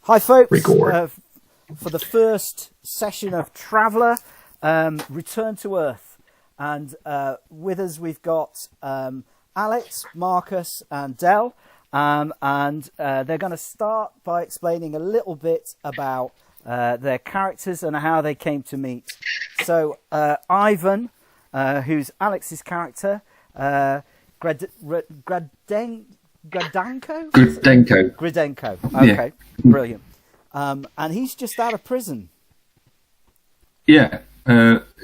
Hi, folks. Record. For the first session of Traveller, Return to Earth. And with us we've got Alex, Marcus and Del. And they're going to start by explaining a little bit about their characters and how they came to meet. So Ivan, who's Alex's character, Gridenko? Okay, Yeah. brilliant. And he's just out of prison. Yeah,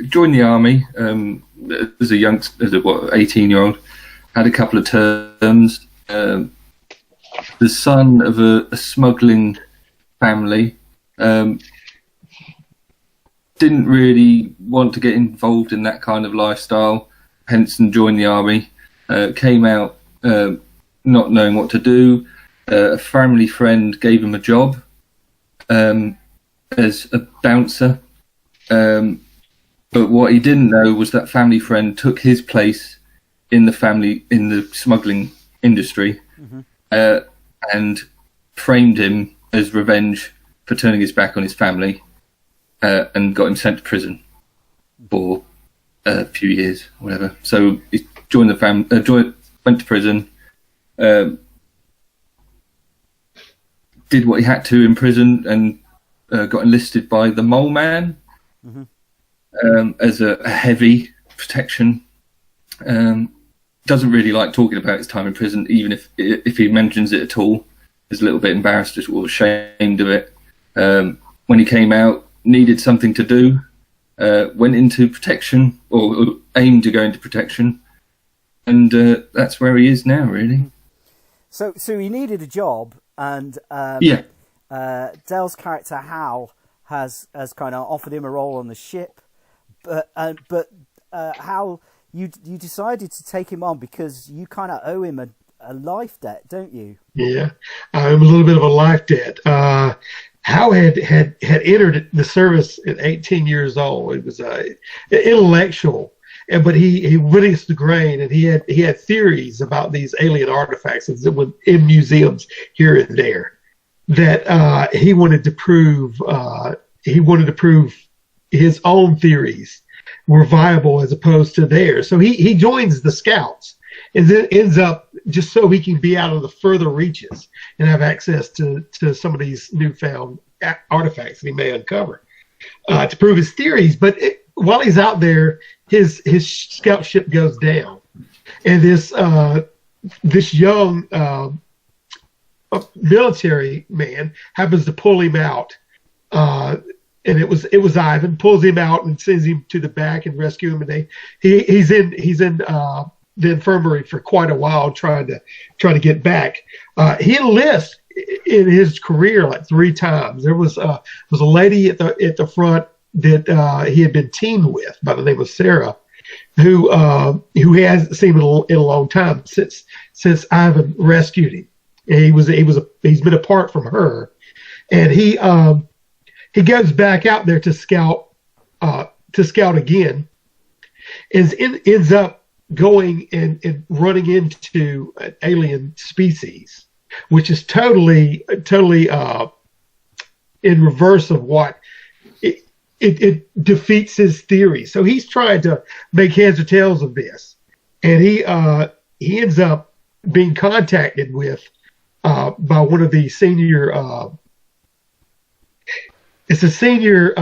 joined the army as a 18-year-old. Had a couple of terms. The son of a smuggling family. Didn't really want to get involved in that kind of lifestyle. Hence, joined the army. Came out not knowing what to do. A family friend gave him a job as a bouncer. But what he didn't know was that family friend took his place in the smuggling industry, and framed him as revenge for turning his back on his family, and got him sent to prison for a few years, whatever. So he joined the went to prison, did what he had to in prison, and got enlisted by the Mole Man as a heavy protection. Doesn't really like talking about his time in prison, even if he mentions it at all. Is a little bit embarrassed or ashamed of it. When he came out, needed something to do, went into protection, or aimed to go into protection, and that's where he is now, really. So he needed a job, and Del's character Hal has kind of offered him a role on the ship, but Hal, you decided to take him on because you kind of owe him a life debt, don't you? Yeah, a little bit of a life debt. Hal had entered the service at 18 years old. It was intellectual, but he went against the grain, and he had theories about these alien artifacts in museums here and there that he wanted to prove. He wanted to prove his own theories were viable as opposed to theirs. So he joins the Scouts, and then ends up just so he can be out of the further reaches and have access to some of these newfound artifacts that he may uncover to prove his theories. But while he's out there, his scout ship goes down, and this young military man happens to pull him out. And it was Ivan pulls him out and sends him to the back and rescue him. And he's in the infirmary for quite a while trying to get back. He enlists in his career like 3 times. There was a lady at the front that he had been teamed with by the name of Sarah, who he hasn't seen in a long time since Ivan rescued him. And he's been apart from her, and he goes back out there to scout again, and ends up going and running into an alien species, which is totally in reverse of what it defeats his theory. So he's trying to make heads or tails of this, and he ends up being contacted with by one of the senior. It's a senior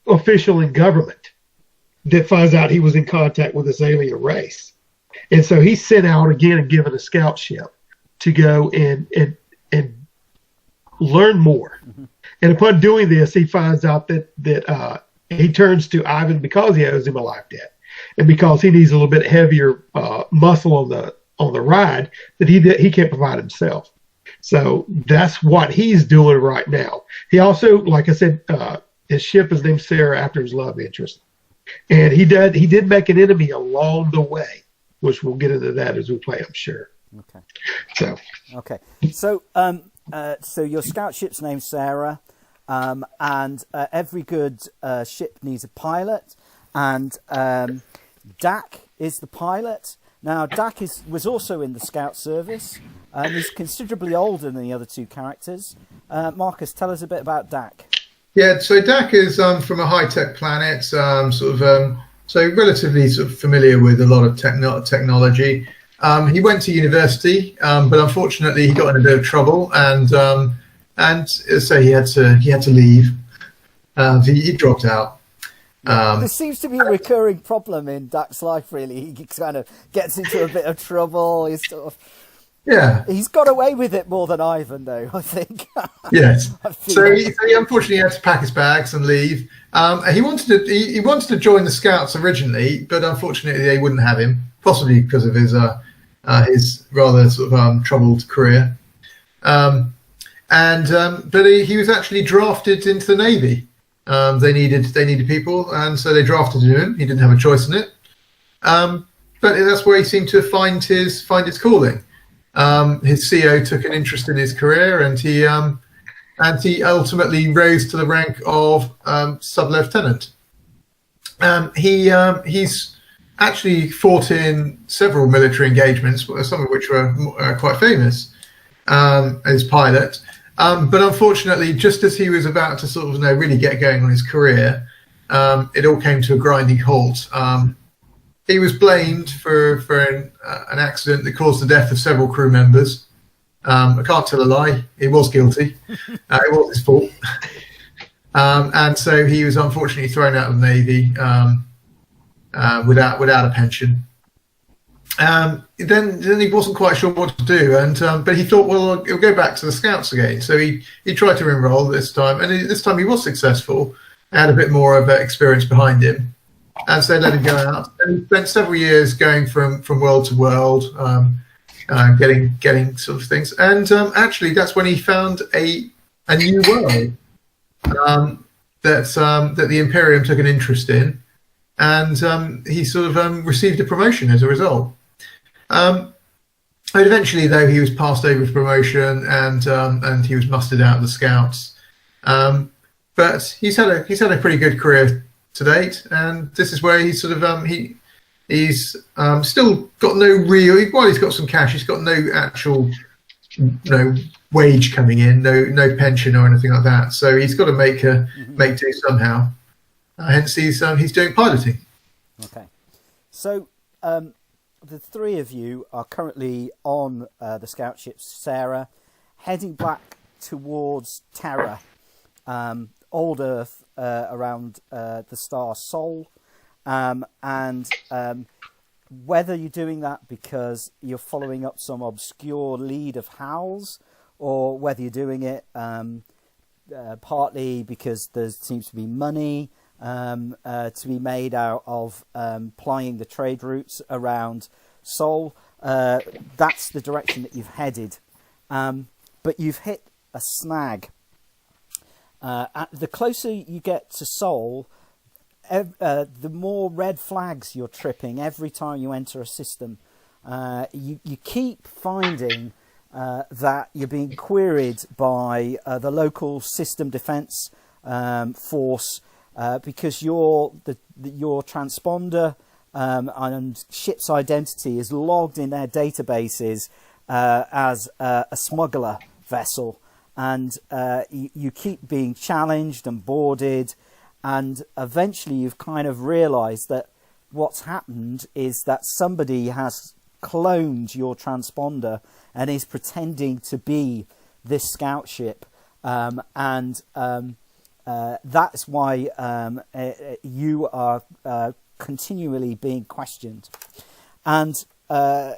official in government that finds out he was in contact with this alien race. And so he's sent out again and given a scout ship to go and learn more. And upon doing this, he finds out that he turns to Ivan because he owes him a life debt, and because he needs a little bit heavier muscle on the ride that he can't provide himself. So that's what he's doing right now. He also, like I said, his ship is named Sarah after his love interest, and he did make an enemy along the way, which we'll get into that as we play, I'm sure. Okay. So your scout ship's named Sarah, and every good ship needs a pilot, and Dak is the pilot. Now, Dak was also in the scout service, He's considerably older than the other two characters. Marcus, tell us a bit about Dak. Yeah, so Dak is from a high-tech planet, so relatively sort of familiar with a lot of technology. He went to university, but unfortunately he got in a bit of trouble, and so he had to leave. He dropped out. There seems to be a recurring problem in Dak's life. Really, he kind of gets into a bit of trouble. He's got away with it more than Ivan, though, I think. Yes. So he unfortunately had to pack his bags and leave. He wanted to join the Scouts originally, but unfortunately they wouldn't have him, possibly because of his rather sort of troubled career. But he was actually drafted into the Navy. They needed people, and so they drafted him. He didn't have a choice in it. But that's where he seemed to find his calling. His CO took an interest in his career, and he ultimately rose to the rank of sub-lieutenant. He's actually fought in several military engagements, some of which were quite famous as pilot. But unfortunately, just as he was about to sort of really get going on his career, it all came to a grinding halt. He was blamed for an accident that caused the death of several crew members. I can't tell a lie. He was guilty. It was his fault. And so he was unfortunately thrown out of the Navy without a pension. Then he wasn't quite sure what to do, but he thought, well, he'll go back to the Scouts again. So he tried to enroll this time, and this time he was successful. Had a bit more of experience behind him. And so let him go out. And he spent several years going from world to world, getting sort of things. And actually, that's when he found a new world that the Imperium took an interest in, and he sort of received a promotion as a result. But eventually, though, he was passed over for promotion, and he was mustered out of the Scouts. But he's had a pretty good career to date, and this is where he's sort of he's still got no real. While he's got some cash, he's got no actual wage coming in, no pension or anything like that. So he's got to make do somehow. Hence, he's doing piloting. Okay, so the three of you are currently on the scout ship Sarah, heading back towards Terra. Old Earth around the star Sol, and whether you're doing that because you're following up some obscure lead of Hal's, or whether you're doing it partly because there seems to be money to be made out of plying the trade routes around Sol, that's the direction that you've headed. But you've hit a snag. The closer you get to Sol, the more red flags you're tripping every time you enter a system. You keep finding that you're being queried by the local system defense force because your transponder and ship's identity is logged in their databases as a smuggler vessel. And you keep being challenged and boarded, and eventually you've kind of realised that what's happened is that somebody has cloned your transponder and is pretending to be this scout ship, and that's why you are continually being questioned. And Hal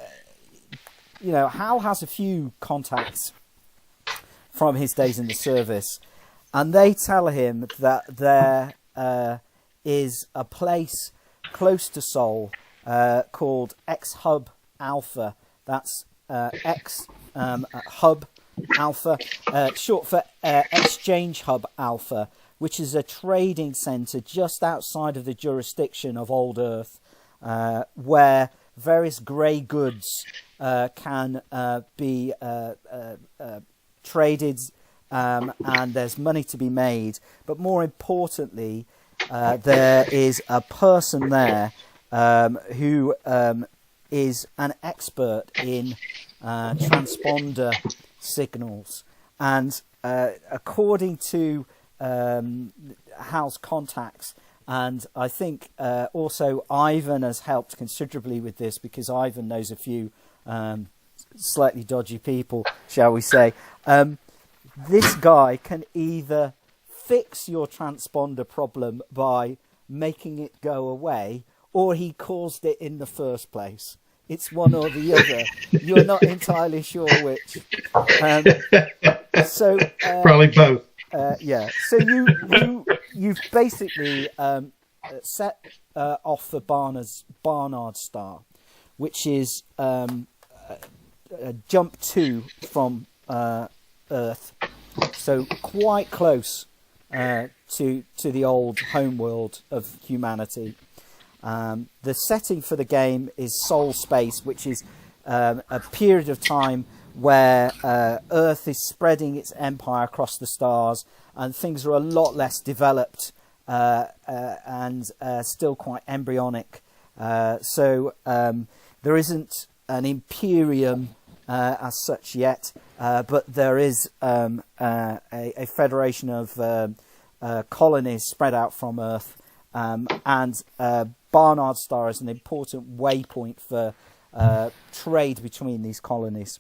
has a few contacts from his days in the service, and they tell him that there is a place close to Sol called X Hub Alpha. That's X Hub Alpha, short for Exchange Hub Alpha, which is a trading centre just outside of the jurisdiction of Old Earth, where various grey goods can be traded, and there's money to be made. But more importantly, there is a person there who is an expert in transponder signals. And according to Hal's contacts, and I think also Ivan has helped considerably with this, because Ivan knows a few slightly dodgy people, shall we say. This guy can either fix your transponder problem by making it go away, or he caused it in the first place. It's one or the other. You're not entirely sure which. Probably both. Yeah. So you've basically set off the Barnard star, which is jump 2 from Earth, so quite close to the old homeworld of humanity. The setting for the game is Sol Space, which is a period of time where Earth is spreading its empire across the stars, and things are a lot less developed and still quite embryonic. So there isn't an Imperium as such yet, but there is a federation of colonies spread out from Earth, and Barnard Star is an important waypoint for trade between these colonies.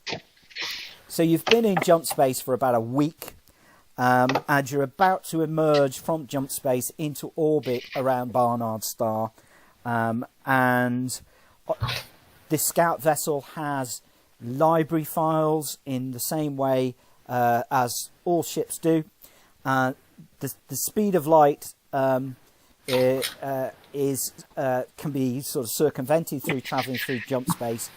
So you've been in jump space for about a week, and you're about to emerge from jump space into orbit around Barnard Star, and this scout vessel has library files in the same way as all ships do. The speed of light can be sort of circumvented through travelling through jump space,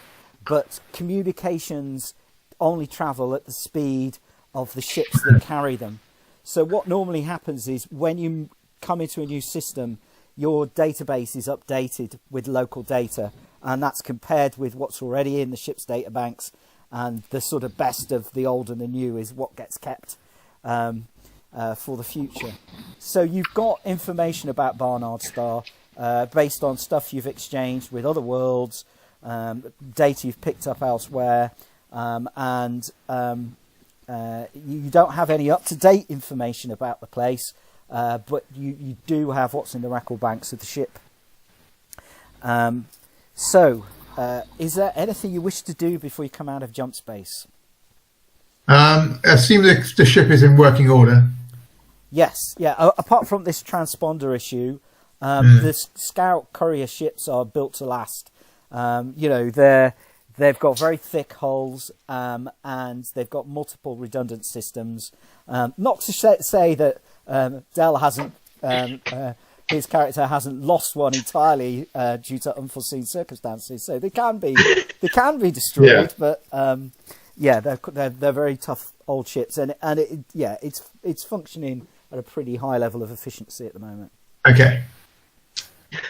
but communications only travel at the speed of the ships that carry them. So what normally happens is when you come into a new system, your database is updated with local data, and that's compared with what's already in the ship's databanks, and the sort of best of the old and the new is what gets kept for the future. So you've got information about Barnard Star based on stuff you've exchanged with other worlds, data you've picked up elsewhere, and you don't have any up-to-date information about the place, but you do have what's in the record banks of the ship. So, is there anything you wish to do before you come out of jump space? I assume the ship is in working order. Yes, yeah. Apart from this transponder issue, the scout courier ships are built to last. They've got very thick hulls, and they've got multiple redundant systems. Not to say that Dell hasn't, his character hasn't lost one entirely due to unforeseen circumstances. So they can be destroyed, but they're very tough old ships, and it's functioning at a pretty high level of efficiency at the moment. Okay.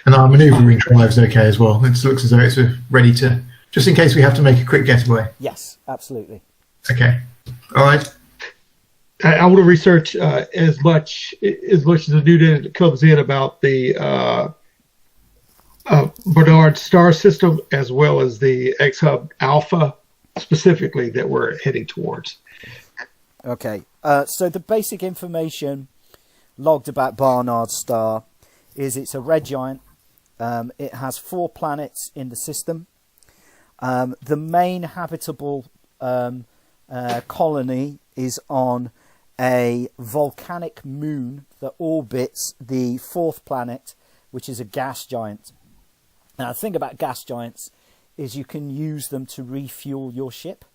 And our manoeuvring drive is okay as well. It looks as though it's ready to, just in case we have to make a quick getaway. Yes, absolutely. Okay. All right. I want to research as much as the new data that comes in about the Barnard Star system, as well as the X-Hub Alpha specifically that we're heading towards. Okay. So the basic information logged about Barnard Star is it's a red giant. It has 4 planets in the system. The main habitable colony is on a volcanic moon that orbits the 4th planet, which is a gas giant. Now, the thing about gas giants is you can use them to refuel your ship,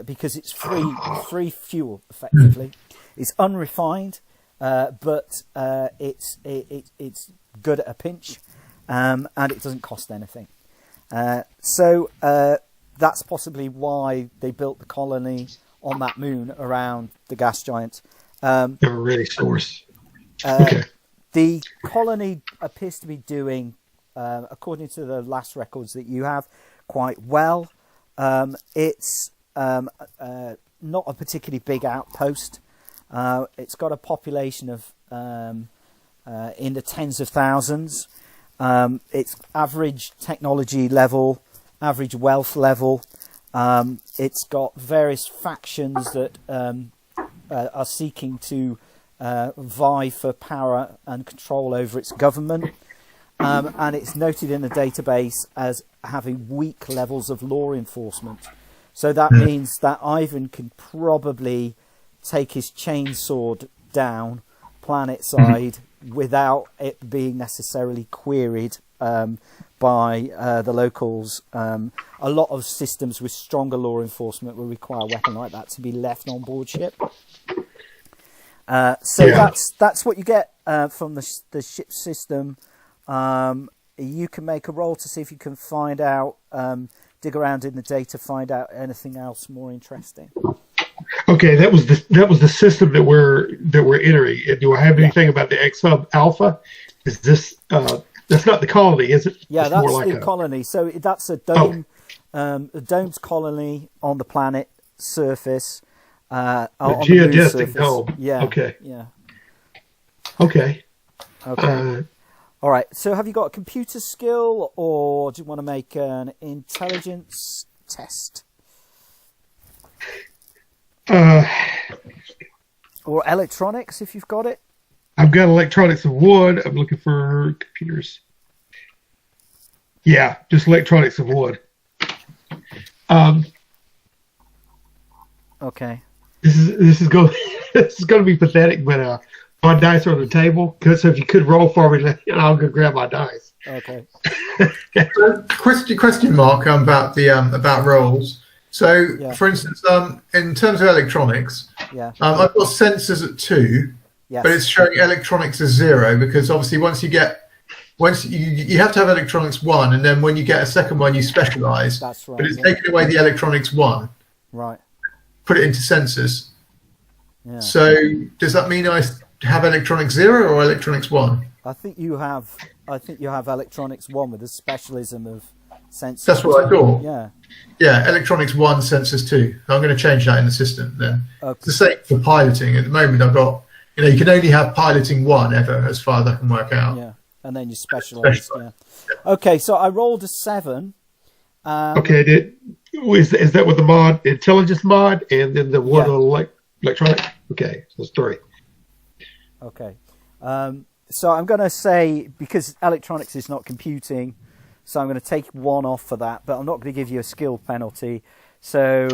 because it's free fuel, effectively. It's unrefined, but it's good at a pinch, and it doesn't cost anything. So that's possibly why they built the colony on that moon around the gas giant. They're a ready source. Okay. The colony appears to be doing, according to the last records that you have, quite well. It's not a particularly big outpost. It's got a population of in the tens of thousands. Its average technology level, average wealth level It's got various factions that are seeking to vie for power and control over its government. And it's noted in the database as having weak levels of law enforcement. So that means that Ivan can probably take his chainsword down planet-side without it being necessarily queried by the locals. A lot of systems with stronger law enforcement will require a weapon like that to be left on board ship. That's what you get from the ship system. You can make a roll to see if you can find out, dig around in the data, find out anything else more interesting. Okay, that was the system that we're entering. Do I have anything about the X-Hub Alpha? Is this that's not the colony, is it? Yeah, it's that's more like the colony. So that's a dome, a dome's colony on the planet surface. On the geodesic dome. Yeah. Okay. Yeah. Okay. Okay. All right. So have you got a computer skill, or do you want to make an intelligence test? Or electronics, if you've got it. I've got electronics of wood. I'm looking for computers. Yeah, just electronics of wood. Okay. This is going this is going to be pathetic, but my dice are on the table. So if you could roll for me, I'll go grab my dice. Okay. So, question mark about the about rolls. So, for instance, in terms of electronics, I've got sensors at 2, but it's showing electronics as 0 because obviously once you have to have electronics 1, and then when you get a second one, you specialize. That's right. But it's taken away the electronics 1. Right. Put it into sensors. Yeah. So does that mean I have electronics 0 or electronics 1? I think you have electronics 1 with a specialism of sensors. That's what I thought. Yeah. Yeah, electronics 1, sensors 2. I'm going to change that in the system then. Okay. It's the same for piloting. At the moment, I've got, you can only have piloting 1 ever, as far as I can work out. Yeah, and then you specialise. Yeah. Okay, so I rolled a 7. Okay, is that with the mod, intelligence mod, and then the one on electronic? Okay, so it's 3. Okay. So I'm going to say, because electronics is not computing, so I'm going to take 1 off for that, but I'm not going to give you a skill penalty. So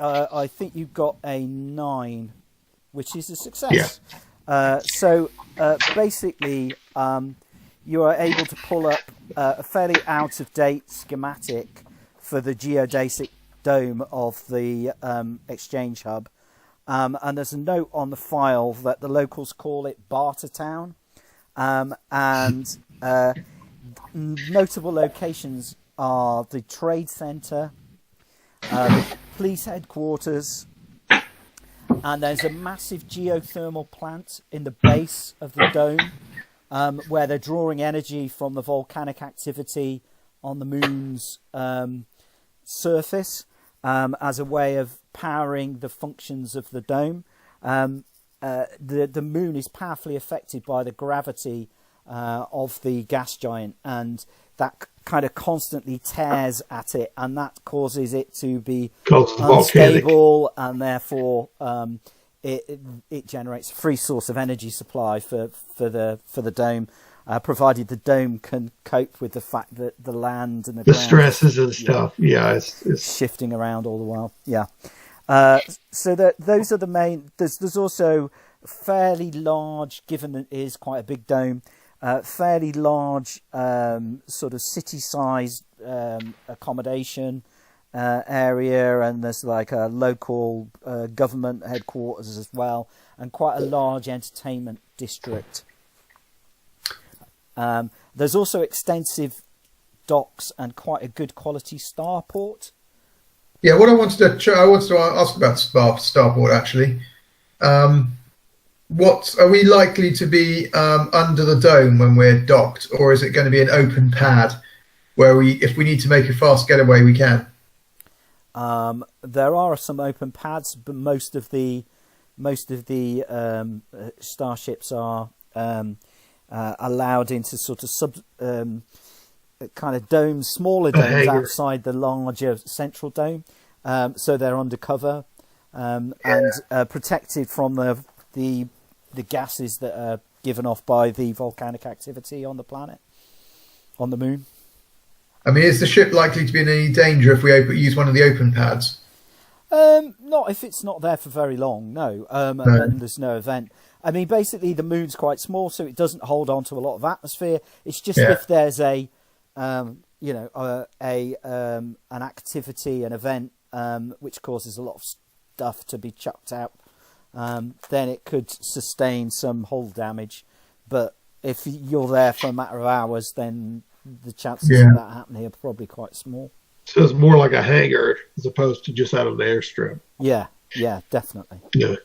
I think you got a 9, which is a success. Yeah. So basically, you are able to pull up a fairly out-of-date schematic for the geodesic dome of the exchange hub. And there's a note on the file that the locals call it Barter Town. And notable locations are the trade centre, the police headquarters, and there's a massive geothermal plant in the base of the dome where they're drawing energy from the volcanic activity on the moon's surface as a way of powering the functions of the dome. The moon is powerfully affected by the gravity of the gas giant, and that kind of constantly tears at it, and that causes it to be unstable, and therefore it generates a free source of energy supply for the dome, provided the dome can cope with the fact that the land and the ground stresses and stuff. Yeah, it's shifting around all the while. Yeah. So those are the main. There's also fairly large, given that it is quite a big dome, fairly large sort of city-sized accommodation area, and there's like a local government headquarters as well, and quite a large entertainment district. There's also extensive docks and quite a good quality starport. Yeah, what I wanted to ask about starport actually. What are we likely to be under the dome when we're docked, or is it going to be an open pad where if we need to make a fast getaway, we can? There are some open pads, but most of the starships are allowed into sort of kind of domes, smaller domes hangar. outside the larger central dome. So they're undercover and protected from the gases that are given off by the volcanic activity on the planet, on the moon. I mean, is the ship likely to be in any danger if we use one of the open pads? Not if it's not there for very long, no. And there's no event. I mean, basically, the moon's quite small, so it doesn't hold on to a lot of atmosphere. It's just if there's an activity, an event, which causes a lot of stuff to be chucked out, then it could sustain some hull damage. But if you're there for a matter of hours, then the chances of that happening are probably quite small. So it's more like a hangar as opposed to just out on the airstrip. Yeah, definitely. Yeah.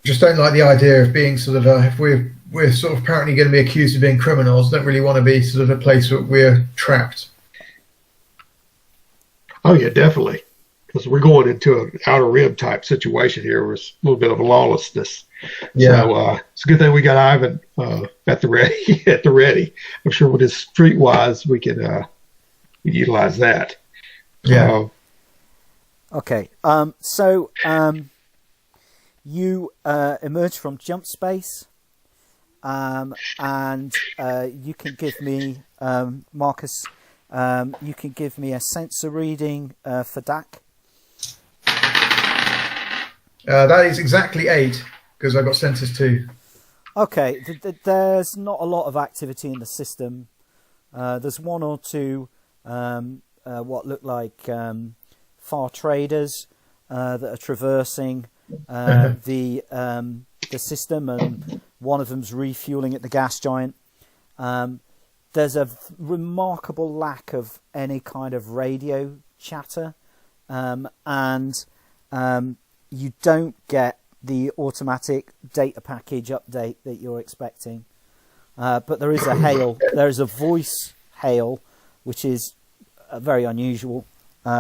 Just don't like the idea of being sort of if we're sort of apparently going to be accused of being criminals. Don't really want to be sort of a place where we're trapped. Oh yeah, definitely. Because we're going into an outer rim type situation here with a little bit of lawlessness. Yeah. So it's a good thing we got Ivan at the ready. I'm sure with his streetwise we can utilize that. Yeah. Okay. So you emerge from jump space, and you can give me, Marcus, you can give me a sensor reading for DAC. That is exactly 8, because I've got sensors too. Okay, there's not a lot of activity in the system. There's one or two what look like far traders that are traversing the system, and one of them's refueling at the gas giant. There's a remarkable lack of any kind of radio chatter, and you don't get the automatic data package update that you're expecting. But there is a hail. There is a voice hail, which is very unusual,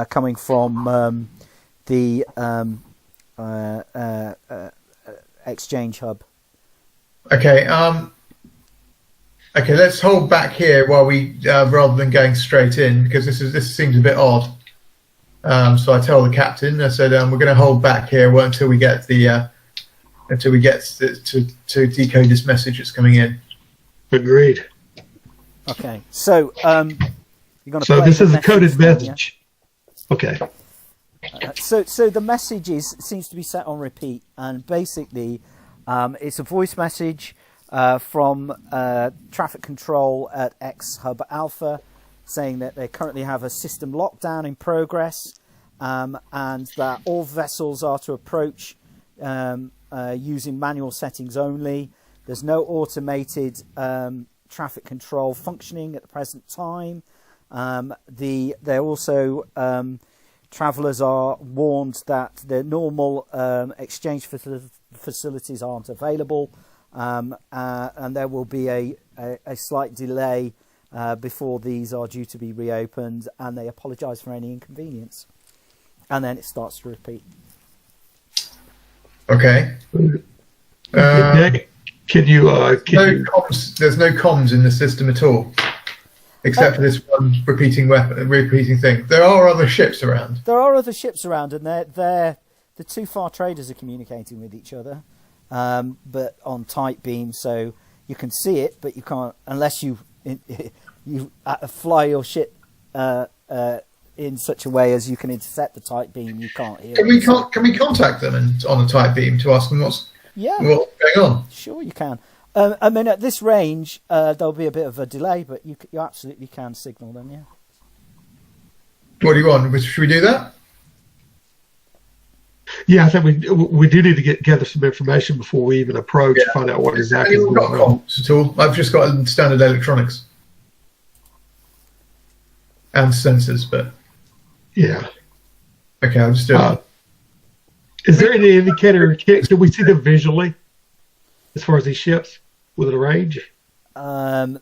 coming from the exchange hub. Okay. Okay. Let's hold back here while we, rather than going straight in, because this seems a bit odd. So I tell the captain. I said we're going to hold back here until we get to decode this message that's coming in. Agreed. Okay. So you're going to. So this is a coded message. Yeah? Okay. So the message seems to be set on repeat, and basically it's a voice message from traffic control at X Hub Alpha, saying that they currently have a system lockdown in progress, and that all vessels are to approach using manual settings only. There's no automated traffic control functioning at the present time. They're also travellers are warned that the normal exchange facilities aren't available, and there will be a slight delay before these are due to be reopened, and they apologise for any inconvenience. And then it starts to repeat. Okay. Can you? Comms, there's no comms in the system at all, except for this one repeating thing. There are other ships around. There are other ships around, and the two far traders are communicating with each other, but on tight beam, so you can see it, but you can't unless you fly your ship in such a way as you can intercept the tight beam. You can't hear. Can we contact them on a tight beam to ask them what's going on? Sure, you can. I mean, at this range, there'll be a bit of a delay, but you absolutely can signal them. Yeah. What do you want? Should we do that? Yeah, I think we do need to gather some information before we even approach to find out what exactly is going on. At all? I've just got standard electronics and sensors, but yeah. Okay, I'll just do it. Is there any indicator? Can we see them visually as far as these ships within a range? No,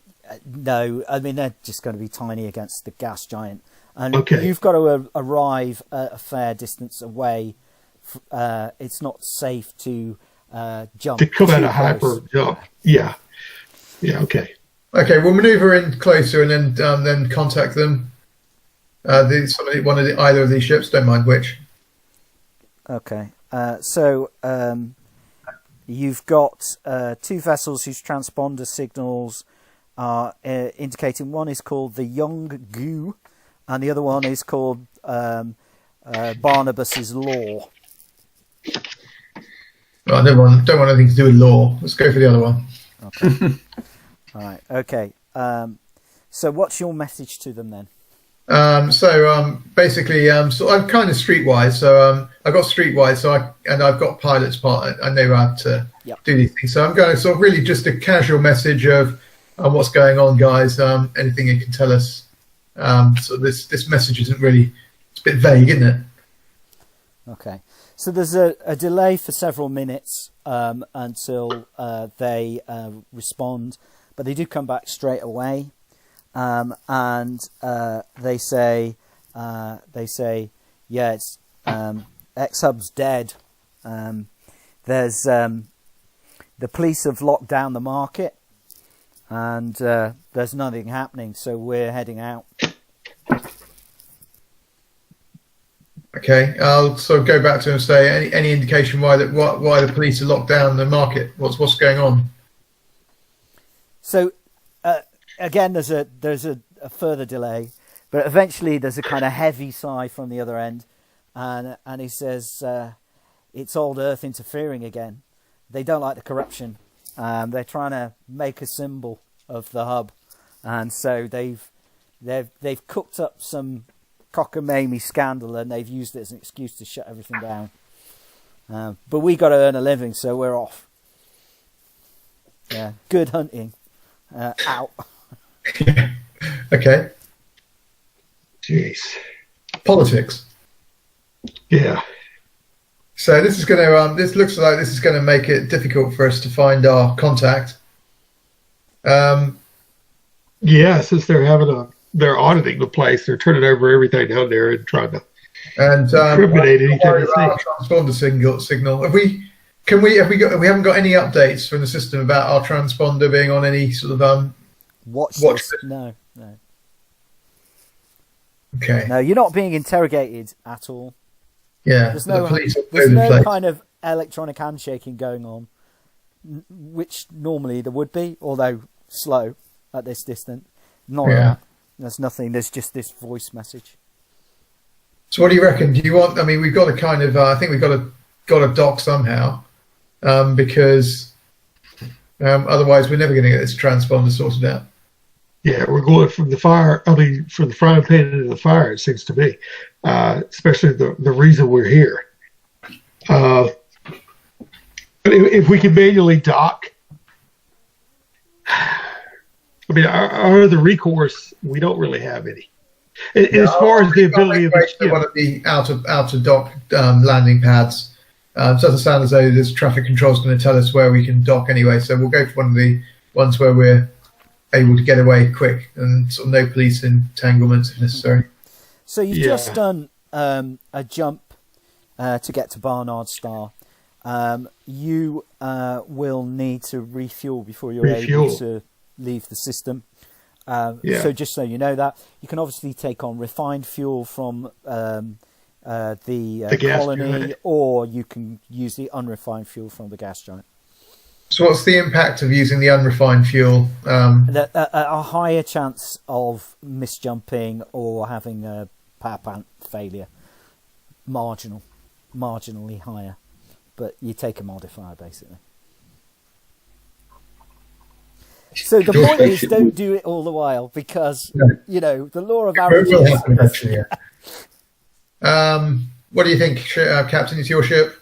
I mean they're just going to be tiny against the gas giant, and okay. You've got to arrive at a fair distance away. It's not safe to jump. To come at a hyper jump. Yeah. Yeah. Okay. Okay, we'll maneuver in closer and then contact them. Either of these ships, don't mind which. Okay. So you've got two vessels whose transponder signals are indicating. One is called the Young Goo, and the other one is called Barnabas's Law. Well, I don't want anything to do with law. Let's go for the other one. Okay. All right. Okay. So what's your message to them then? Basically, so I'm kind of streetwise. So I've got streetwise. I've got pilot's part. I know how to do these things. So I'm going sort of really just a casual message of what's going on, guys. Anything you can tell us. So this message isn't really. It's a bit vague, isn't it? Okay. So there's a delay for several minutes until they respond, but they do come back straight away, and they say, yeah, it's X-Hub's dead. There's the police have locked down the market, and there's nothing happening, so we're heading out. Okay, I'll sort of go back to him and say any indication why the police are locked down the market? What's going on? So again, there's a further delay, but eventually there's a kind of heavy sigh from the other end, and he says it's old Earth interfering again. They don't like the corruption. They're trying to make a symbol of the hub, and so they've cooked up some cockamamie scandal, and they've used it as an excuse to shut everything down. But we got to earn a living, so we're off. Yeah, good hunting. Out. Okay. Jeez. Politics. Yeah. So this is going to this looks like this is going to make it difficult for us to find our contact. Yeah, since they're auditing the place, they're turning over everything down there and trying to incriminate anything they see. Transponder signal. We haven't got any updates from the system about our transponder being on any sort of watch. No. Okay. No, you're not being interrogated at all. Yeah. There's no kind of electronic handshaking going on, which normally there would be, although slow at this distance. There's nothing. There's just this voice message. So what do you reckon? Do you want? I mean, we've got to kind of. I think we've got to dock somehow, because otherwise we're never going to get this transponder sorted out. Yeah, we're going from the fire. I mean, from the frying pan into the fire. It seems to be, especially the reason we're here. But if we can manually dock. I mean, our other recourse, we don't really have any. As far as the ability of the ship, one of the out of dock landing pads. It doesn't sound as though this traffic control is going to tell us where we can dock anyway. So we'll go for one of the ones where we're able to get away quick and sort of no police entanglements if necessary. So you've just done a jump to get to Barnard Star. You will need to refuel before you're able to leave the system. So just so you know that, you can obviously take on refined fuel from the colony, or you can use the unrefined fuel from the gas giant. So what's the impact of using the unrefined fuel? A higher chance of misjumping or having a power plant failure. Marginally higher. But you take a modifier, basically. So the point is, don't do it all the while, because, the law of averages... What do you think, Captain? It's your ship.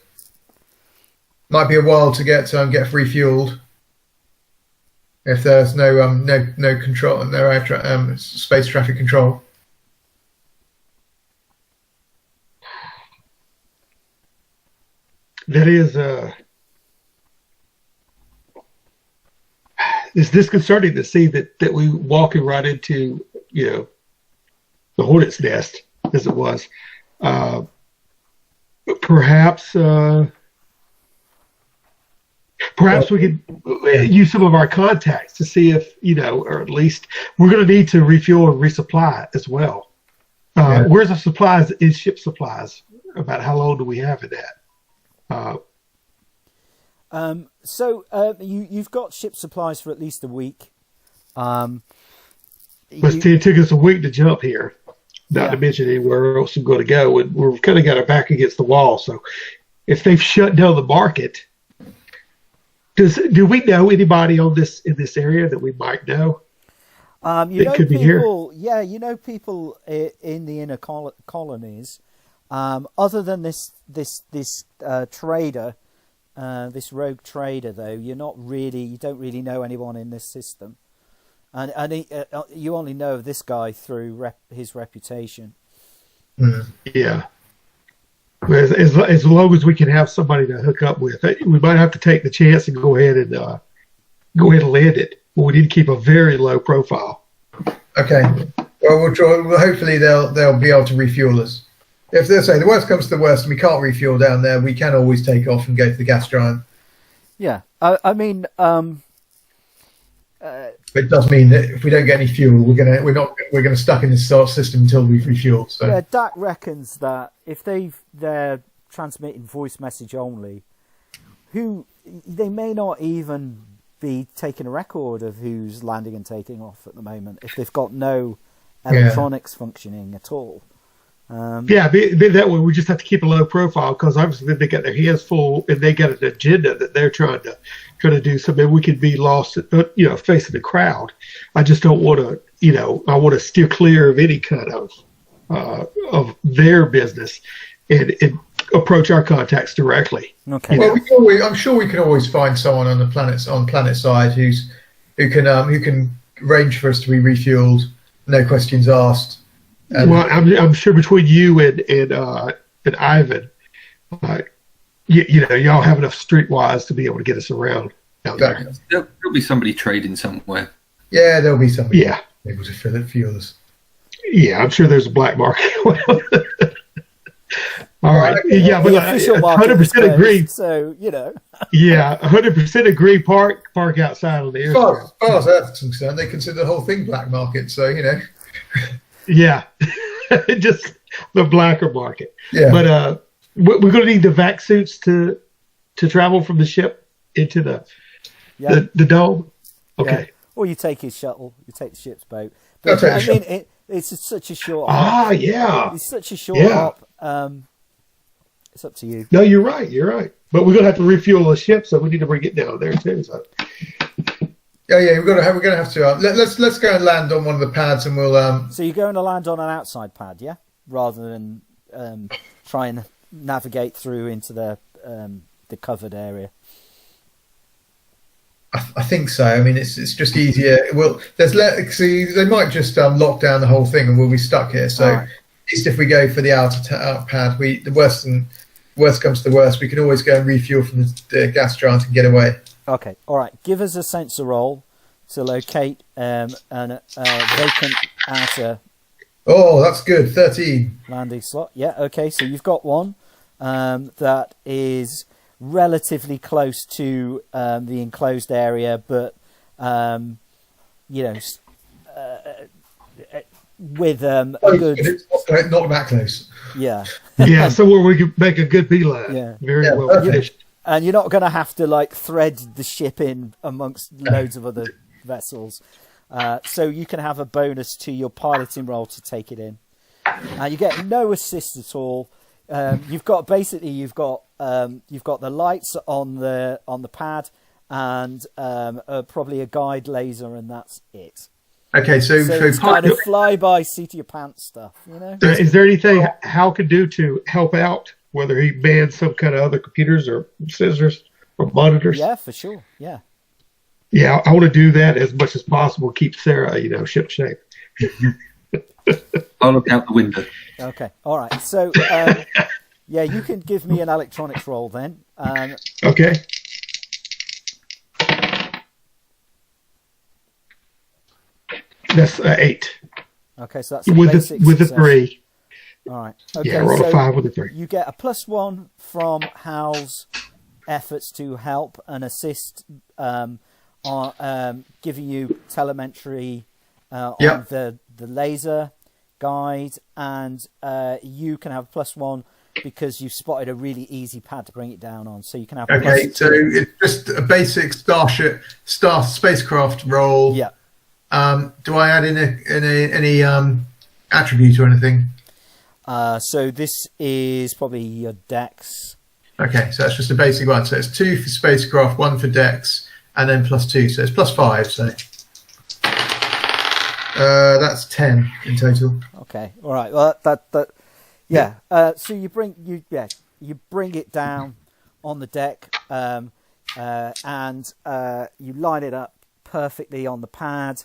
Might be a while to get refueled if there's no control, no space traffic control. That is it's disconcerting to see that we walking right into the hornet's nest, as it was. Perhaps we could use some of our contacts to see if, or at least we're going to need to refuel and resupply as well. Where's the supplies in ship supplies? About how long do we have in that? You've got ship supplies for at least a week. It took us a week to jump here, not to mention anywhere else we're going to go. And we're kind of got our back against the wall. So if they've shut down the market, do we know anybody in this area that we might know? Could be people. Here? Yeah, people in the inner colonies. Other than this trader, this rogue trader, though, you don't really know anyone in this system, and you only know of this guy through his reputation. Yeah. As long as we can have somebody to hook up with, we might have to take the chance and go ahead and land it. But we need to keep a very low profile. Okay. Well, we'll try. Well, hopefully they'll be able to refuel us. If they say the worst comes to the worst and we can't refuel down there, we can always take off and go to the gas giant. Yeah, it does mean that if we don't get any fuel, we're gonna stuck in this system until we refuel. So yeah, Dak reckons that if they're transmitting voice message only, they may not even be taking a record of who's landing and taking off at the moment if they've got no electronics functioning at all. That way we just have to keep a low profile because obviously they got their hands full and they got an agenda that they're trying to do. So maybe we could be lost, facing the crowd. I just don't want to, I want to steer clear of any kind of their business and approach our contacts directly. Okay. Well, I'm sure we can always find someone on the planet side who can arrange for us to be refueled, no questions asked. Well, I'm sure between you and Ivan, y'all have enough streetwise to be able to get us around out there. There'll be somebody trading somewhere. Yeah, there'll be somebody. Yeah, able to fuel us. Yeah, I'm sure there's a black market. All right. Yeah, but 100% agree. So, Yeah, 100% agree. Park outside on the air. As far as that's concerned, they consider the whole thing black market. So, Yeah, just the blacker market. Yeah. But we're going to need the vac suits to travel from the ship into the dome. Okay. Yeah. Or you take his shuttle. You take the ship's boat. But, it's such a short hop. Yeah. It's such a short hop. It's up to you. No, you're right. But we're going to have to refuel the ship, so we need to bring it down there too. So. Yeah, we're gonna have to. Let's go and land on one of the pads, and we'll. So you're going to land on an outside pad, yeah, rather than try and navigate through into the covered area. I think so. I mean, it's just easier. Well, they might just lock down the whole thing, and we'll be stuck here. So at least if we go for the outer pad, the worst comes to the worst, we can always go and refuel from the gas giant and get away. Okay, all right. Give us a sensor roll to locate a vacant outer. Oh, that's good. 13 landing slot. Yeah. Okay. So you've got one that is relatively close to the enclosed area, but with a good. It's not that close. Yeah. Yeah. Somewhere we can make a good beeline. Yeah. Very well finished. And you're not going to have to thread the ship in amongst loads of other vessels. So you can have a bonus to your piloting roll to take it in. You get no assist at all. You've got the lights on the pad and probably a guide laser, and that's it. Okay, so it's kind of fly by, seat of your pants stuff, Is there anything Hal could do to help out? Whether he bans some kind of other computers or sensors or monitors? Yeah, for sure. Yeah. Yeah, I want to do that as much as possible. Keep Sarah, ship shape. I'll look out the window. Okay. All right. So, you can give me an electronics roll then. Okay. That's 8. Okay, so that's with the 3. All right. Okay, yeah, roll a 5 with a 3. You get a +1 from Hal's efforts to help and assist on giving you telemetry on the laser guide, and you can have +1 because you've spotted a really easy pad to bring it down on, so you can have Okay, so it's just a basic spacecraft roll. Yeah. Do I add in any attribute or anything? So this is probably your dex. Okay, so that's just a basic one. So it's 2 for spacecraft, 1 for dex, and then +2, so it's +5. So that's 10 in total. Okay, all right. Well, yeah. So you bring it down on the deck, and you line it up perfectly on the pad,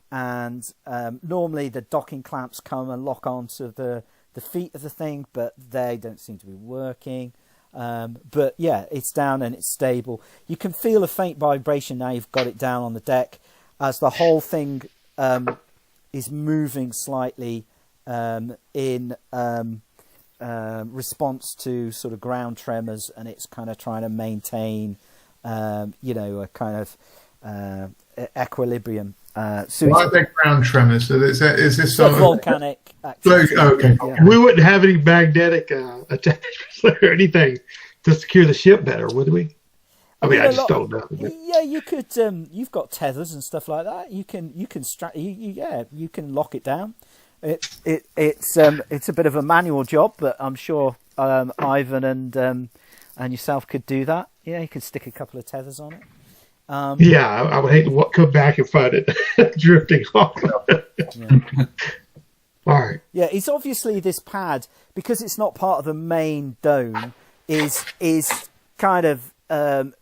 and normally the docking clamps come and lock onto the feet of the thing, but they don't seem to be working. But yeah, it's down and it's stable. You can feel a faint vibration now you've got it down on the deck, as the whole thing is moving slightly in response to sort of ground tremors, and it's kind of trying to maintain a kind of equilibrium. So why are there ground tremors? So is this sort of volcanic activity? Okay. Yeah. We wouldn't have any magnetic attachments or anything to secure the ship better, would we? I mean, I just don't know. Yeah, you could. You've got tethers and stuff like that. You can you can lock it down. It's a bit of a manual job, but I'm sure Ivan and yourself could do that. Yeah, you could stick a couple of tethers on it. Yeah, I would hate to come back and find it drifting off. Yeah. All right. Yeah, it's obviously this pad, because it's not part of the main dome, is kind of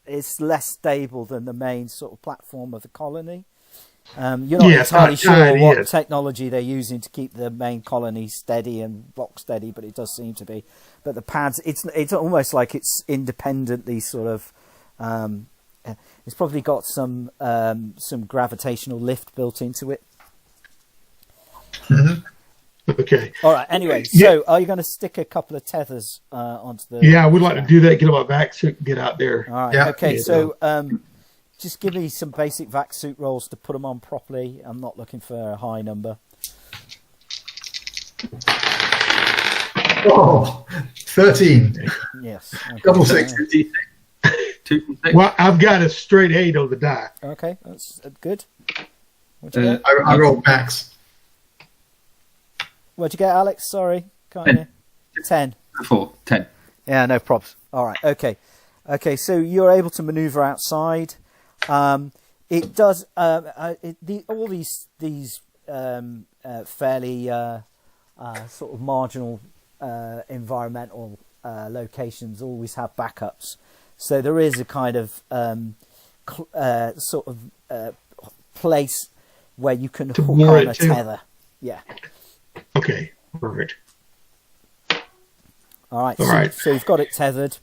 it's less stable than the main sort of platform of the colony. You're not entirely sure what technology they're using to keep the main colony steady and rock steady, but it does seem to be. But the pads, it's almost like it's independently sort of. It's probably got some gravitational lift built into it. Mm-hmm. Okay. All right. Anyway, so are you going to stick a couple of tethers onto the? Yeah, I would like to do that. Get on my vac suit and get out there. All right. Yeah. Okay. So just give me some basic vac suit rolls to put them on properly. I'm not looking for a high number. Oh, 13. Yes. Okay. Double 6. 2 6. Well, I've got a straight 8 on the die. Okay, that's good. What'd you get? I rolled max. What'd you get, Alex? Sorry, can't hear. 10. 10. Yeah, no props. All right, okay. So you're able to maneuver outside. It does. All these fairly sort of marginal environmental locations always have backups. So there is a kind of sort of place where you can hook on a tether. Yeah. Okay, perfect. All right. So you've got it tethered.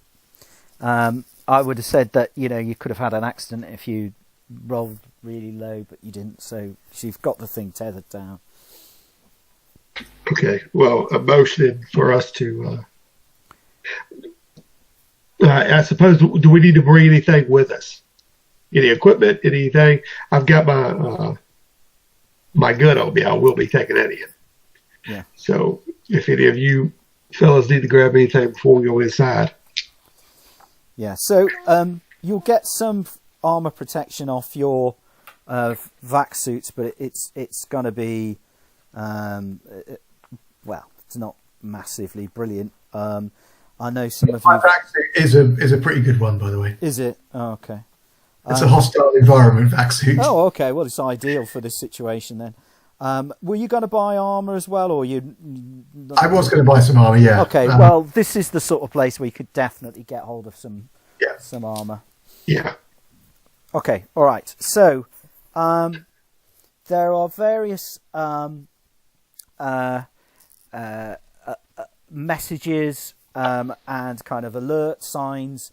I would have said that you could have had an accident if you rolled really low, but you didn't. So you've got the thing tethered down. Okay. Well, a motion for us to. I suppose. Do we need to bring anything with us? Any equipment? Anything? I've got my gun on me. I will be taking that in. Yeah. So if any of you fellas need to grab anything before we go inside. Yeah. So you'll get some armor protection off your vac suits, but it's going to be it's not massively brilliant. I know some of you. My vac suit is a pretty good one, by the way. Is it? Oh, okay. It's a hostile environment vac suit. Oh, okay. Well, it's ideal for this situation then. Were you going to buy armor as well, or you? I was going to buy some armor. Yeah. Okay. Well, this is the sort of place where you could definitely get hold of some armor. Yeah. Okay. All right. So, there are various messages and kind of alert signs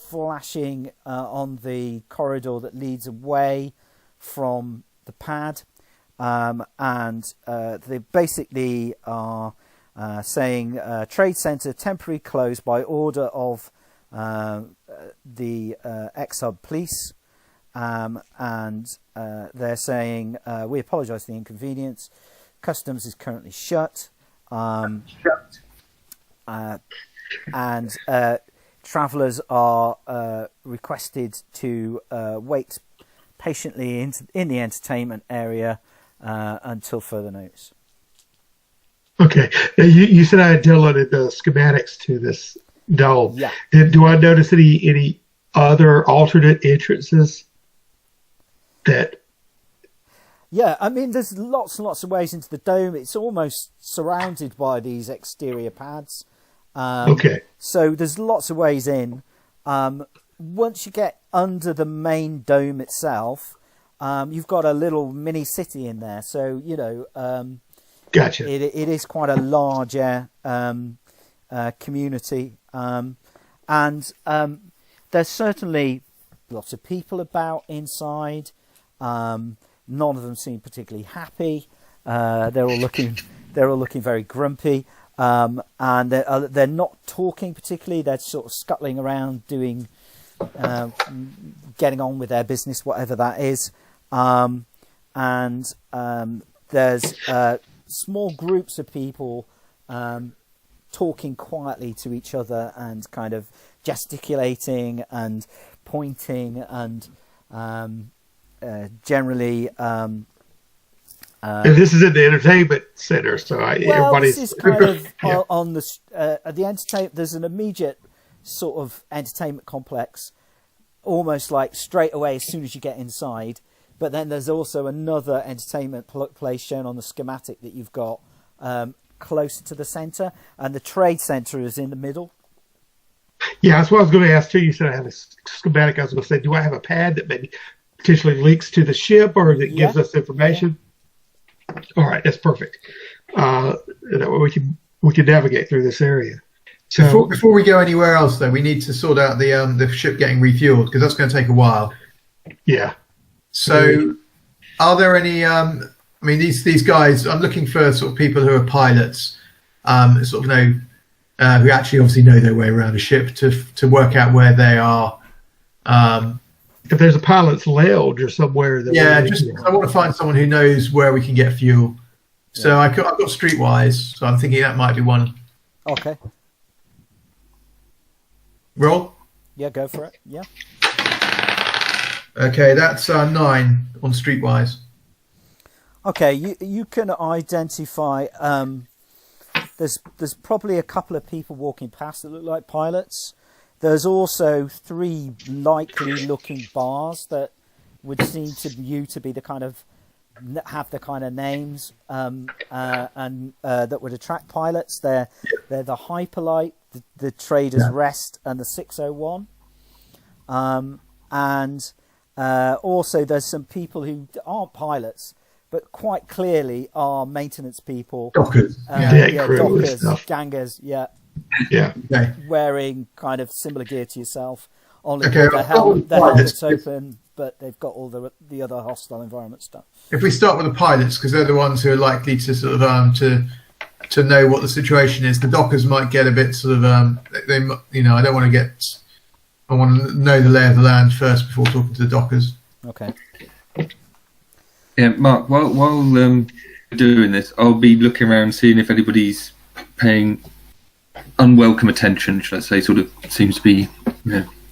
flashing on the corridor that leads away from the pad, and they basically are saying trade center temporarily closed by order of the ex-hub police, and they're saying, we apologise for the inconvenience. Customs is currently shut. And travellers are requested to wait patiently in the entertainment area until further notice. Okay. Now, you said I had downloaded the schematics to this dome. Yeah. Do I notice any other alternate entrances that? Yeah, I mean, there's lots and lots of ways into the dome. It's almost surrounded by these exterior pads. Okay. So there's lots of ways in. Once you get under the main dome itself, you've got a little mini city in there. So, Gotcha. It is quite a large community. And there's certainly lots of people about inside. None of them seem particularly happy. They're all looking very grumpy. And they're not talking particularly. They're sort of scuttling around, doing, getting on with their business, whatever that is. There's small groups of people talking quietly to each other and kind of gesticulating and pointing and generally. And this is in the entertainment center, so everybody's. This is kind of on the entertainment. There's an immediate sort of entertainment complex, almost like straight away as soon as you get inside. But then there's also another entertainment place shown on the schematic that you've got closer to the center, and the trade center is in the middle. Yeah, that's what I was going to ask too. You said I had a schematic. I was going to say, do I have a pad that maybe potentially links to the ship, or that gives us information? Yeah. All right, that's perfect. That way we can navigate through this area. So before we go anywhere else, though, we need to sort out the ship getting refueled, because that's going to take a while. Yeah. So, are there any? I mean, these guys. I'm looking for sort of people who are pilots, sort of who actually obviously know their way around a ship to work out where they are. If there's a pilot's lounge or somewhere. I want to find someone who knows where we can get fuel. So I've got Streetwise. So I'm thinking that might be one. Okay. Roll. Yeah, go for it. Yeah. Okay, that's 9 on Streetwise. Okay, you can identify. There's probably a couple of people walking past that look like pilots. There's also 3 likely-looking bars that would seem to you to be the kind of have the kind of names and that would attract pilots. They're the Hyperlight, the Trader's Rest, and the 601. Also, there's some people who aren't pilots, but quite clearly are maintenance people. Dockers, dockers, gangers, yeah, okay. Wearing kind of similar gear to yourself. Only okay, their helmet's open, but they've got all the other hostile environment stuff. If we start with the pilots, because they're the ones who are likely to sort of to know what the situation is, the dockers might get a bit sort of I don't want to get. I want to know the lay of the land first before talking to the dockers. Okay. Yeah, Mark, while we're doing this, I'll be looking around seeing if anybody's paying unwelcome attention, should I say, sort of seems to be,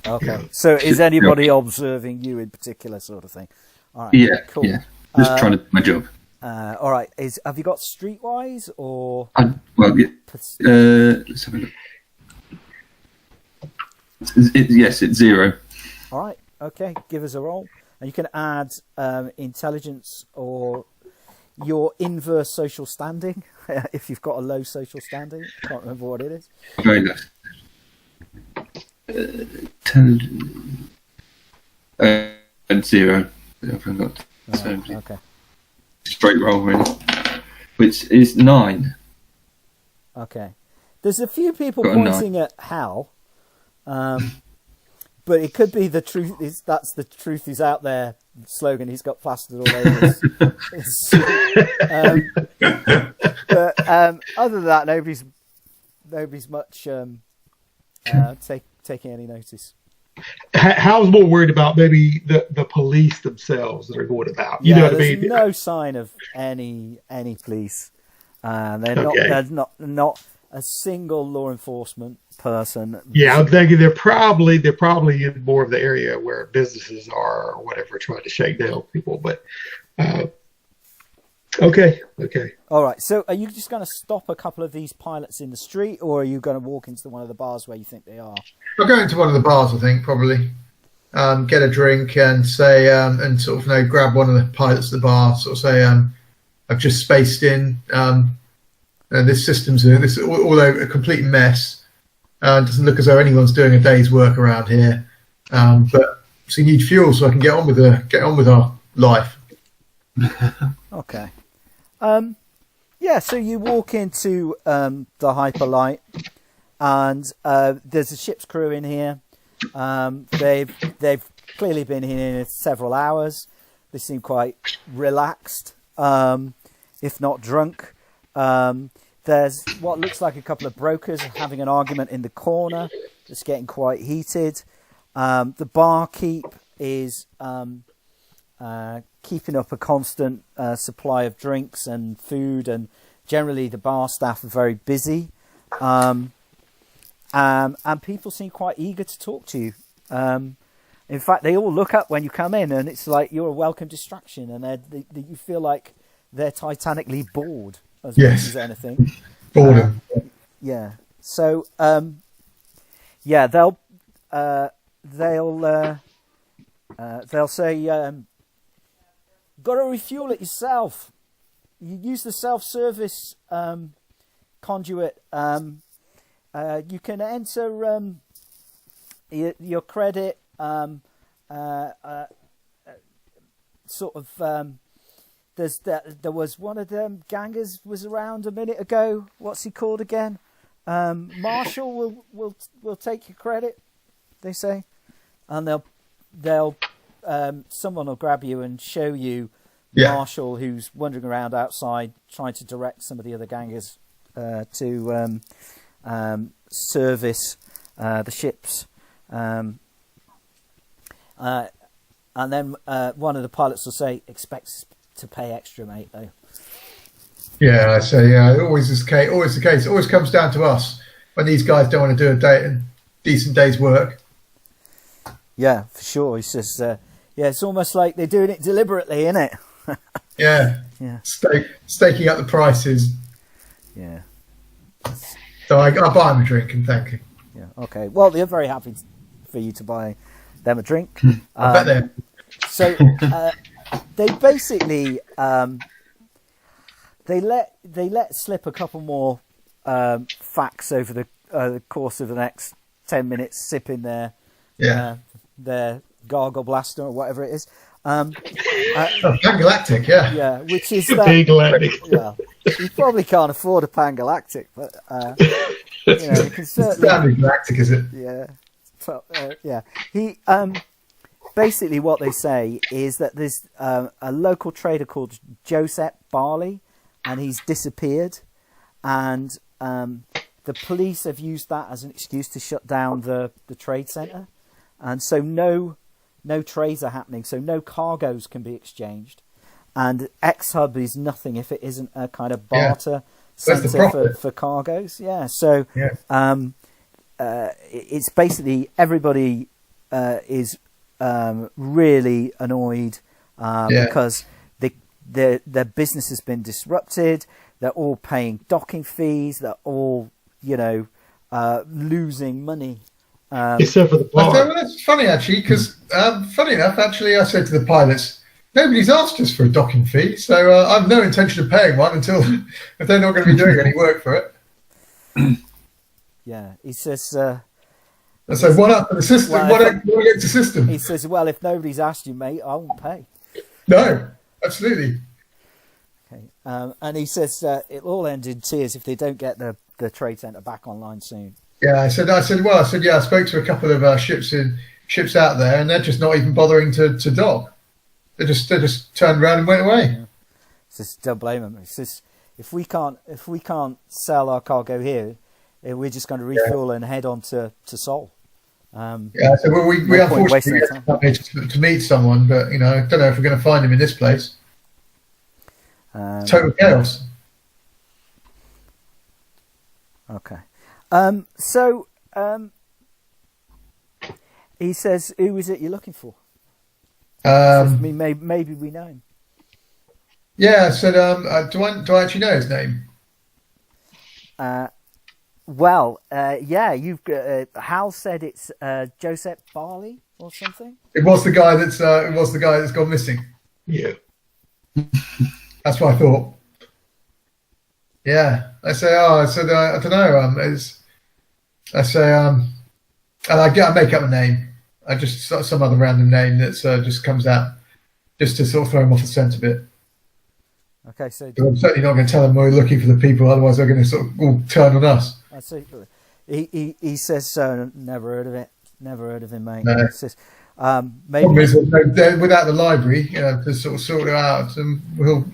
Okay. So is anybody observing you in particular, sort of thing? All right. Yeah, cool. yeah. Just trying to do my job. All right. Have you got Streetwise or? Let's have a look. Yes, it's 0. All right. Okay. Give us a roll, and you can add intelligence or your inverse social standing if you've got a low social standing. I can't remember what it is. Very nice. And 0. I've got okay. Straight roll really, which is 9. Okay. There's a few people Got pointing at Hal. But it could be the truth. That's the truth is out there slogan he's got plastered all over his suit. But other than that, nobody's much taking any notice. Hal's more worried about maybe the police themselves that are going about. You know what I mean? There's no sign of any police. They're not. Okay. There's not a single law enforcement person. Yeah, I'm thinking they're probably in more of the area where businesses are or whatever, trying to shake down people. But okay. All right. So, are you just going to stop a couple of these pilots in the street, or are you going to walk into one of the bars where you think they are? I'll go into one of the bars, I think, probably. Get a drink and say, and sort of grab one of the pilots at the bar, sort of say, I've just spaced in. This system's although a complete mess. Doesn't look as though anyone's doing a day's work around here. But so you need fuel so I can get on with our life. Okay. Yeah. So you walk into the hyperlight, and there's a ship's crew in here. They've clearly been here several hours. They seem quite relaxed, if not drunk. There's what looks like a couple of brokers having an argument in the corner. It's getting quite heated. The barkeep is keeping up a constant supply of drinks and food, and generally the bar staff are very busy. And people seem quite eager to talk to you. In fact, they all look up when you come in, and it's like you're a welcome distraction, and you feel like they're titanically bored as much as anything. Boredom. Yeah. So, they'll say, got to refuel it yourself. You use the self-service conduit. You can enter your credit. There was one of them gangers was around a minute ago. What's he called again? Marshall will take your credit, they say, and they'll someone will grab you and show you Marshall, who's wandering around outside trying to direct some of the other gangers to service the ships. And then one of the pilots will say, expects to pay extra, mate, though. Yeah, I say, always the case. It always comes down to us when these guys don't want to do a decent day's work. Yeah, for sure. He says, it's almost like they're doing it deliberately, isn't it? Yeah. Staking up the prices. Yeah. So I buy them a drink and thank you. Yeah, okay. Well, they're very happy for you to buy them a drink. I bet they are. So they basically they let slip a couple more facts over the course of the next 10 minutes, sipping their gargle blaster or whatever it is. Pan-galactic, yeah, which is that. Pan-galactic. Yeah, you probably can't afford a Pan-galactic, but you can certainly. It's galactic, is it? Yeah, yeah. He basically what they say is that there's a local trader called Joseph Barley, and he's disappeared, and the police have used that as an excuse to shut down the trade centre, and so no trades are happening, so no cargoes can be exchanged, and X-Hub is nothing if it isn't a kind of barter centre for cargoes. Yeah, so it's basically everybody is really annoyed because their business has been disrupted. They're all paying docking fees. They're all losing money. Except for the bar. Well, that's funny actually, because funny enough, actually, I said to the pilots, nobody's asked us for a docking fee, so I have no intention of paying one until if they're not going to be doing any work for it. Yeah, he says. I said, what up for the system? Well, what against the system? He says, well, if nobody's asked you, mate, I won't pay. No, absolutely. Okay, and he says it'll all end in tears if they don't get the trade centre back online soon. Yeah, I said, I spoke to a couple of ships out there, and they're just not even bothering to dock. They just turned around and went away. Yeah. Says, don't blame them. He says, if we can't sell our cargo here, we're just going to refuel and head on to Seoul. Yeah, so we No point wasting unfortunately our have to meet someone, but I don't know if we're going to find him in this place. Total chaos. Okay. He says, "Who is it you're looking for?" Says to me, maybe we know him. Yeah, I said, do I actually know his name? Yeah, you've got, Hal said it's Joseph Barley or something. It was the guy that's gone missing. Yeah. That's what I thought. Yeah, I don't know. And I make up a name. I just some other random name that just comes out, just to sort of throw him off the scent a bit. Okay, so I'm certainly not going to tell them we're looking for the people, otherwise they're going to sort of all turn on us. I see. He says, never heard of it. Never heard of him, mate. No. He says, maybe. Problem is, without the library, to sort it out, and we'll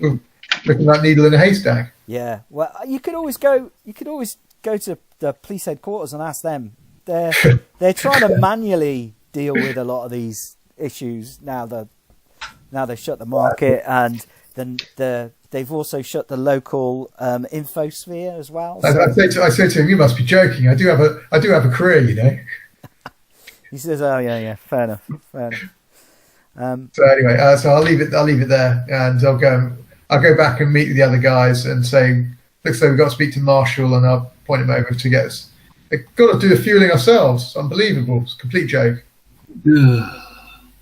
looking like needle in a haystack. Yeah. Well, you could always go to the police headquarters and ask them. They're trying to manually deal with a lot of these issues now. They've shut the market, and then they've also shut the local infosphere as well. So. I say to him, "You must be joking. I do have a career, He says, "Oh yeah, fair enough." So anyway, so I'll leave it there, and I'll go back and meet the other guys and say, "Looks like we've got to speak to Marshall," and I'll point him over to get us. They've got to do the fueling ourselves. It's unbelievable. It's a complete joke.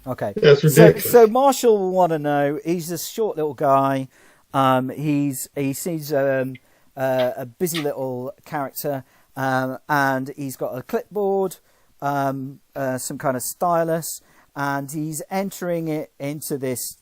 Okay. That's ridiculous. So Marshall will want to know. He's a short little guy. He seems a busy little character, and he's got a clipboard, some kind of stylus, and he's entering it into this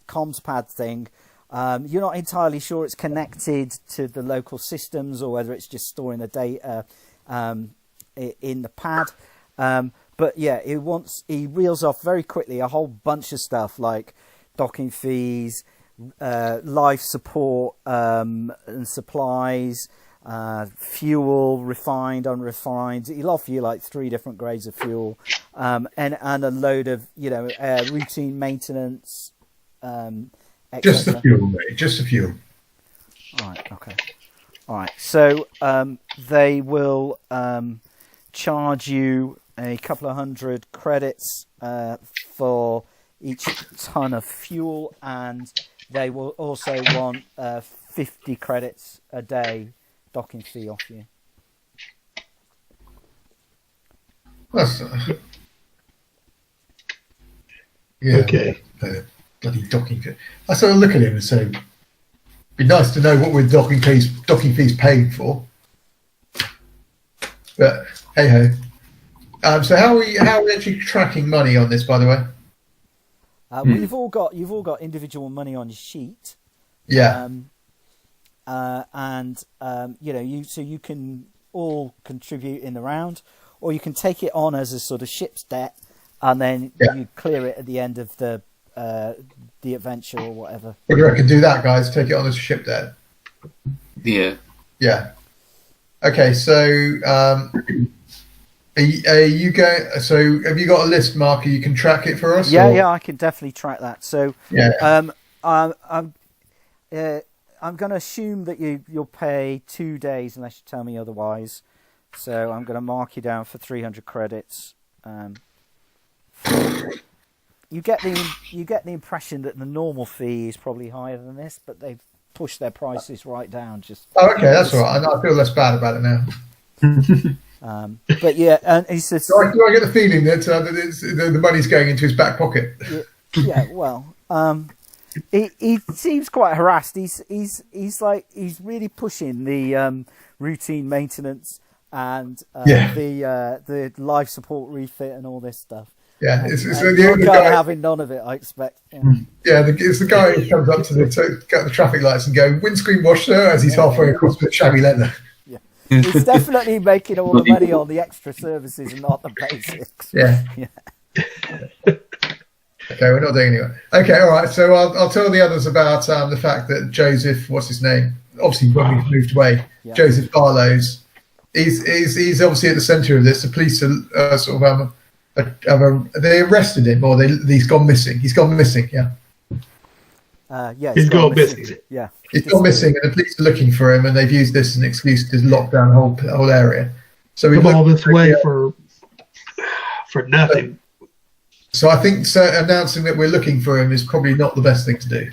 comms pad thing. You're not entirely sure it's connected to the local systems or whether it's just storing the data in the pad. But yeah, he reels off very quickly a whole bunch of stuff like docking fees, life support and supplies, fuel, refined, unrefined. He'll offer you like 3 different grades of fuel, and a load of routine maintenance. Just the fuel, mate. Just the fuel. All right. Okay. All right. So they will charge you a couple of 100 credits for each ton of fuel, and they will also want 50 credits a day docking fee off you. That's yeah. Okay. Bloody docking fee. I sort of look at him and say, "Be nice to know what we're docking fees paying for." But hey ho. So how are we actually tracking money on this, by the way? Well, you've all got individual money on your sheet. Yeah. So you can all contribute in the round, or you can take it on as a sort of ship's debt, and then you clear it at the end of the adventure or whatever. What do you reckon? Do that, guys. Take it on as a ship debt. Yeah. Yeah. Okay. So, are you going? So, have you got a list, Mark? You can track it for us. Yeah, I can definitely track that. So, I'm going to assume that you'll pay 2 days unless you tell me otherwise. So, I'm going to mark you down for 300 credits. You get the impression that the normal fee is probably higher than this, but they've pushed their prices right down. Okay, that's all right. I feel less bad about it now. But yeah, and he says, do I get the feeling that the money's going into his back pocket? Yeah. Well, he seems quite harassed. He's really pushing the routine maintenance and the life support refit and all this stuff. Yeah, it's the guy having none of it, I expect. It's the guy who comes up to the traffic lights and go, "Windscreen wash, sir," as he's halfway across with shabby leather. Yeah, he's definitely making all the money on the extra services and not the basics. Yeah. Okay, we're not doing anyway. Okay, all right. So I'll tell the others about the fact that Joseph, what's his name? Obviously, when we've moved away, Joseph Barlow's. He's obviously at the centre of this. The police are sort of they arrested him, or he's gone missing. He's gone missing. Yeah. Yeah, He's gone missing. Yeah, He's gone missing, and the police are looking for him, and they've used this as an excuse to lock down the whole area. So we've come all this way for nothing. So I think announcing that we're looking for him is probably not the best thing to do.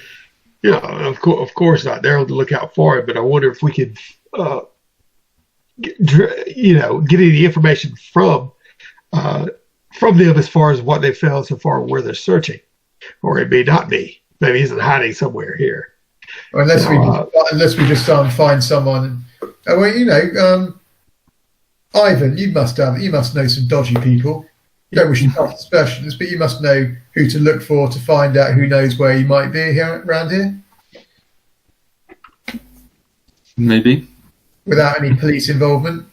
Yeah, of course not. They're on the lookout for him, but I wonder if we could, get any information from them as far as what they found so far, where they're searching, or it may not be. Maybe he's hiding somewhere here. Or unless we just find someone. Ivan, you must know some dodgy people. You don't wish to cast aspersions, but you must know who to look for to find out who knows where he might be around here. Maybe. Without any police involvement.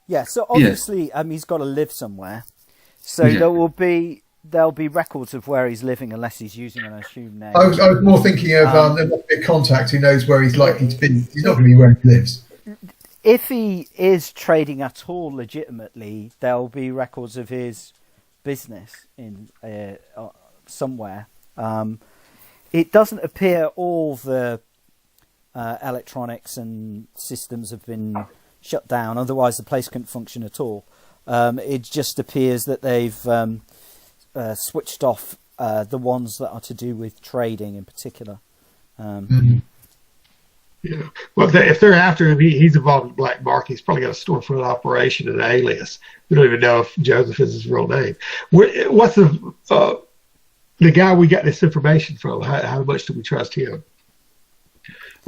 Yeah, so obviously he's got to live somewhere. So there'll be records of where he's living unless he's using an assumed name. I was more thinking of there must be a contact who knows where he's likely to be. He's not going to be where he lives. If he is trading at all legitimately, there'll be records of his business in somewhere. It doesn't appear all the electronics and systems have been shut down. Otherwise, the place couldn't function at all. It just appears that they've switched off the ones that are to do with trading in particular. Yeah. Well, if they're after him, he's involved in black market. He's probably got a storefront operation and an alias. We don't even know if Joseph is his real name. What's the guy we got this information from? How much do we trust him?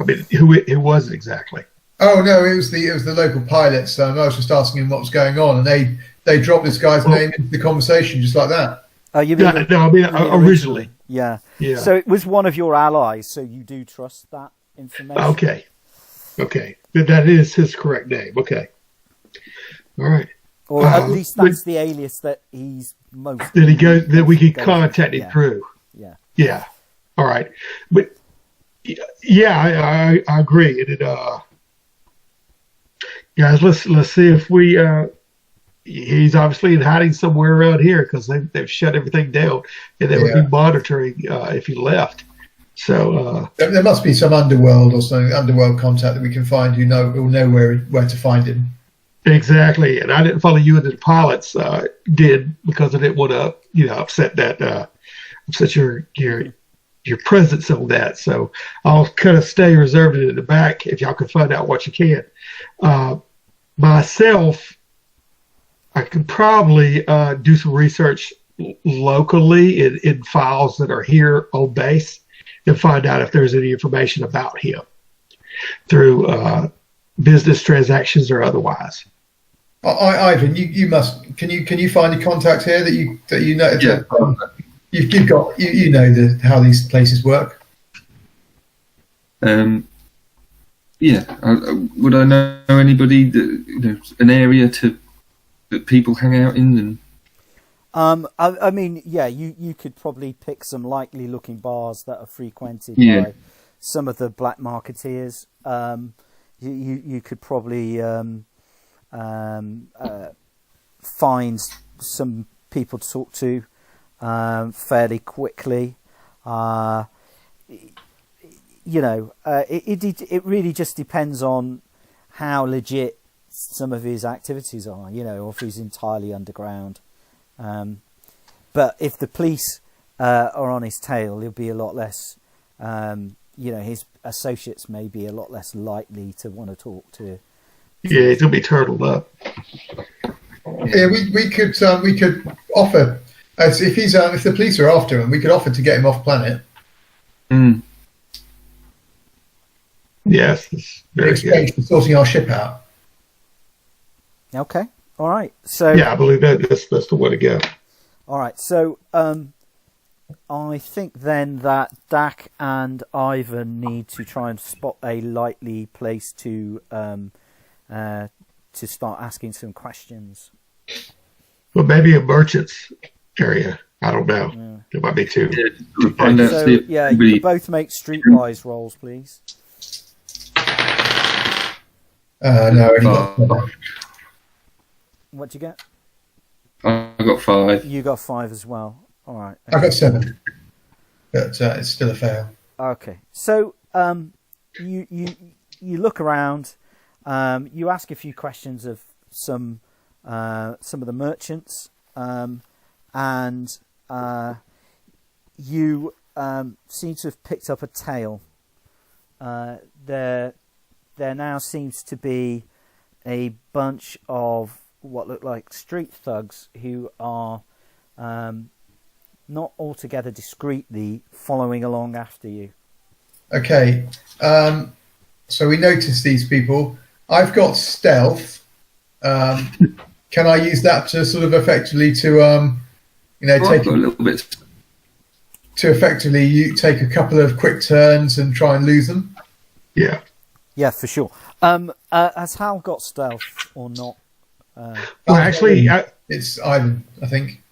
I mean, who was it exactly? Oh no, it was the local pilots. I was just asking him what was going on, and they dropped this guy's name into the conversation just like that. You mean originally. Yeah. So it was one of your allies. So you do trust that information? Okay. That is his correct name. Okay. All right. Or at least that's the alias that he's most. That we can contact him through. Yeah. Yeah. All right. But yeah, I agree. And guys, let's see if we. He's obviously in hiding somewhere around here because they've shut everything down, and they would be monitoring if he left. So there must be some underworld or something, underworld contact that we can find who will know where to find him. Exactly, and I didn't follow you into the pilots did because I didn't want to upset your presence on that. So I'll kind of stay reserved in the back if y'all can find out what you can. Myself, I could probably do some research locally in files that are here on base and find out if there's any information about him through business transactions or otherwise. Ivan, you must. Can you find a contact here that you know? Yeah. You've got you know how these places work. Yeah. Would I know anybody an area that people hang out in? And I mean, yeah, you could probably pick some likely looking bars that are frequented by some of the black marketeers. You could probably find some people to talk to fairly quickly. It really just depends on how legit some of his activities are, or if he's entirely underground. But if the police are on his tail, he'll be a lot less, his associates may be a lot less likely to want to talk to. Yeah, he's going to be turtled up. Yeah, we could offer, if the police are after him, we could offer to get him off planet. Yes, in exchange for sorting our ship out. Okay, all right. So yeah, I believe that's the way to go. All right, so I think then that Dak and Ivan need to try and spot a likely place to start asking some questions. Well, maybe a merchant's area. I don't know. Yeah. It might be too. You both make streetwise rolls, please. No, What'd you get? I got 5. You got 5 as well. All right. I got 7, but it's still a fail. Okay. So you look around. You ask a few questions of some of the merchants, and you seem to have picked up a tale. There now seems to be a bunch of what look like street thugs who are not altogether discreetly following along after you. Okay, so we notice these people. I've got stealth. Can I use that to sort of effectively to take a little bit. To effectively you take a couple of quick turns and try and lose them? Yeah. Yeah, for sure. Has Hal got stealth or not? Well, actually, it's Ivan, I think.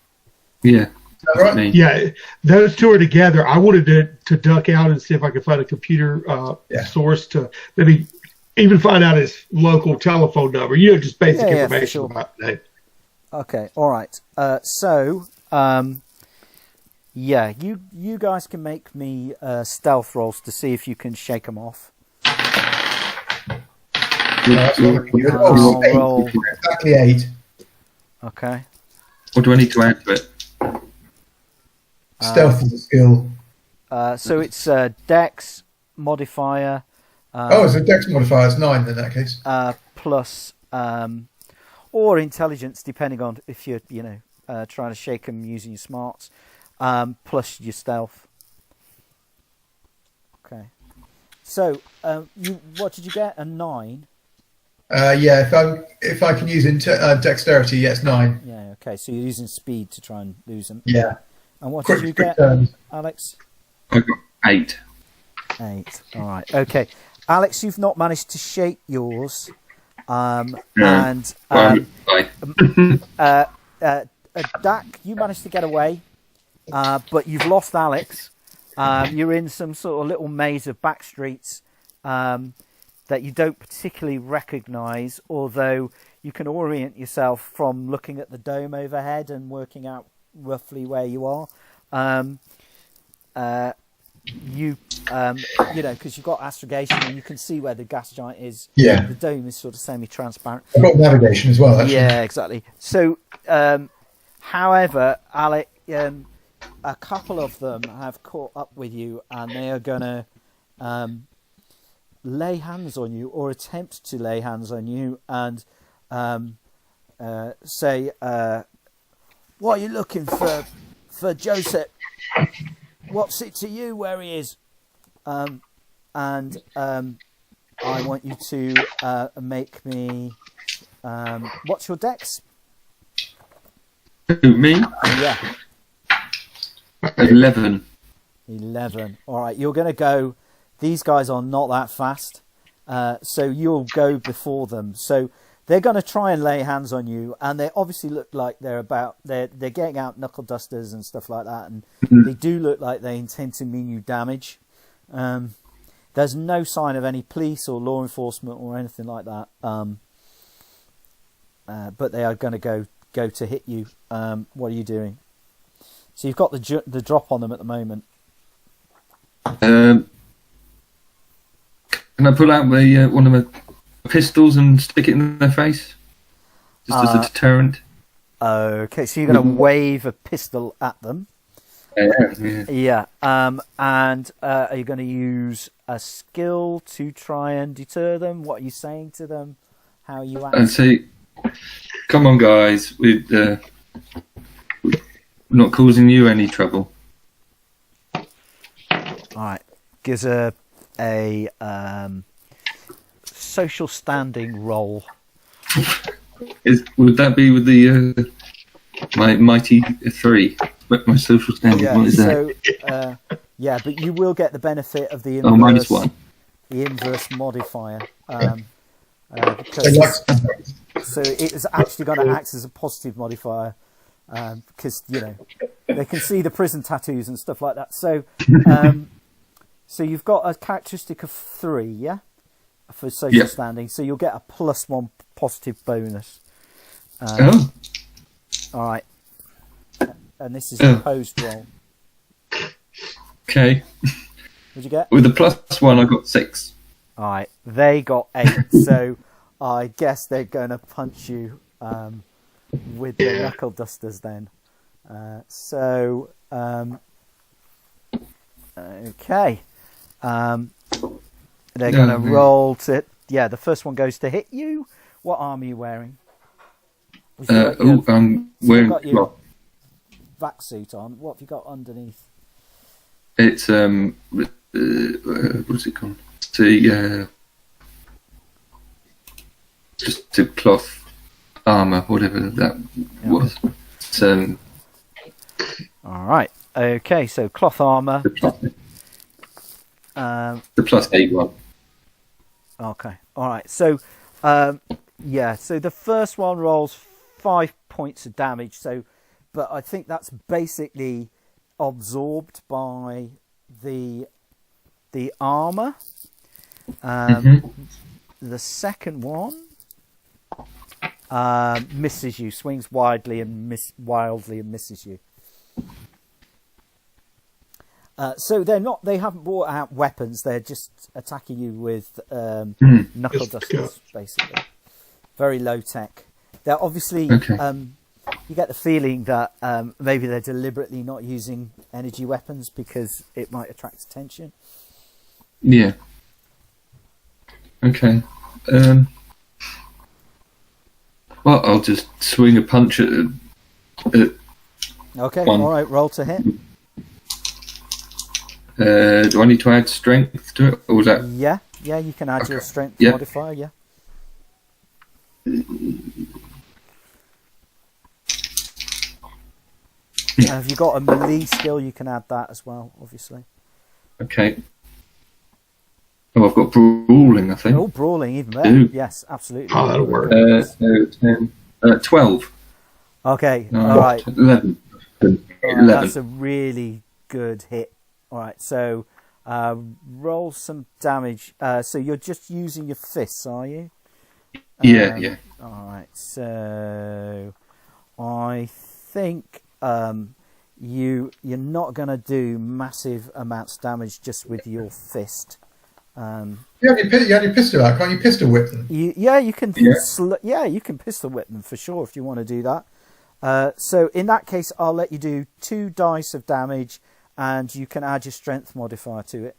Yeah. Is that right? Me. yeah, those two are together. I wanted to duck out and see if I could find a computer source to maybe even find out his local telephone number. Just basic information sure. about the name. Okay, all right. You guys can make me stealth rolls to see if you can shake them off. Roll exactly 8. Okay. What do I need to add to it? Stealth is a skill. So it's Dex modifier. It's a Dex modifier. It's 9 in that case. Plus or intelligence, depending on if you're trying to shake them using your smarts. Plus your stealth. Okay. So what did you get? A 9. If I can use dexterity, yes, 9. Yeah. Okay. So you're using speed to try and lose them. Yeah. And what did you get, Alex? I got 8. 8. All right. Okay, Alex, you've not managed to shake yours. And Dak, you managed to get away, but you've lost Alex. You're in some sort of little maze of back streets that you don't particularly recognise, although you can orient yourself from looking at the dome overhead and working out roughly where you are. Because you've got astrogation and you can see where the gas giant is. Yeah. The dome is sort of semi-transparent. I've got navigation as well, actually. Yeah, exactly. So, however, Alec, a couple of them have caught up with you and they are going to lay hands on you or attempt to lay hands on you and say, what are you looking for Joseph? What's it to you where he is? I want you to make me... what's your dex? Me? Yeah. 11. 11. All right, you're going to go... These guys are not that fast, so you'll go before them. So they're going to try and lay hands on you, and they obviously look like they're getting out knuckle dusters and stuff like that, and they do look like they intend to mean you damage. There's no sign of any police or law enforcement or anything like that, but they are going to go to hit you. What are you doing? So you've got the drop on them at the moment. Can I pull out one of my pistols and stick it in their face? Just as a deterrent? Okay, so you're going to wave a pistol at them. Yeah. And are you going to use a skill to try and deter them? What are you saying to them? How are you acting? I'd say, come on, guys. We're not causing you any trouble. All right. Gives a social standing roll. Would that be with the my mighty 3? My social standing. Yeah, what is that? Yeah, but you will get the benefit of the inverse, -1. The inverse modifier. So it is actually going to act as a positive modifier because they can see the prison tattoos and stuff like that. So. So you've got a characteristic of 3, yeah, for social standing. So you'll get a +1 positive bonus. Oh, All right. And this is the opposed roll. okay. What'd you get? With the +1, I got 6. All right. They got 8. So I guess they're going to punch you with the knuckle dusters then. Okay. They're going to roll to... Yeah, the first one goes to hit you. What arm are you wearing? I'm wearing got your vac suit on. What have you got underneath? It's what's it called? Just a cloth armor, whatever that was. It's, all right. Okay, so cloth armor. the +8 one. Okay. All right. So, so the first one rolls 5 points of damage. So, but I think that's basically absorbed by the armor. The second one misses you, swings wildly and misses you. So they haven't brought out weapons. They're just attacking you with knuckle dusters, basically. Very low tech. They're obviously. You get the feeling that maybe they're deliberately not using energy weapons because it might attract attention. Yeah. Okay. Well, I'll just swing a punch at Okay. one. All right. Roll to hit. Do I need to add strength to it, or was that? Yeah. You can add your strength Yeah. modifier. Yeah. Have you got a melee skill? You can add that as well, obviously. Okay. Oh, I've got brawling, I think. Oh, brawling, even better. Ooh. Yes, absolutely. Oh, that'll work. So 10, 12. Okay. No, All right. 11. 11. That's a really good hit. All right. So roll some damage. So you're just using your fists, are you? Yeah. All right. So I think you're not going to do massive amounts of damage just with your fist. You have your pistol out. Can't you pistol whip them? You can. You can pistol whip them for sure if you want to do that. So in that case, I'll let you do 2 dice of damage, and you can add your strength modifier to it.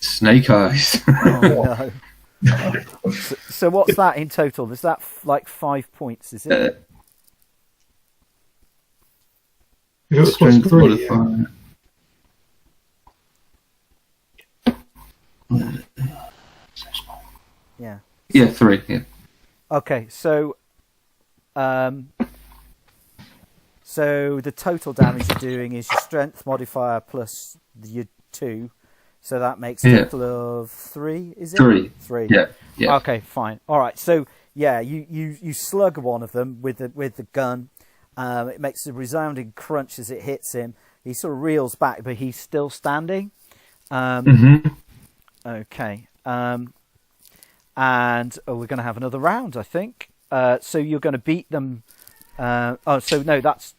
Snake eyes. Oh, no. So what's that in total? Is that like 5 points? Is it? It was Strength +3. modifier. Yeah. Yeah, 3. Yeah. Okay, so the total damage you're doing is your strength modifier plus your 2, so that makes a total of 3. Is it 3? 3. Yeah. Okay, fine. All right. So yeah, you slug one of them with the gun. It makes a resounding crunch as it hits him. He sort of reels back, but he's still standing. Okay. And we're going to have another round, I think. So you're going to beat them. So that's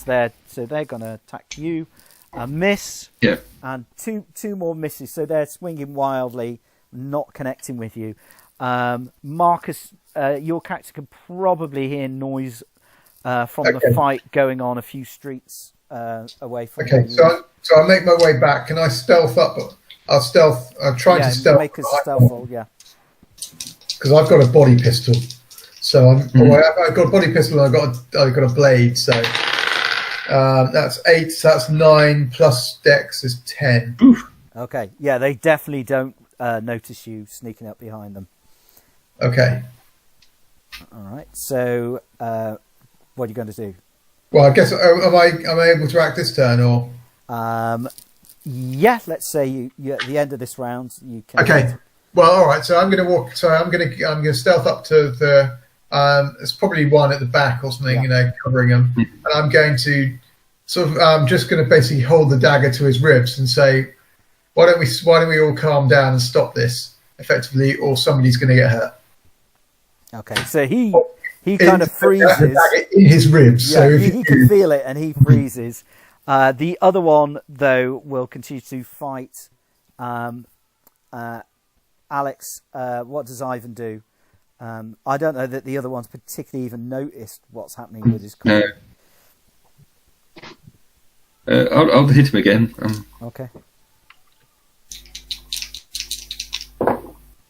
there. So they're going to attack you. A miss. Yeah. And two more misses. So they're swinging wildly, not connecting with you. Marcus, your character can probably hear noise from the fight going on a few streets away from you. Okay, so I make my way back. Can I stealth up? I'll try to stealth. Make a stealth roll, yeah. Because I've got a body pistol. So I've got a body pistol and I've got a blade. So that's 8. So that's 9 plus Dex is 10. Oof. Okay, yeah, they definitely don't notice you sneaking up behind them. Okay. All right. So what are you going to do? Well, I guess am I able to act this turn or? Yeah, let's say you at the end of this round you can. Okay. Well, all right. So I'm going to walk. So I'm going to stealth up to the. There's probably one at the back or something, covering him, and I'm going to sort of. I'm just going to basically hold the dagger to his ribs and say, "Why don't we all calm down and stop this?" effectively, or somebody's going to get hurt. Okay, so he kind of freezes in his ribs. Yeah, So he can feel it, and he freezes. The other one, though, will continue to fight. Alex, what does Ivan do? I don't know that the other one's particularly even noticed what's happening with his car. No. I'll hit him again. Okay.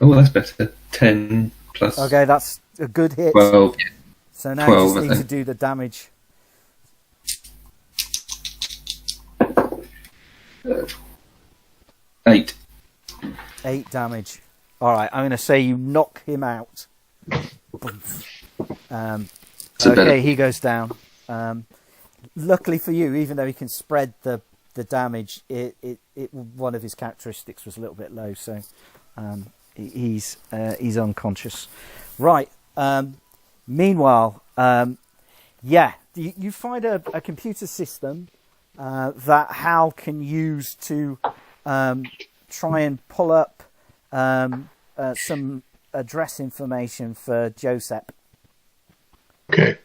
Oh, that's better. 10 plus. Okay, that's a good hit. 12. So now 12, you just I need to think. do the damage. 8. 8 damage. All right, I'm going to say you knock him out. Okay, he goes down. Luckily for you, even though he can spread the damage, one of his characteristics was a little bit low, so he's unconscious. Right. Meanwhile, you find a computer system that Hal can use to try and pull up some address information for Joseph. Okay.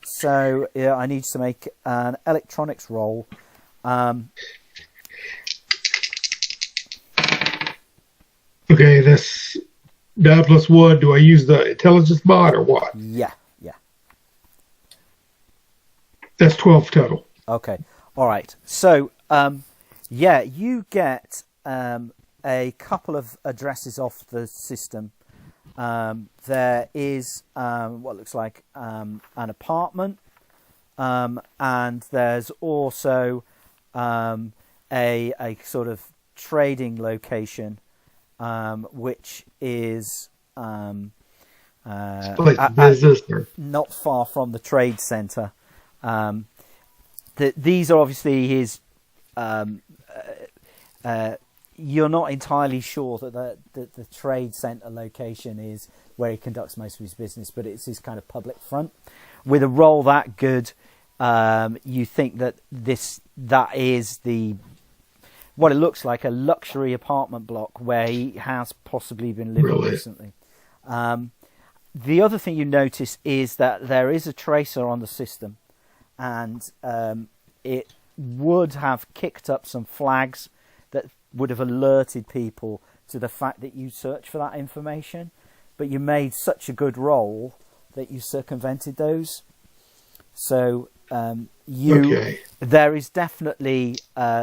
So I need to make an electronics roll. Okay, that's 9 plus 1. Do I use the intelligence mod or what? Yeah. That's 12 total. Okay. All right. So, you get a couple of addresses off the system. There is what looks like an apartment, and there's also a sort of trading location, which is business. Not far from the trade center. These are obviously his. You're not entirely sure that the trade center location is where he conducts most of his business, but it's his kind of public front. With a roll that good, you think that that is what it looks like, a luxury apartment block where he has possibly been living recently. The other thing you notice is that there is a tracer on the system, and it would have kicked up some flags that would have alerted people to the fact that you searched for that information, but you made such a good roll that you circumvented those. So there is definitely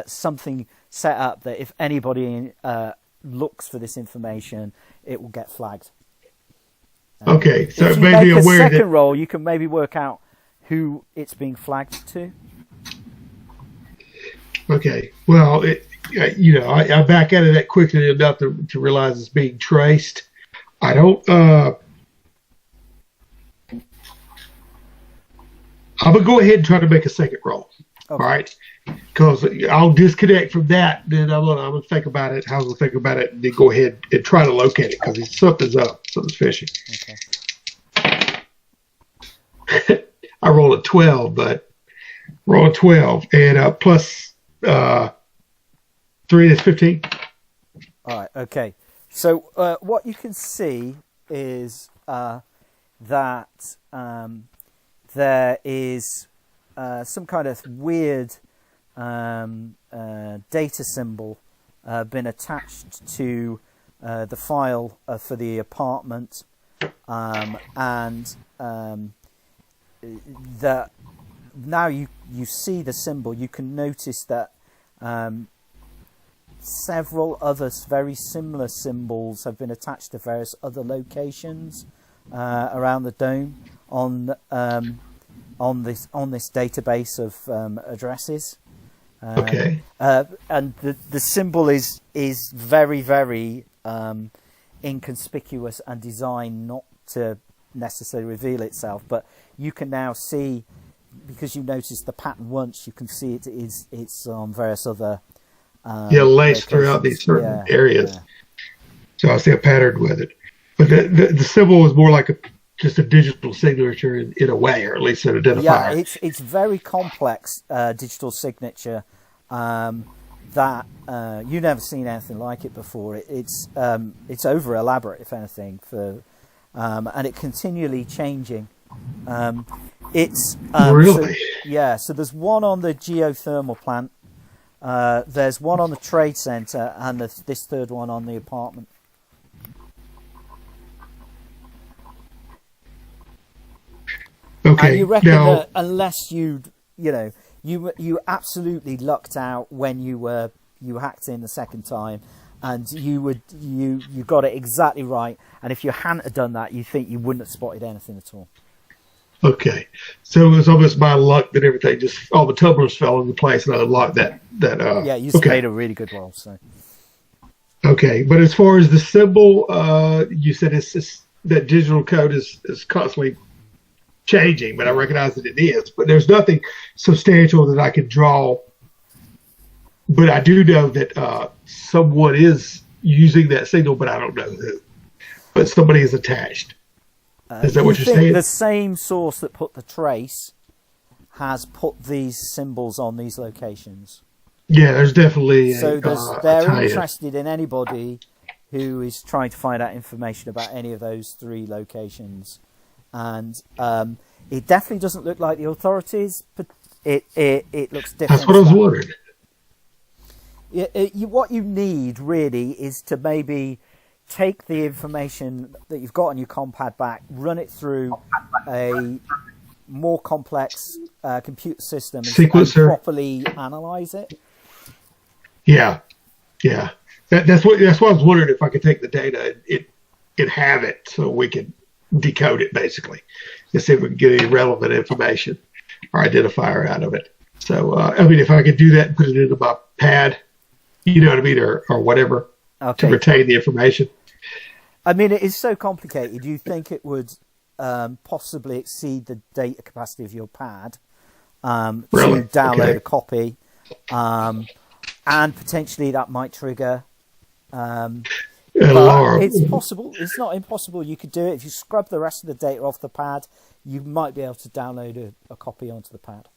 something set up that if anybody looks for this information, it will get flagged. Okay, so if you maybe make a aware second that roll, you can maybe work out who it's being flagged to. Okay, well, I back out of that quickly enough to realize it's being traced. I don't. I'm gonna go ahead and try to make a second roll. Okay. All right, because I'll disconnect from that. Then I'm gonna think about it. How I'm gonna think about it, and then go ahead and try to locate it because something's up. Something's fishy. Okay. I roll a 12, but roll a 12 and plus 3 is 15. All right. Okay. So what you can see is that there is some kind of weird data symbol been attached to the file for the apartment, and that now you see the symbol, you can notice that several other very similar symbols have been attached to various other locations around the dome on this database of addresses. Okay. And the symbol is very, very inconspicuous and designed not to necessarily reveal itself, but you can now see, because you noticed the pattern once, you can see it's on various other laced throughout these certain areas. Yeah. So I see a pattern with it, but the symbol is more like just a digital signature in a way, or at least an identifier. Yeah, it's very complex digital signature. that you've never seen anything like it before. It's over elaborate, if anything, and it continually changing. It's really? So there's one on the geothermal plant. There's one on the trade center, and this third one on the apartment. Okay. And you reckon now, that unless you absolutely lucked out when you hacked in the second time, and you got it exactly right, and if you hadn't have done that, you think you wouldn't have spotted anything at all. okay. So it was almost my luck that everything all the tumblers fell into place, and I unlocked that. Yeah, you just made a really good roll. So. Okay, but as far as the symbol, you said that digital code is constantly changing, but I recognize that it is. But there's nothing substantial that I can draw. But I do know that someone is using that signal, but I don't know who. But somebody is attached. Is that what you're saying? The same source that put the trace has put these symbols on these locations. Yeah, there's definitely they're interested in anybody who is trying to find out information about any of those three locations. And it definitely doesn't look like the authorities, but it looks different. That's what I was wondering. What you need really is to maybe take the information that you've got on your compad back, run it through a more complex computer system, and properly analyze it. Yeah. That's what I was wondering, if I could take the data and have it so we could decode it basically, and see if we can get any relevant information or identifier out of it. So if I could do that and put it into my pad, you know what I mean, or whatever, to retain the information. I mean, it is so complicated. You think it would possibly exceed the data capacity of your pad really? to download a copy, and potentially that might trigger. But it's possible. It's not impossible. You could do it if you scrub the rest of the data off the pad. You might be able to download a copy onto the pad.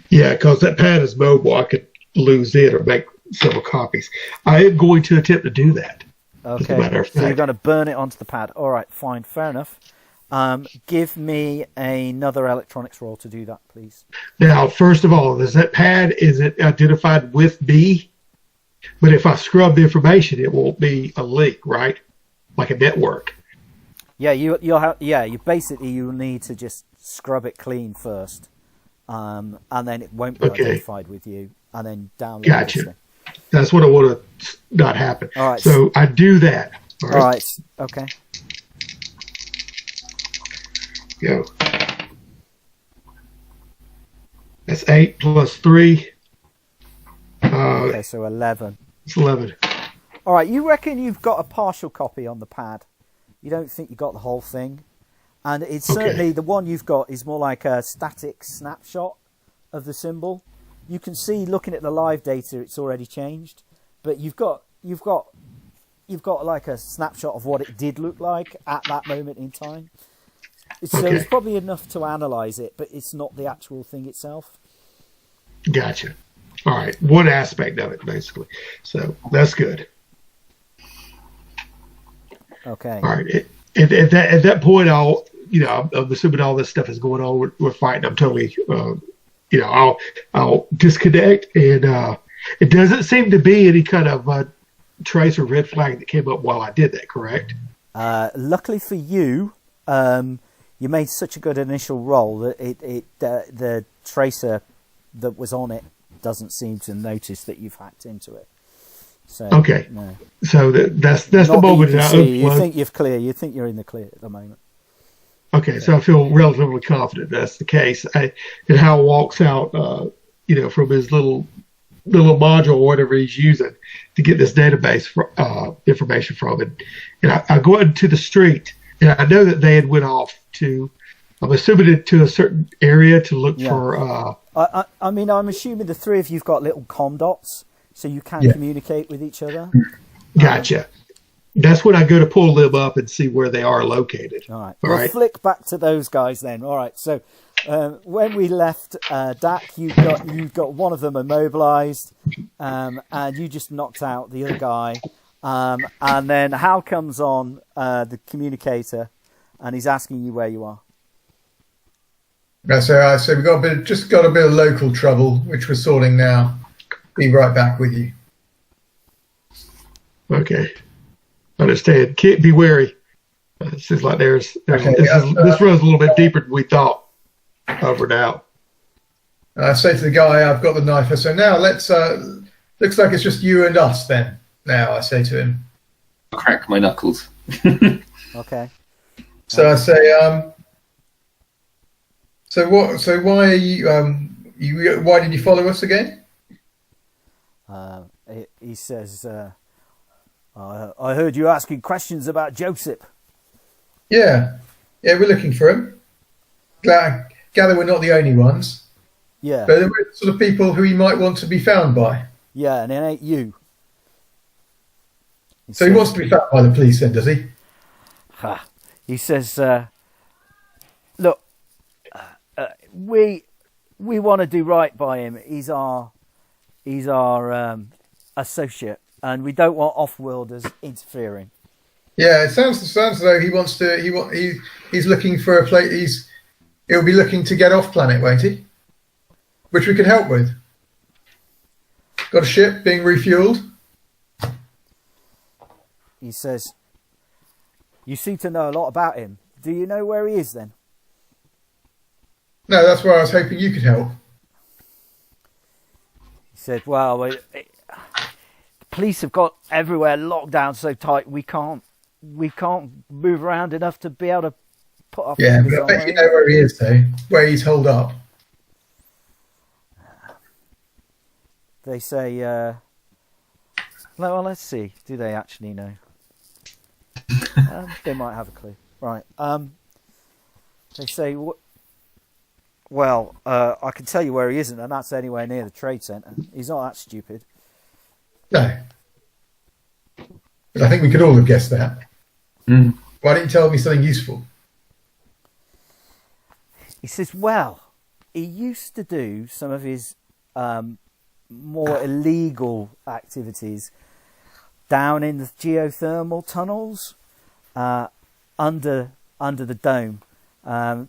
Yeah, because that pad is mobile. I could lose it or make several copies. I am going to attempt to do that. Okay, so you're going to burn it onto the pad. All right, fine, fair enough. Give me another electronics roll to do that, please. Now, first of all, is that pad, is it identified with B? But if I scrub the information, it won't be a link, right? Like a network. Yeah, you'll have. Yeah, you'll need to just scrub it clean first, and then it won't be identified with you, and then download. Gotcha. That's what I want to not happen. All right. So I do that. All right. Okay. Go. That's 8 plus 3. Okay, so 11. It's 11. All right, you reckon you've got a partial copy on the pad. You don't think you got the whole thing. And it's certainly, the one you've got is more like a static snapshot of the symbol. You can see, looking at the live data, it's already changed. But you've got like a snapshot of what it did look like at that moment in time. So it's probably enough to analyze it, but it's not the actual thing itself. Gotcha. All right, one aspect of it, basically. So that's good. Okay. All right. At that point, I'm assuming all this stuff is going on. We're fighting. I'm totally, I'll disconnect, and it doesn't seem to be any kind of trace or red flag that came up while I did that. Correct. Luckily for you, you made such a good initial roll that the tracer that was on it doesn't seem to notice that you've hacked into it. So, okay. No. So that's the moment. You think you've clear. You think you're in the clear at the moment. Okay, so I feel relatively confident that's the case. And Hal walks out, from his little module or whatever he's using to get this database information from it. And I go out into the street, and I know that they had went off to, I'm assuming, to a certain area to look for. I'm assuming the three of you've got little com dots, so you can communicate with each other. Gotcha. that's when I go to pull them up and see where they are located. All right. All We'll right. flick back to those guys then. All right. So when we left Dak, you've got one of them immobilized, and you just knocked out the other guy. And then Hal comes on the communicator, and he's asking you where you are. So we got a bit of local trouble, which we're sorting now. Be right back with you. Okay. Understand. Be wary. It seems like this runs a little bit deeper than we thought. Over now. I say to the guy, I've got the knife. So now let's, looks like it's just you and us then. Now, I say to him. I'll crack my knuckles. Okay. So I say, so why are you, why did you follow us again? He says, I heard you asking questions about Joseph. Yeah, we're looking for him. Gather we're not the only ones. Yeah. But we're the sort of people who he might want to be found by. Yeah, and it ain't you. So he wants to be found by the police then, does he? He says, look, we want to do right by him. He's our associate, and we don't want off-worlders interfering. Yeah, it sounds as though he wants to. He's looking for a place. He'll be looking to get off planet, won't he? Which we can help with. Got a ship being refueled. He says, you seem to know a lot about him. Do you know where he is then? No, that's where I was hoping you could help. He said, well, the police have got everywhere locked down so tight we can't move around enough to be able to put our fingers but I on bet you know where he is though, where he's holed up. They say, well, let's see. Do they actually know? They might have a clue. Right. They say, well, I can tell you where he isn't, and that's anywhere near the trade centre. He's not that stupid. No. But I think we could all have guessed that. Mm. Why didn't you tell me something useful? He says, well, he used to do some of his more illegal activities down in the geothermal tunnels under the dome.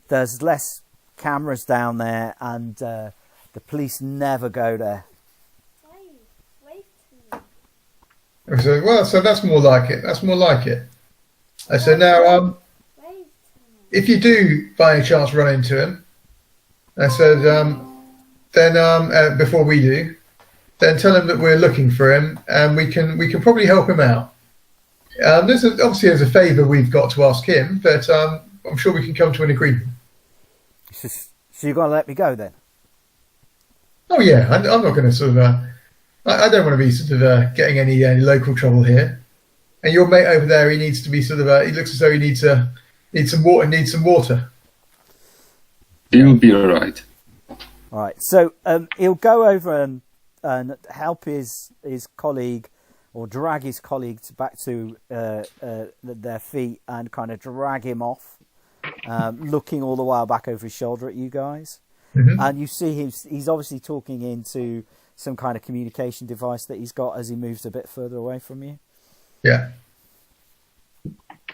There's less cameras down there, and the police never go there. So that's more like it. I said, now, if you do by any chance run into him, I said, then before we do, then tell him that we're looking for him, and we can probably help him out. This is obviously as a favour we've got to ask him, but I'm sure we can come to an agreement. He says, so you're going to let me go then? Oh yeah, I'm not going to sort of. I don't want to be sort of getting any local trouble here. And your mate over there, he needs to be sort of. He looks as though he needs some water. He'll be all right. All right. So he'll go over and help his colleague, or drag his colleague back to their feet and kind of drag him off, looking all the while back over his shoulder at you guys. Mm-hmm. And you see he's obviously talking into some kind of communication device that he's got as he moves a bit further away from you. Yeah.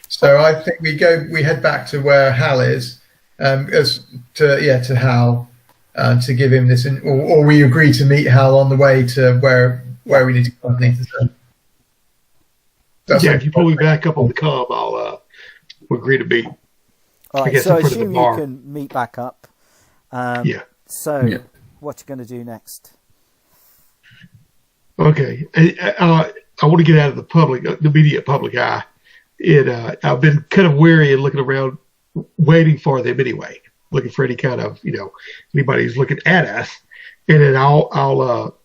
So I think we head back to where Hal is, to Hal, to give him this, or we agree to meet Hal on the way to where we need to go. If you pull me back up on the comm, we'll agree to meet. All right, so I assume you can meet back up. So what you going to do next? Okay, I want to get out of the immediate public eye. I've been kind of wary and looking around, waiting for them anyway, looking for any kind of anybody who's looking at us, and then I'll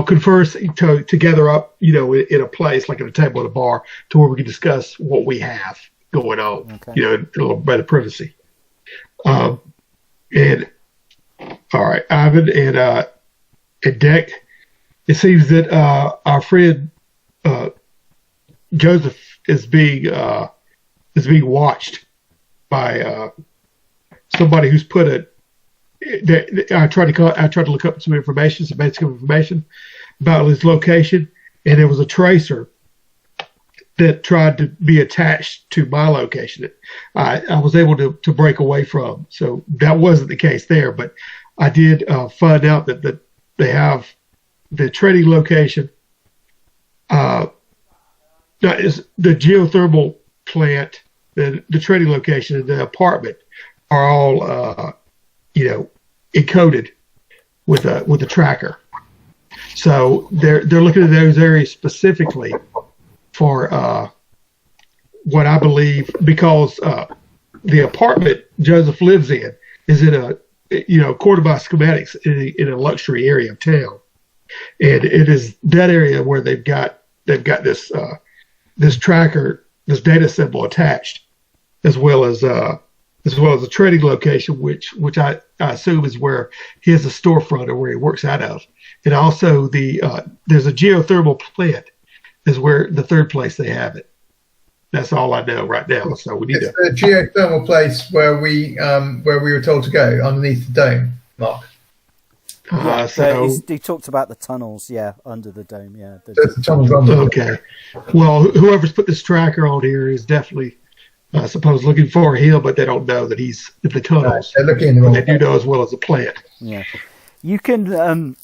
converse to gather up, in a place like at a table at a bar, to where we can discuss what we have going on, okay. A little bit of privacy. And all right, Ivan and Deck, it seems that our friend Joseph is being watched by somebody who's put a. I tried to look up some basic information about his location, and there was a tracer that tried to be attached to my location that I was able to break away from. So that wasn't the case there, but I did find out that they have the trading location, that is the geothermal plant, the trading location, and the apartment are all encoded with a tracker. So they're looking at those areas specifically for what I believe, because the apartment Joseph lives in is in according to my schematics, in a luxury area of town, and it is that area where they've got this tracker, this data symbol attached, as well as a trading location, which I assume is where he has a storefront or where he works out of, and also there's a geothermal plant is where the third place they have it. That's all I know right now. So we need the geothermal place where we were told to go underneath the dome, Mark. He talked about the tunnels, under the dome, The tunnels under. Okay. Well, whoever's put this tracker on here is definitely, I suppose, looking for him, but they don't know that he's in the tunnels. They're looking in the wrong They do know as well as the plant. Yeah. You can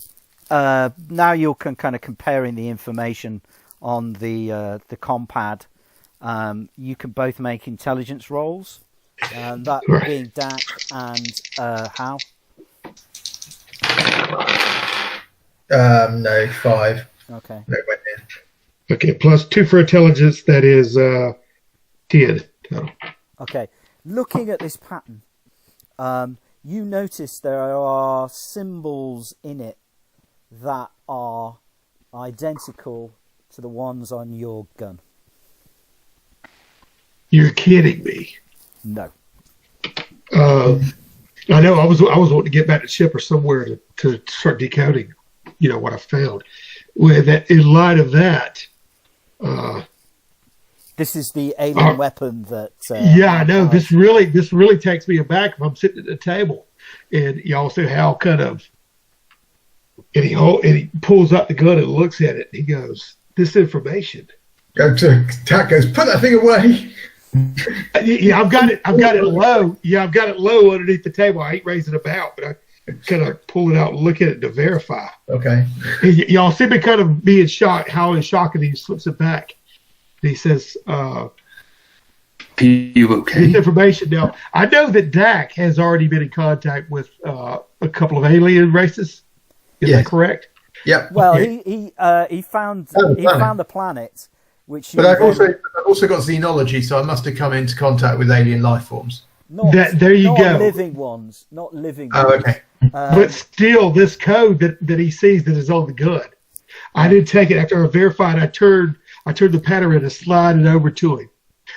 now you're kind of comparing the information on the compad. You can both make intelligence rolls. That Right. being Dak and Hal. No, 5. Okay. No, went in. Okay, plus 2 for intelligence. That is 10 total. Okay. Looking at this pattern, you notice there are symbols in it that are identical to the ones on your gun. You're kidding me. No. I know. I was wanting to get back to ship or somewhere to start decoding, what I found. With that, in light of that, this is the alien weapon that. I know. This really takes me aback if I'm sitting at the table, and y'all see how kind of, and he pulls out the gun and looks at it. And he goes, "This information." Dak goes, "Put that thing away." Yeah, I've got it low. Yeah, I've got it low underneath the table. I ain't raising it about, but I kind of pull it out and look at it to verify. Okay. Y'all see me kind of being shocked, how he's shocked, and he slips it back. And he says, You okay? This information. Now, I know that Dak has already been in contact with a couple of alien races. Is that correct? Yeah. Well, he found the planet. But I've also got xenology, so I must have come into contact with alien life forms. There you go. Living ones, not living Oh, ones. okay. But still, this code that he sees that is on the gun, I didn't take it after I verified. I turned the pattern and slide it over to him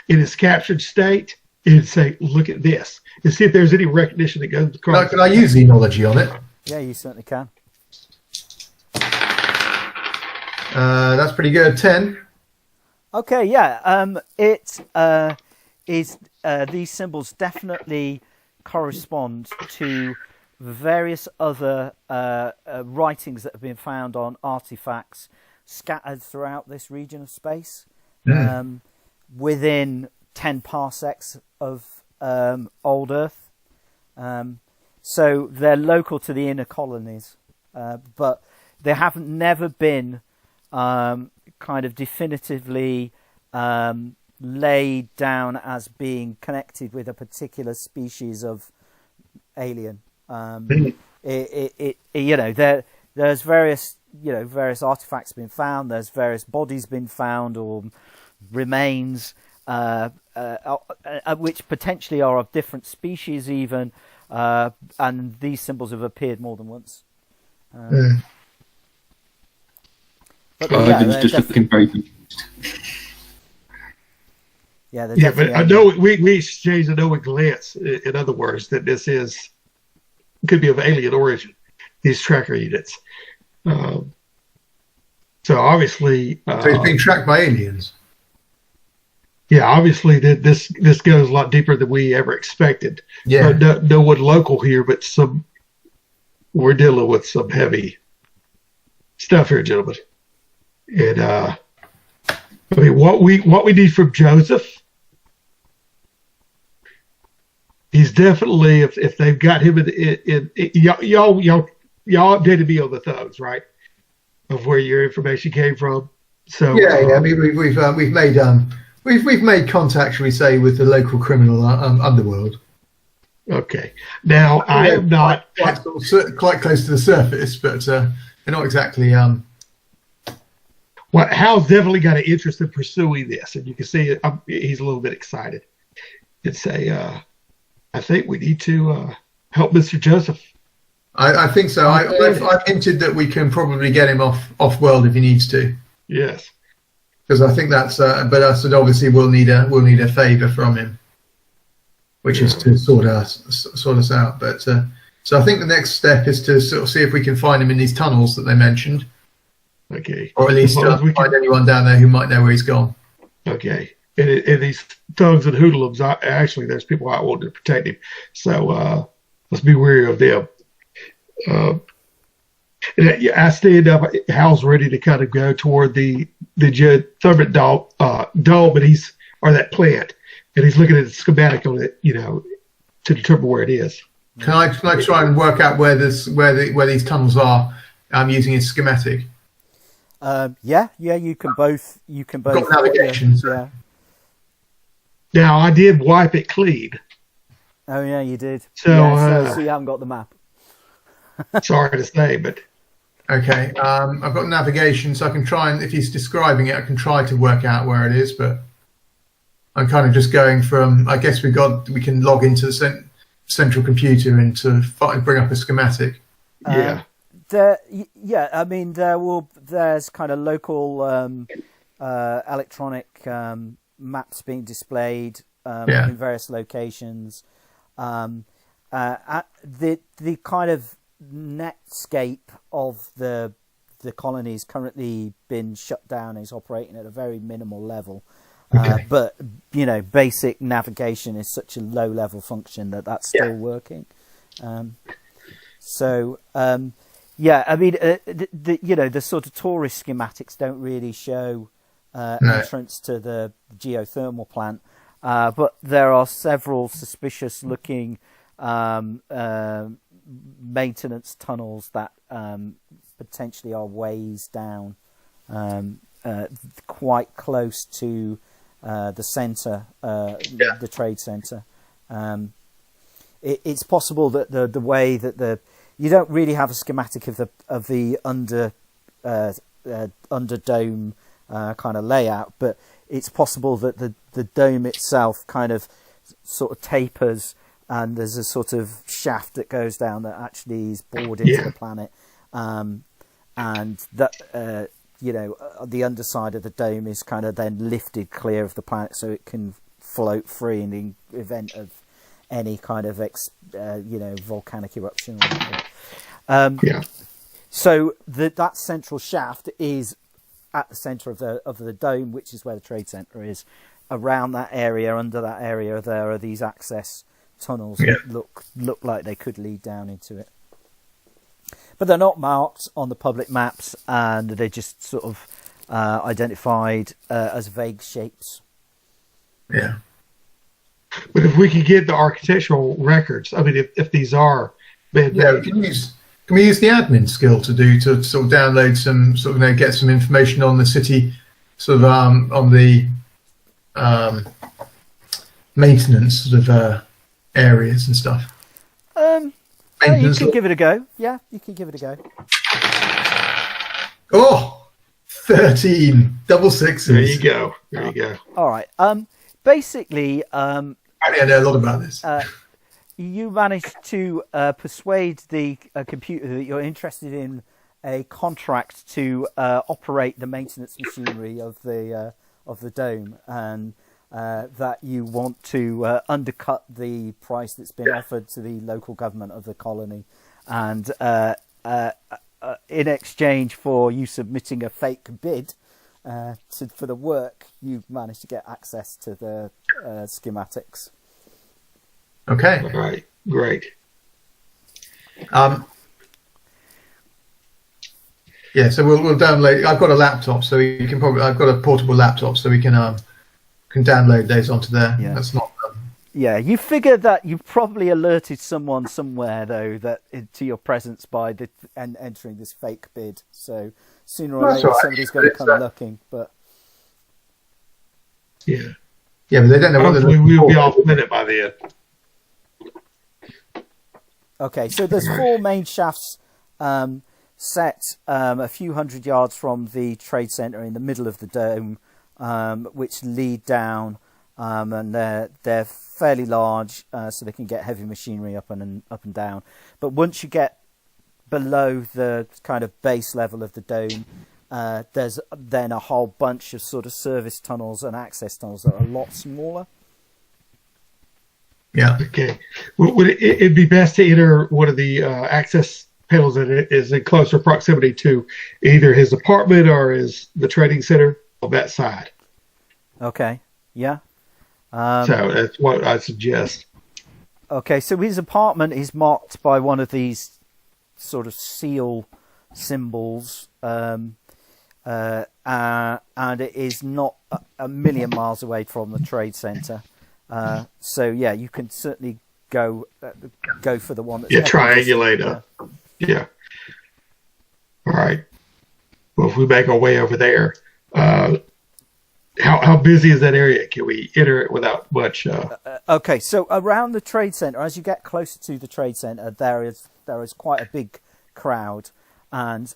in his captured state and say, "Look at this," and see if there's any recognition that goes across. Can I use xenology on it? Yeah, you certainly can. That's pretty good. 10. Okay, yeah. It is these symbols definitely correspond to various other writings that have been found on artifacts scattered throughout this region of space, within 10 parsecs of old Earth. So they're local to the inner colonies, but they haven't never been kind of definitively laid down as being connected with a particular species of alien. There's various artifacts been found. There's various bodies been found or remains, which potentially are of different species even, and these symbols have appeared more than once. But Ivan's just looking very confused. Yeah, but I know we exchanged a knowing glance. In other words, that this could be of alien origin. These tracker units. So obviously, so he's being tracked by aliens. Yeah, obviously this goes a lot deeper than we ever expected. Yeah. No one local here, but we're dealing with some heavy stuff here, gentlemen. And I mean, what we need from Joseph, he's definitely, if they've got him in y'all updated me on the thugs, right? Of where your information came from. So Yeah. I mean, we've made contact, shall we say, with the local criminal underworld. okay. Now I am not quite close to the surface, but they're not exactly. Hal's definitely got an interest in pursuing this, and you can see he's a little bit excited. And say, I think we need to help Mr. Joseph. I think so. I've hinted that we can probably get him off world if he needs to. Yes, because I think that's. But I said obviously we'll need a favour from him, which is to sort us out. But so I think the next step is to sort of see if we can find him in these tunnels that they mentioned. Okay. Or at least find anyone down there who might know where he's gone. Okay. And these thugs and hoodlums, actually, there's people out wanting to protect him. So let's be wary of them. And I stand up. Hal's ready to kind of go toward the thermite dome, or that plant, and he's looking at the schematic on it, to determine where it is. Can I try and work out where these tunnels are? Using his schematic. Yeah, you can both. Got navigation. Yeah. Now I did wipe it clean. Oh yeah, you did. So you haven't got the map. Sorry to say, but okay. I've got navigation, so I can try and if he's describing it, I can try to work out where it is. But I'm kind of just going from. I guess we can log into the central computer and to bring up a schematic. Yeah. I mean, there's kind of local electronic maps being displayed in various locations. The kind of netscape of the colonies currently been shut down, is operating at a very minimal level. Okay. But basic navigation is such a low level function that's still working. Yeah, I mean, the sort of tourist schematics don't really show entrance to the geothermal plant, but there are several suspicious-looking maintenance tunnels that potentially are ways down, quite close to the centre, the trade centre. It's possible that the way that you don't really have a schematic of the under dome kind of layout, but it's possible that the dome itself kind of sort of tapers, and there's a sort of shaft that goes down that actually is bored into the planet, and that the underside of the dome is kind of then lifted clear of the planet so it can float free in the event of any kind of volcanic eruption. So that central shaft is at the centre of the dome, which is where the trade centre is. Around that area, under that area, there are these access tunnels that look like they could lead down into it, but they're not marked on the public maps, and they're just sort of identified as vague shapes. Yeah. But if we could get the architectural records, I mean, if these are man-made. Can we use the admin skill to sort of download some sort of get some information on the city, sort of on the maintenance sort of areas and stuff? You can give it a go. Yeah, you can give it a go. Oh, 13 double sixes. There you go. There you go. All right. Basically, I know a lot about this. You managed to persuade the computer that you're interested in a contract to operate the maintenance machinery of the dome, and that you want to undercut the price that's been offered to the local government of the colony, and in exchange for you submitting a fake bid, for the work, you've managed to get access to the schematics. Okay. All right. Great. Yeah, so we'll download. I've got a laptop, so you can probably. I've got a portable laptop, so we can download those onto there. Yeah. That's not. Yeah, you figure that you probably alerted someone somewhere though that to your presence by entering this fake bid. So sooner or later somebody's going to come looking. But yeah, but they don't know. Hopefully, we'll be off minute by then. Okay, so there's 4 main shafts set a few hundred yards from the trade center in the middle of the dome, which lead down, and they're fairly large, so they can get heavy machinery up and down. But once you get below the kind of base level of the dome, there's then a whole bunch of sort of service tunnels and access tunnels that are a lot smaller. Yeah. Okay. Would it be best to enter one of the access panels that is in closer proximity to either his apartment or the trading center on that side? Okay. Yeah. So that's what I suggest. Okay, so his apartment is marked by one of these sort of seal symbols, and it is not a million miles away from the trade center. So yeah, you can certainly go for the one that's triangulate. Yeah. All right. Well, if we make our way over there, how busy is that area? Can we enter it without much? Okay, so around the trade center, as you get closer to the trade center, there is quite a big crowd, and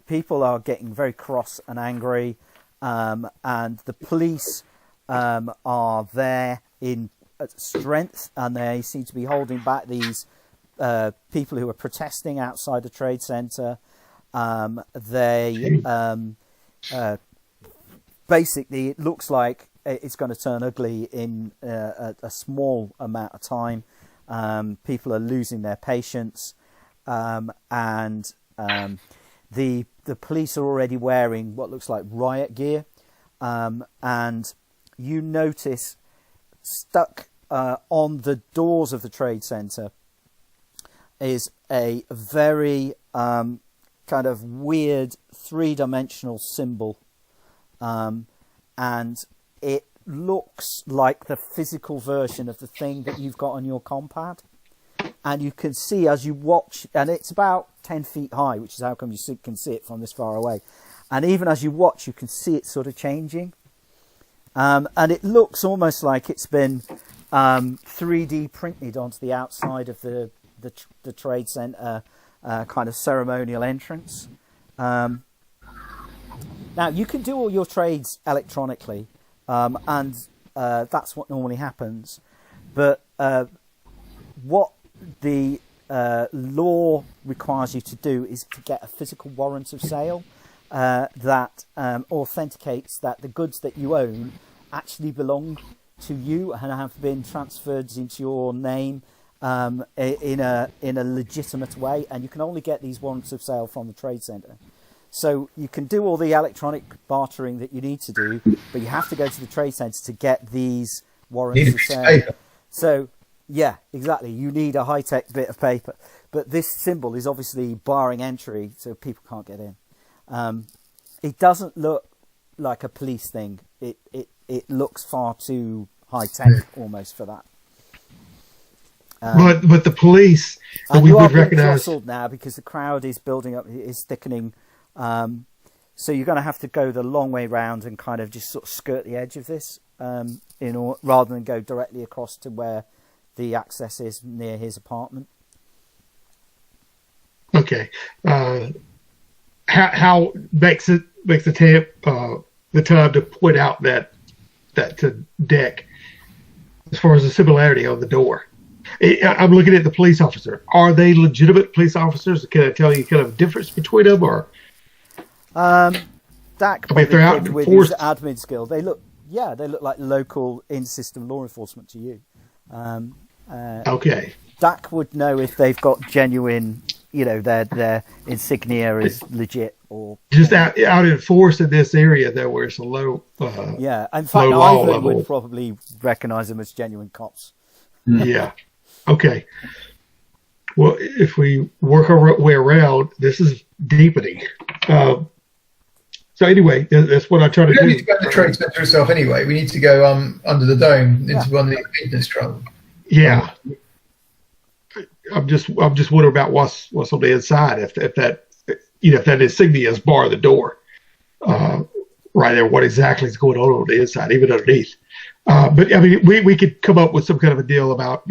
people are getting very cross and angry, and the police are there in strength, and they seem to be holding back these people who are protesting outside the trade center. Basically, it looks like it's going to turn ugly in a small amount of time. People are losing their patience, and the police are already wearing what looks like riot gear, and you notice stuck on the doors of the trade center is a very kind of weird 3-dimensional symbol. And it looks like the physical version of the thing that you've got on your compad. And you can see as you watch, and it's about 10 feet high, which is how come you can see it from this far away. And even as you watch, you can see it sort of changing. And it looks almost like it's been 3D printed onto the outside of the trade center kind of ceremonial entrance. Now, you can do all your trades electronically, and that's what normally happens. But what the law requires you to do is to get a physical warrant of sale that authenticates that the goods that you own actually belong to you and have been transferred into your name in a legitimate way. And you can only get these warrants of sale from the trade centre. So you can do all the electronic bartering that you need to do, but you have to go to the trade centre to get these warrants of sale. So, yeah, exactly. You need a high-tech bit of paper. But this symbol is obviously barring entry, so people can't get in. It doesn't look like a police thing. It looks far too high-tech almost for that. But the police that we would recognize now because the crowd is building up, is thickening. So you're going to have to go the long way round and kind of just sort of skirt the edge of this, rather than go directly across to where the access is near his apartment. Okay. How makes the time to point out that deck as far as the similarity on the door? I'm looking at the police officer. Are they legitimate police officers? Can I tell you kind of difference between them, or? Dak, if they're out with his admin skill, they look like local in-system law enforcement to you. Okay. Dak would know if they've got genuine, their insignia is legit. or just out in force in this area there where it's a low. Yeah, in fact, low Ivan level. would probably recognise them as genuine cops. Yeah. Okay. Well, if we work our way around, this is deepening. So anyway, that's what I try to We don't do. need to go in the trade center itself anyway. We need to go under the dome into one of the maintenance trouble. Yeah. I'm just wondering about what's on the inside. If that if that insignia is bar the door, right there, what exactly is going on the inside, even underneath. But I mean, we could come up with some kind of a deal about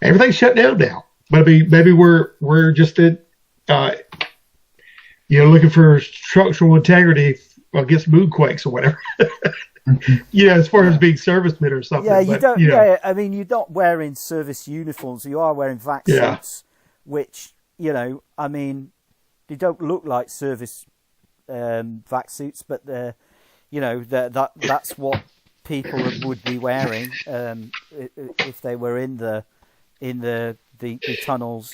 everything's shut down now. But I mean, maybe we're just in looking for structural integrity against moonquakes or whatever. As far as being servicemen or something. Yeah, you don't. Yeah, I mean, you're not wearing service uniforms. You are wearing vac suits, which I mean, they don't look like service vac suits, but they're, that's what people would be wearing if they were in the tunnels.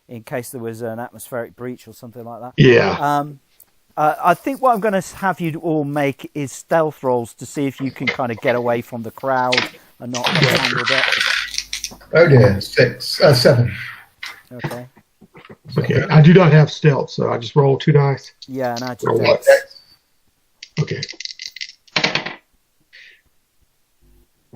In case there was an atmospheric breach or something like that. Yeah. I think what I'm going to have you all make is stealth rolls to see if you can kind of get away from the crowd and not get tangled up. Oh dear, 7. Okay. Okay, I do not have stealth, so I just roll 2 dice. Yeah, and add Roll your one. dex. Okay.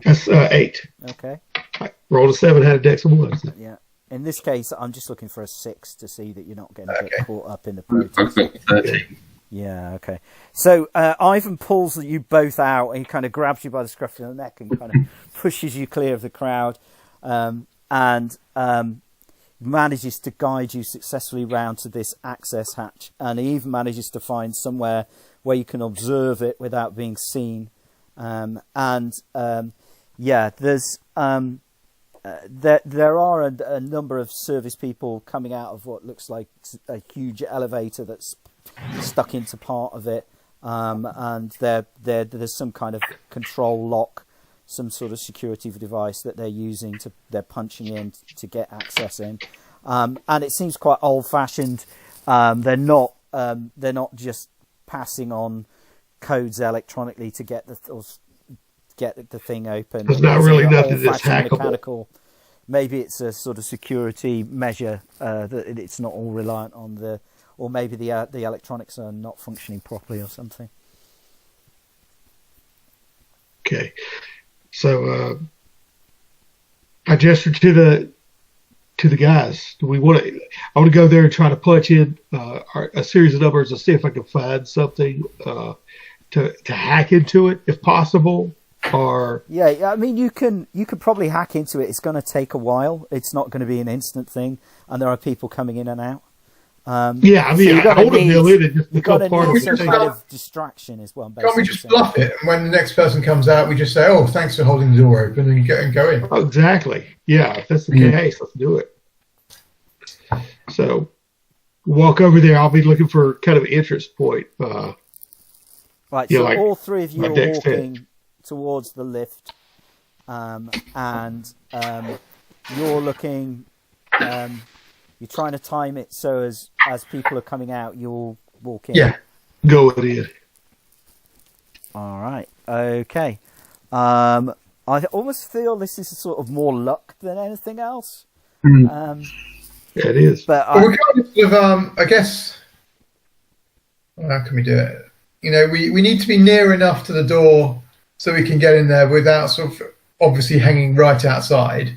That's 8. Okay. I rolled a 7, had a dex of 1. Yeah. In this case, I'm just looking for a 6 to see that you're not going to get caught up in the protest. I've got 13. Yeah, okay. So Ivan pulls you both out and he kind of grabs you by the scruff of the neck and kind of pushes you clear of the crowd and manages to guide you successfully round to this access hatch. And he even manages to find somewhere where you can observe it without being seen. There's... There are a number of service people coming out of what looks like a huge elevator that's stuck into part of it, and there's some kind of control lock, some sort of security device that they're using they're punching in to get access in, and it seems quite old-fashioned. They're not just passing on codes electronically to get the thing open. There's not really nothing that's hackable. Mechanical. Maybe it's a sort of security measure that it's not all reliant on or maybe the electronics are not functioning properly or something. Okay, so I gestured to the guys. I want to go there and try to punch in a series of numbers to see if I can find something to hack into it, if possible. Or I mean, you could probably hack into it. It's going to take a while. It's not going to be an instant thing, and there are people coming in and out. I mean, I want to deal in it just become part of some kind of distraction is what I'm basically Can't we just bluff it? And when the next person comes out, we just say, "Oh, thanks for holding the door open," and you go in. Oh, exactly. Yeah, if that's the case, let's do it. So, walk over there. I'll be looking for kind of an entrance point. Right. So all three of you are walking towards the lift, and you're looking. You're trying to time it so as people are coming out, you'll walk in. Yeah, go with it. All right. Okay. I almost feel this is sort of more luck than anything else. Yeah, it is. But we're kind of, I guess. How can we do it? We need to be near enough to the door so we can get in there without sort of obviously hanging right outside.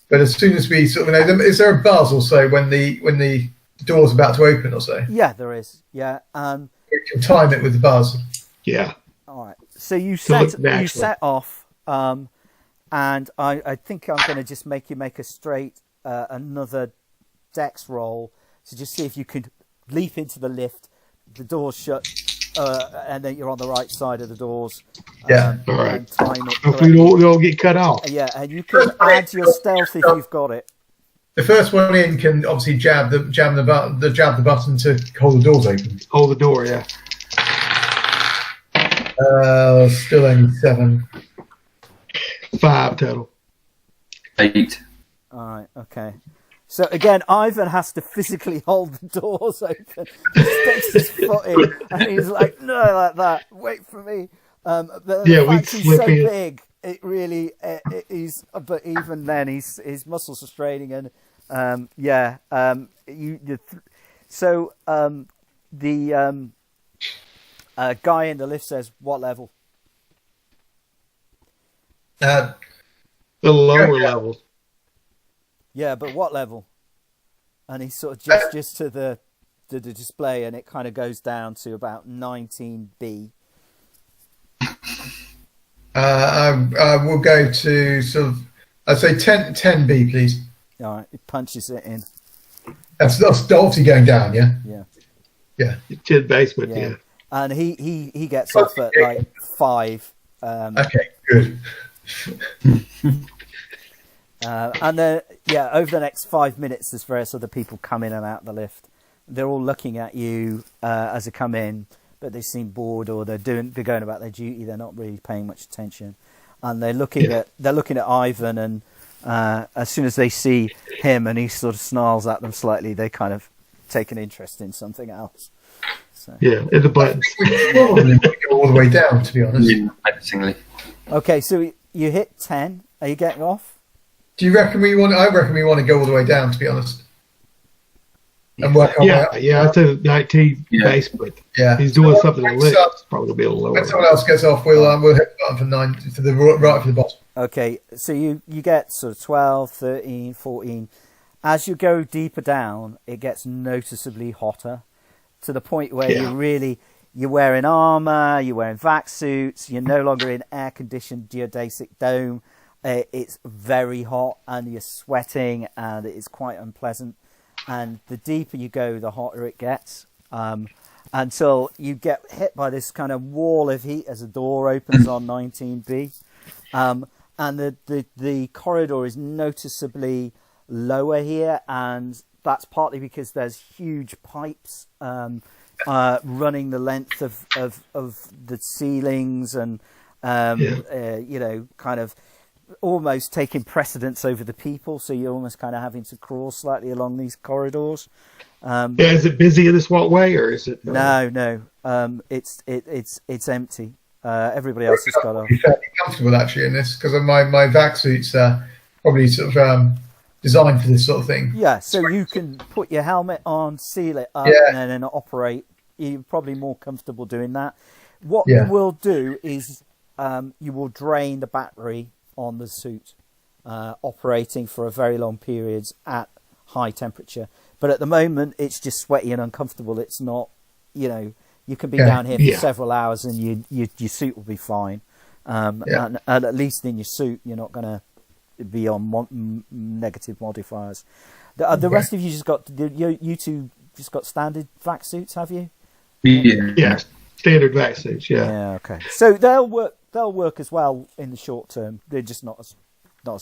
But as soon as we sort of is there a buzz or so when the door's about to open or so? Yeah, there is. Yeah. We can time it with the buzz. Yeah. All right. So you set off, and I think I'm going to just make you make a straight another dex roll to just see if you could leap into the lift. The door's shut. And then you're on the right side of the doors. Yeah, all right. And time it hopefully they all get cut off. Yeah, and you can add your stealth if you've got it. The first one in can obviously jab the button to hold the doors open. Hold the door, yeah. Still only 7. 5 total. 8. All right, okay. So again, Ivan has to physically hold the doors open. He sticks his foot in, and he's like, "No, like that. Wait for me." But the fact he's so big, it really he's. But even then, his muscles are straining, and So the guy in the lift says, "What level?" The lower level. Yeah, but what level? And he sort of gestures to the display, and it kind of goes down to about 19B. We'll go to sort of, I'd say 10B, please. All right, he punches it in. That's obviously going down, yeah? Yeah. To the basement, yeah. And he gets off at like 5. Okay, good. And then, over the next 5 minutes, there's various other people come in and out the lift. They're all looking at you as they come in, but they seem bored, or they're going about their duty. They're not really paying much attention, and they're looking at Ivan. And as soon as they see him, and he sort of snarls at them slightly, they kind of take an interest in something else. So. Yeah, in the buttons. We probably go all the way down, to be honest. Okay, so you hit 10. Are you getting off? Do you reckon we want? I reckon we want to go all the way down, to be honest. And work our way up. I'd say 19 base, but he's doing something to lift. It's probably gonna be a little lower. When someone else gets off, we'll hit the button for 9 to the right for the bottom. Okay, so you get sort of 12, 13, 14. As you go deeper down, it gets noticeably hotter, to the point where you're wearing armor, you're wearing vac suits, you're no longer in air-conditioned geodesic dome. It's very hot, and you're sweating, and it's quite unpleasant. And the deeper you go, the hotter it gets, until you get hit by this kind of wall of heat as the door opens on 19B. And the corridor is noticeably lower here, and that's partly because there's huge pipes running the length of the ceilings, and kind of almost taking precedence over the people, so you're almost kind of having to crawl slightly along these corridors. Is it busy in this walkway, or is it? No. It's empty. Everybody else has got off. I'm fairly comfortable actually in this, because my vac suits are probably sort of designed for this sort of thing. Yeah, so you can put your helmet on, seal it up, and then operate. You're probably more comfortable doing that. What you will do is you will drain the battery on the suit, operating for a very long periods at high temperature. But at the moment, it's just sweaty and uncomfortable. It's not, you can be down here for several hours, and your suit will be fine. And at least in your suit, you're not going to be on negative modifiers. The rest of you just got you two just got standard vac suits, have you? Yeah, standard vac suits. Yeah. Okay. So they'll work as well in the short term. They're just not as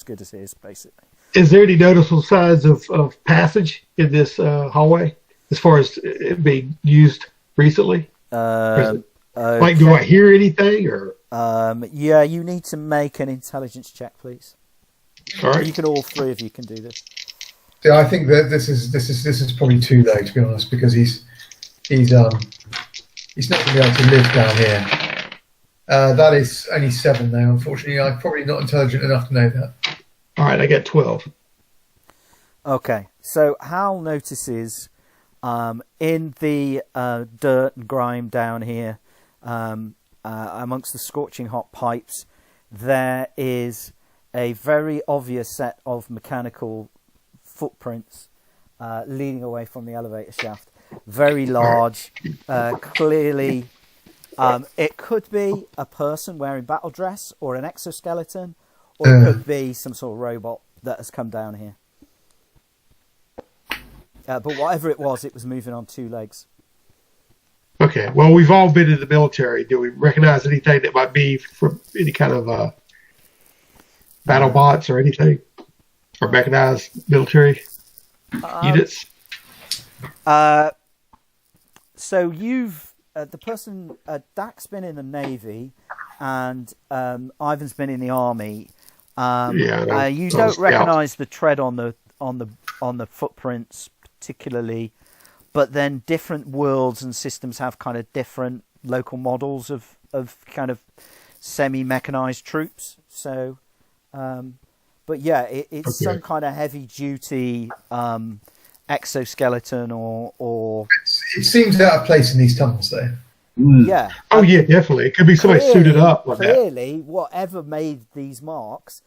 good as his, basically. Is there any noticeable signs of passage in this hallway, as far as it being used recently? Do I hear anything, or? You need to make an intelligence check, please. All right. All three of you can do this. Yeah, I think that this is probably too low, to be honest, because he's not going to be able to live down here. That is only 7 now. Unfortunately, I'm probably not intelligent enough to know that. All right, I get 12. Okay, so Hal notices in the dirt and grime down here, amongst the scorching hot pipes, there is a very obvious set of mechanical footprints leading away from the elevator shaft. Very large, clearly. It could be a person wearing battle dress, or an exoskeleton, or it could be some sort of robot that has come down here. But whatever it was moving on 2 legs. Okay, well, we've all been in the military. Do we recognize anything that might be from any kind of battle bots or anything? Or mechanized military units? So you've... the person... Dak's been in the Navy, and Ivan's been in the Army. You don't recognise the tread on the on the footprints particularly, but then different worlds and systems have kind of different local models of kind of semi-mechanized troops. So, but yeah, it's some kind of heavy-duty exoskeleton or. It seems out of place in these tunnels, though. Yeah. Oh yeah, definitely. It could be somebody suited up with that. Clearly, whatever made these marks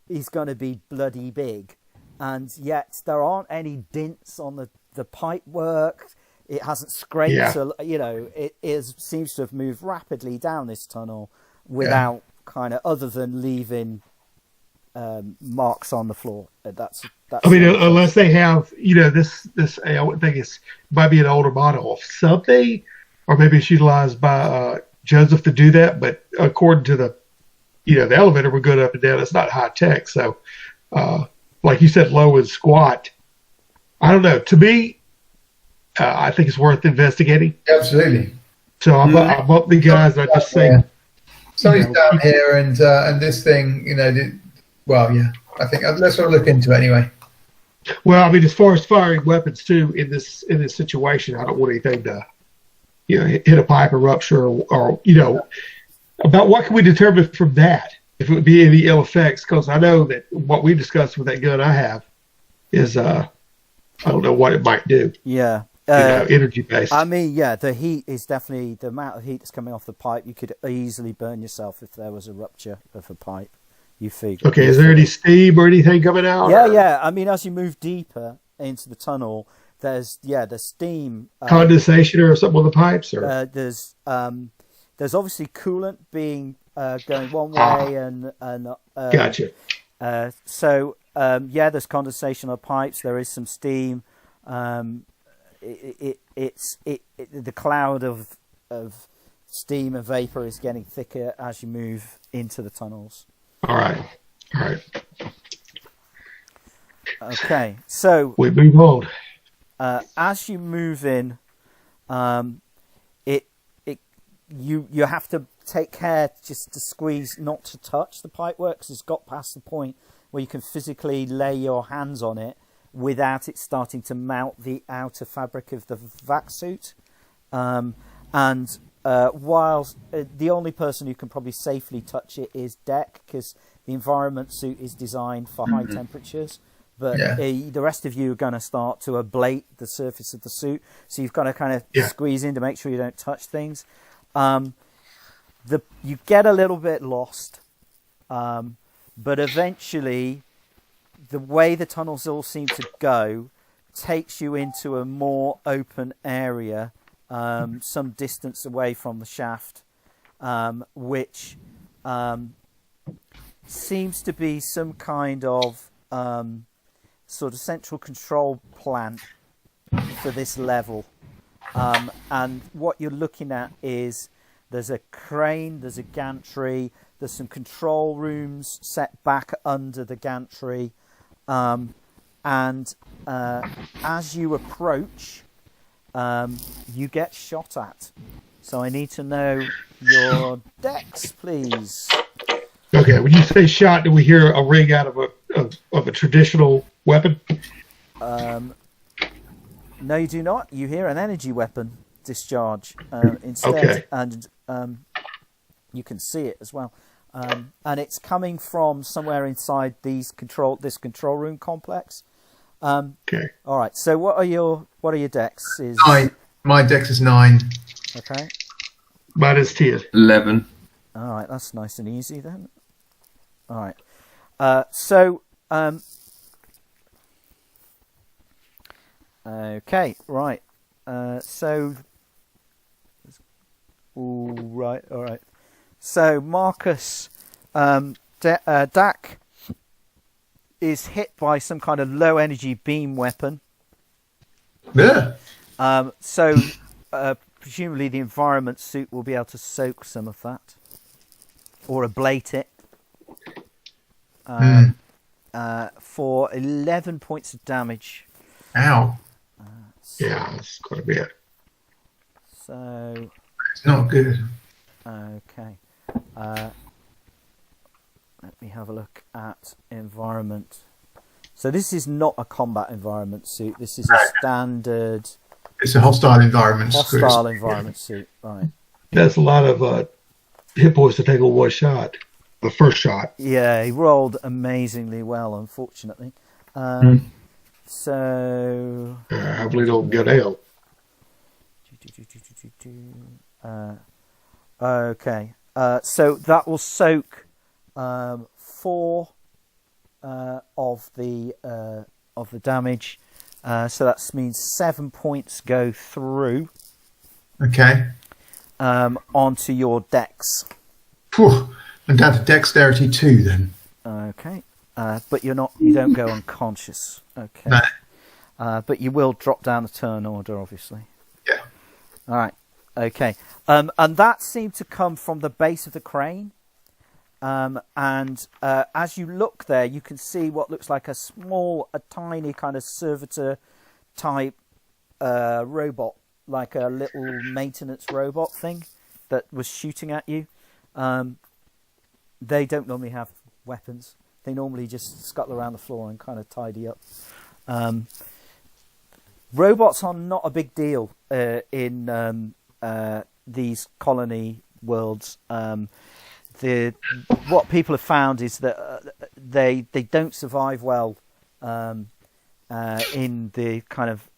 is going to be bloody big, and yet there aren't any dints on the pipe work. It hasn't scraped. Yeah. It seems to have moved rapidly down this tunnel without kind of other than leaving marks on the floor. That's. I mean, unless they have, this I would think it might be an older model of something, or maybe it's utilized by Joseph to do that. But according to the elevator, we're good up and down. It's not high tech. So, like you said, low and squat. I don't know. To me, I think it's worth investigating. Absolutely. So I'm up the guys. I just say, somebody's down here, and this thing, I think let's sort of look into it anyway. Well, I mean, as far as firing weapons too, in this situation, I don't want anything to, hit a pipe or rupture or about what can we determine from that if it would be any ill effects? Because I know that what we discussed with that gun I have is I don't know what it might do. Yeah. Energy based. I mean, yeah, the heat is definitely the amount of heat that's coming off the pipe. You could easily burn yourself if there was a rupture of a pipe. You figure. Okay, is there any steam or anything coming out? Yeah. I mean, as you move deeper into the tunnel, there's steam. Condensation or something on the pipes, or there's obviously coolant being going one way and gotcha. So there's condensation on the pipes. There is some steam. The cloud of steam and vapor is getting thicker as you move into the tunnels. All right. Okay, so we move on. As you move in, you have to take care just to squeeze, not to touch the pipework, because it's got past the point where you can physically lay your hands on it without it starting to melt the outer fabric of the vac suit. Whilst the only person who can probably safely touch it is Deck, because the environment suit is designed for high temperatures. But the rest of you are going to start to ablate the surface of the suit, so you've got to kind of squeeze in to make sure you don't touch things. You get a little bit lost, but eventually the way the tunnels all seem to go takes you into a more open area, some distance away from the shaft, which seems to be some kind of sort of central control plant for this level. And what you're looking at is there's a crane, there's a gantry, there's some control rooms set back under the gantry. As you approach, you get shot at. So I need to know your decks, please. Okay, when you say shot, do we hear a ring out of a traditional weapon? No, you do not. You hear an energy weapon discharge instead, okay. And you can see it as well. And it's coming from somewhere inside this control room complex. Okay. All right. So what are your decks? Is 9. My dex is 9. Okay. Mine is 10. 11. All right. That's nice and easy then. All right. Okay. Right. All right. So Marcus, Dak is hit by some kind of low energy beam weapon. Yeah. So presumably the environment suit will be able to soak some of that, or ablate it. For 11 points of damage. Ow. Yeah, that's quite a bit. So it's not good. Okay. Let me have a look at environment So this is not a combat environment suit. This is a standard It's a hostile environment. suit, right? That's a lot of hit points to take on one shot, the first shot. Yeah, he rolled amazingly well, unfortunately. So Hopefully don't get out. Okay. So that will soak 4 of the damage. So that means 7 points go through. Okay. Onto your dex. Phew. I'm down to dexterity 2 then. Okay. But you don't go unconscious. Okay. No. But you will drop down the turn order, obviously. Yeah. All right. Okay. And that seemed to come from the base of the crane. And as you look there, you can see what looks like a tiny kind of servitor type robot, like a little maintenance robot thing that was shooting at you. They don't normally have weapons. They normally just scuttle around the floor and kind of tidy up. Robots are not a big deal in these colony worlds. What people have found is that they don't survive well in the kind of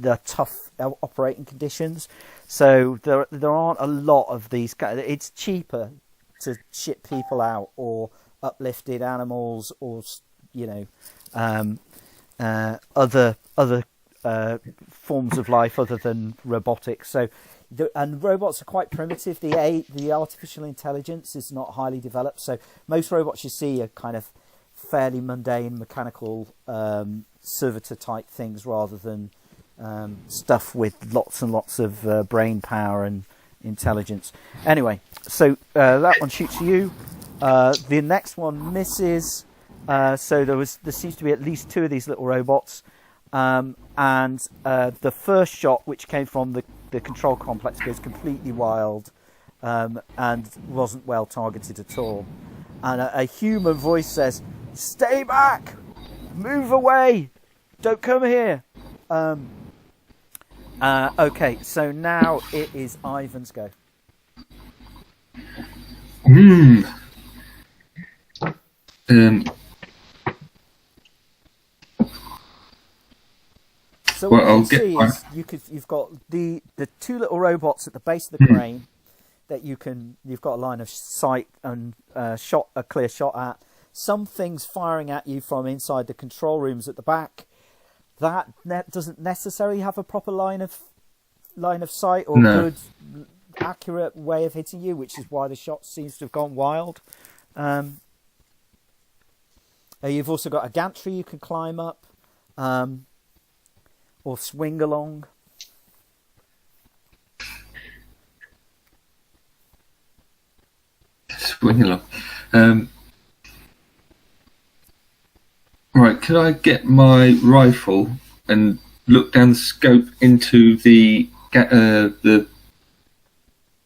the tough operating conditions. So there aren't a lot of these. It's cheaper to ship people out or uplifted animals or other forms of life other than robotics. So. And robots are quite primitive. The artificial intelligence is not highly developed. So most robots you see are kind of fairly mundane, mechanical servitor type things rather than stuff with lots and lots of brain power and intelligence. Anyway, so that one shoots you. The next one misses. So there seems to be at least 2 of these little robots. And the first shot, which came from the control complex, goes completely wild and wasn't well targeted at all. And a human voice says, "Stay back! Move away! Don't come here!" Okay, so now it is Ivan's go. So what you can see is you've got the 2 little robots at the base of the crane that you've got a line of sight and a clear shot at. Some things firing at you from inside the control rooms at the back. That doesn't necessarily have a proper line of sight or good accurate way of hitting you, which is why the shot seems to have gone wild. You've also got a gantry you can climb up. Or swing along. Swing along. Right, could I get my rifle and look down the scope into the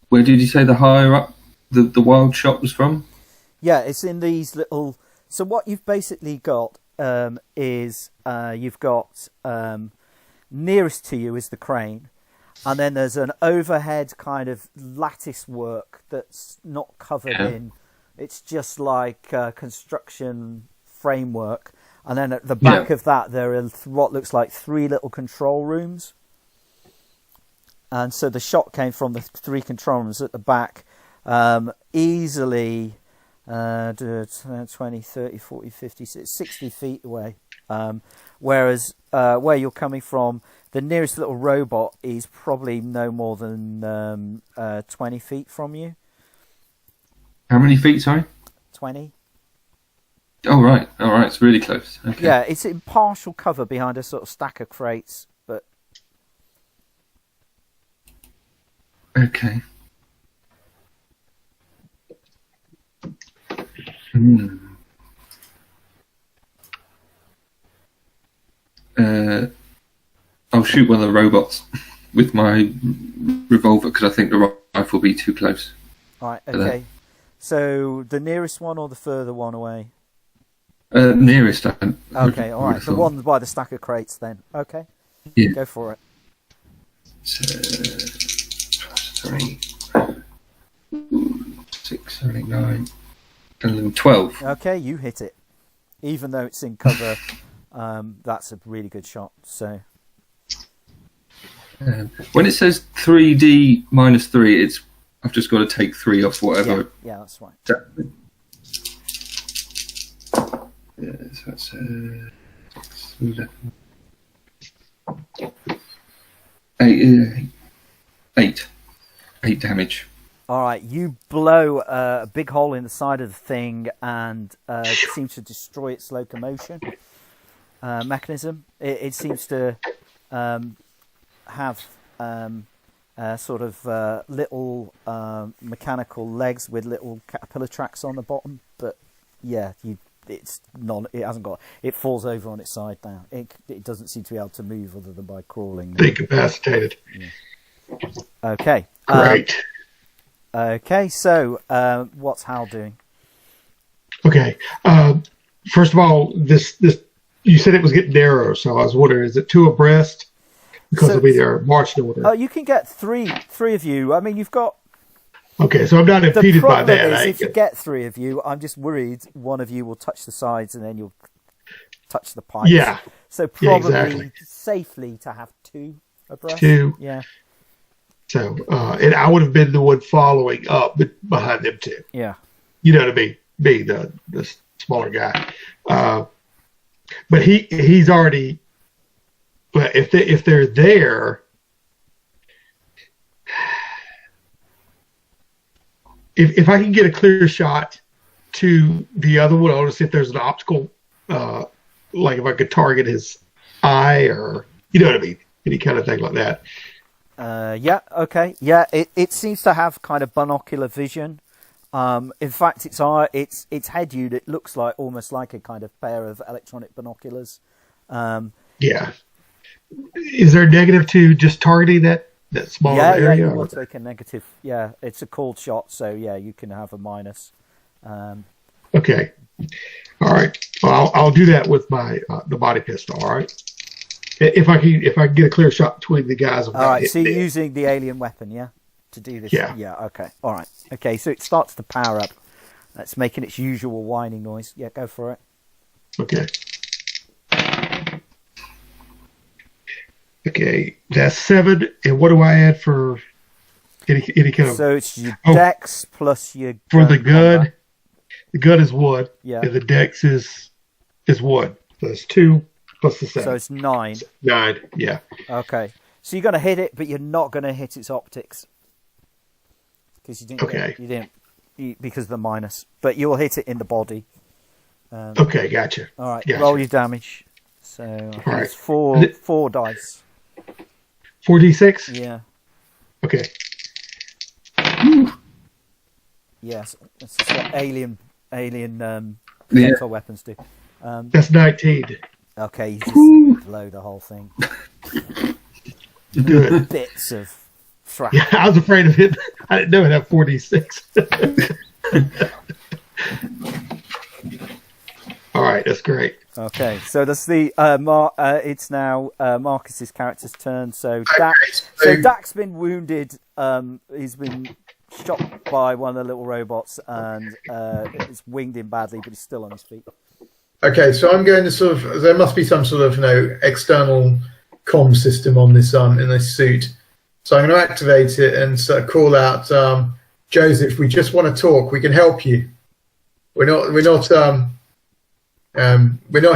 where did you say the higher up the wild shot was from? Yeah, it's in these little. So what you've basically got is you've got. Nearest to you is the crane, and then there's an overhead kind of lattice work that's not covered in. It's just like construction framework, and then at the back of that there are what looks like 3 little control rooms. And so the shot came from the 3 control rooms at the back, easily 20, 30, 40, 50, 60 feet away. Whereas where you're coming from, the nearest little robot is probably no more than 20 feet from you. How many feet, sorry? 20. Oh, right. All right. It's really close. Okay. Yeah, it's in partial cover behind a sort of stack of crates, but... Okay. I'll shoot one of the robots with my revolver because I think the rifle will be too close. Right, okay. So the nearest one or the further one away? Nearest. Okay, all right. The one by the stack of crates, then. Okay. Yeah. Go for it. So, +3, 6, 7, 8, 9, 11, 12. Okay, you hit it. Even though it's in cover, that's a really good shot. So. When it says 3D -3, I've just got to take 3 off whatever. Yeah, that's right. Yeah, so that's 6, 11, 8 damage. All right, you blow a big hole in the side of the thing and seem to destroy its locomotion mechanism. It seems to have sort of little mechanical legs with little caterpillar tracks on the bottom, but yeah, it hasn't got. It falls over on its side now. It doesn't seem to be able to move other than by crawling. Incapacitated. Yeah. Okay. Great. Okay. So, what's Hal doing? Okay. First of all, this you said it was getting narrow, so I was wondering, is it 2 abreast? Because it'll be their marching order. You can get three of you. I mean, you've got. Okay, so I'm not impeded by that. The problem is, if you get 3 of you, I'm just worried one of you will touch the sides and then you'll touch the pipes. Yeah. So probably exactly. safely to have 2 abreast. 2. Yeah. So, and I would have been the one following up behind them 2. Yeah. You know what I mean? Being the smaller guy. But he's already. But if they're there, if I can get a clear shot to the other one, I want to see if there's an obstacle, like if I could target his eye or you know what I mean, any kind of thing like that. Yeah. Okay. Yeah. It seems to have kind of binocular vision. In fact, its head unit looks like almost like a kind of pair of electronic binoculars. Yeah. Is there a negative to just targeting that small area? Yeah, you will take a negative. Yeah, it's a called shot, so yeah, you can have a minus. Okay. All right. Well, I'll do that with my the body pistol. All right. If I can get a clear shot between the guys. All right. So you're using the alien weapon, yeah, to do this. Yeah. Yeah. Okay. All right. Okay. So it starts to power up. That's making its usual whining noise. Yeah. Go for it. Okay. Okay, that's 7. And what do I add for any kind of? So it's your dex plus your for the gun. The gun is 1. Yeah. And the dex is 1. So it's 2 plus the 7. So it's 9. 9. Yeah. Okay. So you're going to hit it, but you're not going to hit its optics because you didn't. Okay. You didn't because of the minus, but you'll hit it in the body. Okay, gotcha. All right. Gotcha. Roll your damage. So All right. it's 4 dice. 4d6? Yeah. Okay. Yes. That's just what alien Yeah. lethal weapons do. That's 19. Okay, you just blow the whole thing. Good. Bits of shrapnel. Yeah, I was afraid of it. I didn't know it had 4d6. All right, that's great. Okay, so that's the it's now Marcus's character's turn. So Dak's been wounded. He's been shot by one of the little robots, and it's winged him badly, but he's still on his feet. Okay, so I'm going to there must be some sort of external comm system on this in this suit. So I'm going to activate it and call out, Joseph. We just want to talk. We can help you. We're not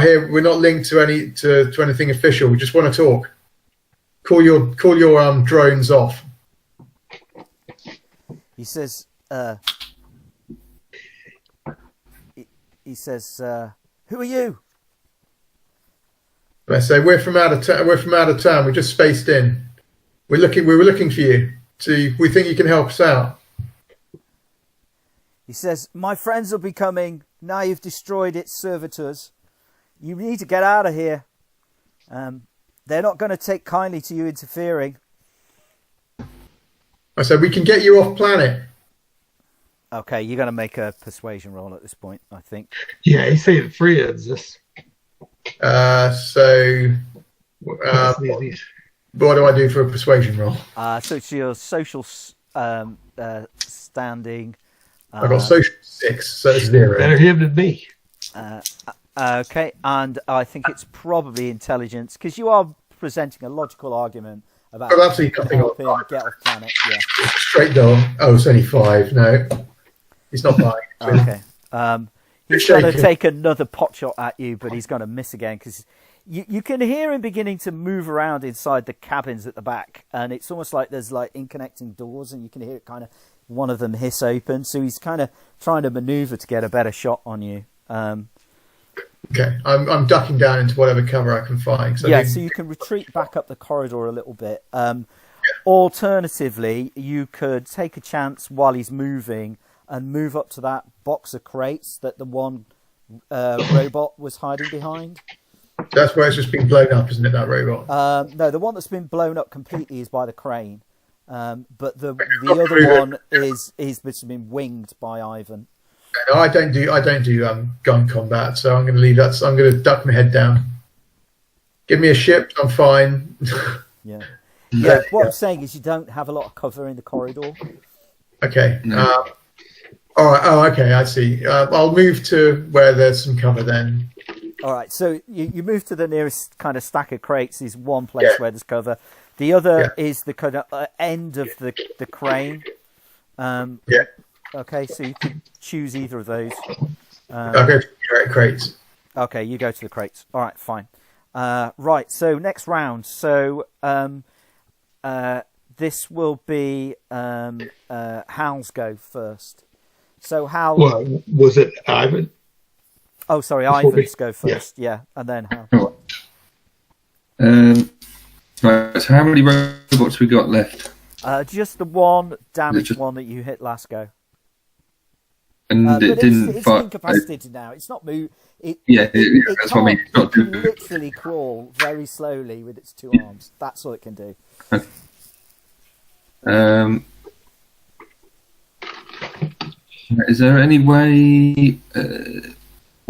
here. We're not linked to anything official. We just want to talk. Call your drones off. He says. He says, "Who are you?" I say we're from out of town. We're from out of town. We just spaced in. We were looking for you. We think you can help us out. He says, "My friends will be coming. Now you've destroyed its servitors. You need to get out of here. They're not going to take kindly to you interfering." I said we can get you off planet. Okay, you're going to make a persuasion roll at this point, I think. Yeah, he's saying friends. This So, that's these. what do I do for a persuasion roll? So it's your social standing. I got social 6, so it's 0. Better him than me. Okay, and I think it's probably intelligence, because you are presenting a logical argument about But absolutely nothing help on him get off planet. Yeah. Straight down. Oh, it's only 5. No, he's not buying. Okay. He's You're going to shaking. take another pot shot at you, but he's going to miss again, because you can hear him beginning to move around inside the cabins at the back, and it's almost like there's like interconnecting doors, and you can hear it kind of one of them hiss open. So he's kind of trying to maneuver to get a better shot on you. Okay, I'm ducking down into whatever cover I can find. So So you can retreat back up the corridor a little bit. Alternatively, you could take a chance while he's moving and move up to that box of crates that the one robot was hiding behind. that's where it's just been blown up, isn't it? That robot. No, the one that's been blown up completely is by the crane. But the other one is been winged by Ivan. No, I don't do gun combat, so I'm going to leave that. So I'm going to duck my head down. Give me a ship, I'm fine. Yeah. Yeah. What I'm saying is you don't have a lot of cover in the corridor. Okay. No. All right. Oh, okay. I see. I'll move to where there's some cover then. All right. So you move to the nearest kind of stack of crates. Is one place where there's cover. The other is the kind of end of the crane. Okay, so you can choose either of those. I'll go to the crates. Okay, you go to the crates. All right, fine. Right, so next round. So this will be Hal's go first. So Hal... Well, was it Ivan? Oh, sorry, Ivan's go first. Yeah, and then Hal. Right, so how many robots we got left? Just the one damaged one that you hit last go. And But it didn't it's fight. incapacitated now. It's not moved. That's what I mean. It's not It can doing- literally crawl very slowly with its two arms. That's all it can do. Is there any way?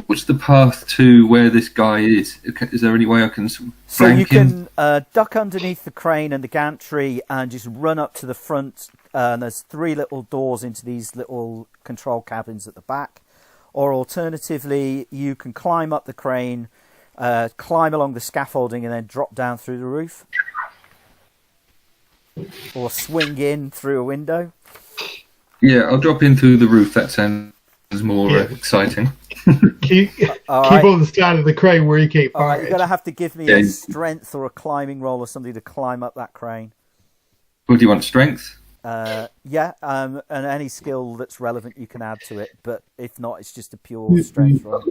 What's the path to where this guy is? Is there any way I can So you flank him? can duck underneath the crane and the gantry and just run up to the front. And there's 3 little doors into these little control cabins at the back. Or alternatively, you can climb up the crane, climb along the scaffolding, and then drop down through the roof. Or swing in through a window. Yeah, I'll drop in through the roof. That sounds more exciting. Keep right. on the side of the crane where you can't All right, fire you're it. going to have to give me a strength or a climbing roll or something to climb up that crane. What do you want? Strength? And any skill that's relevant you can add to it, but if not, it's just a pure strength roll.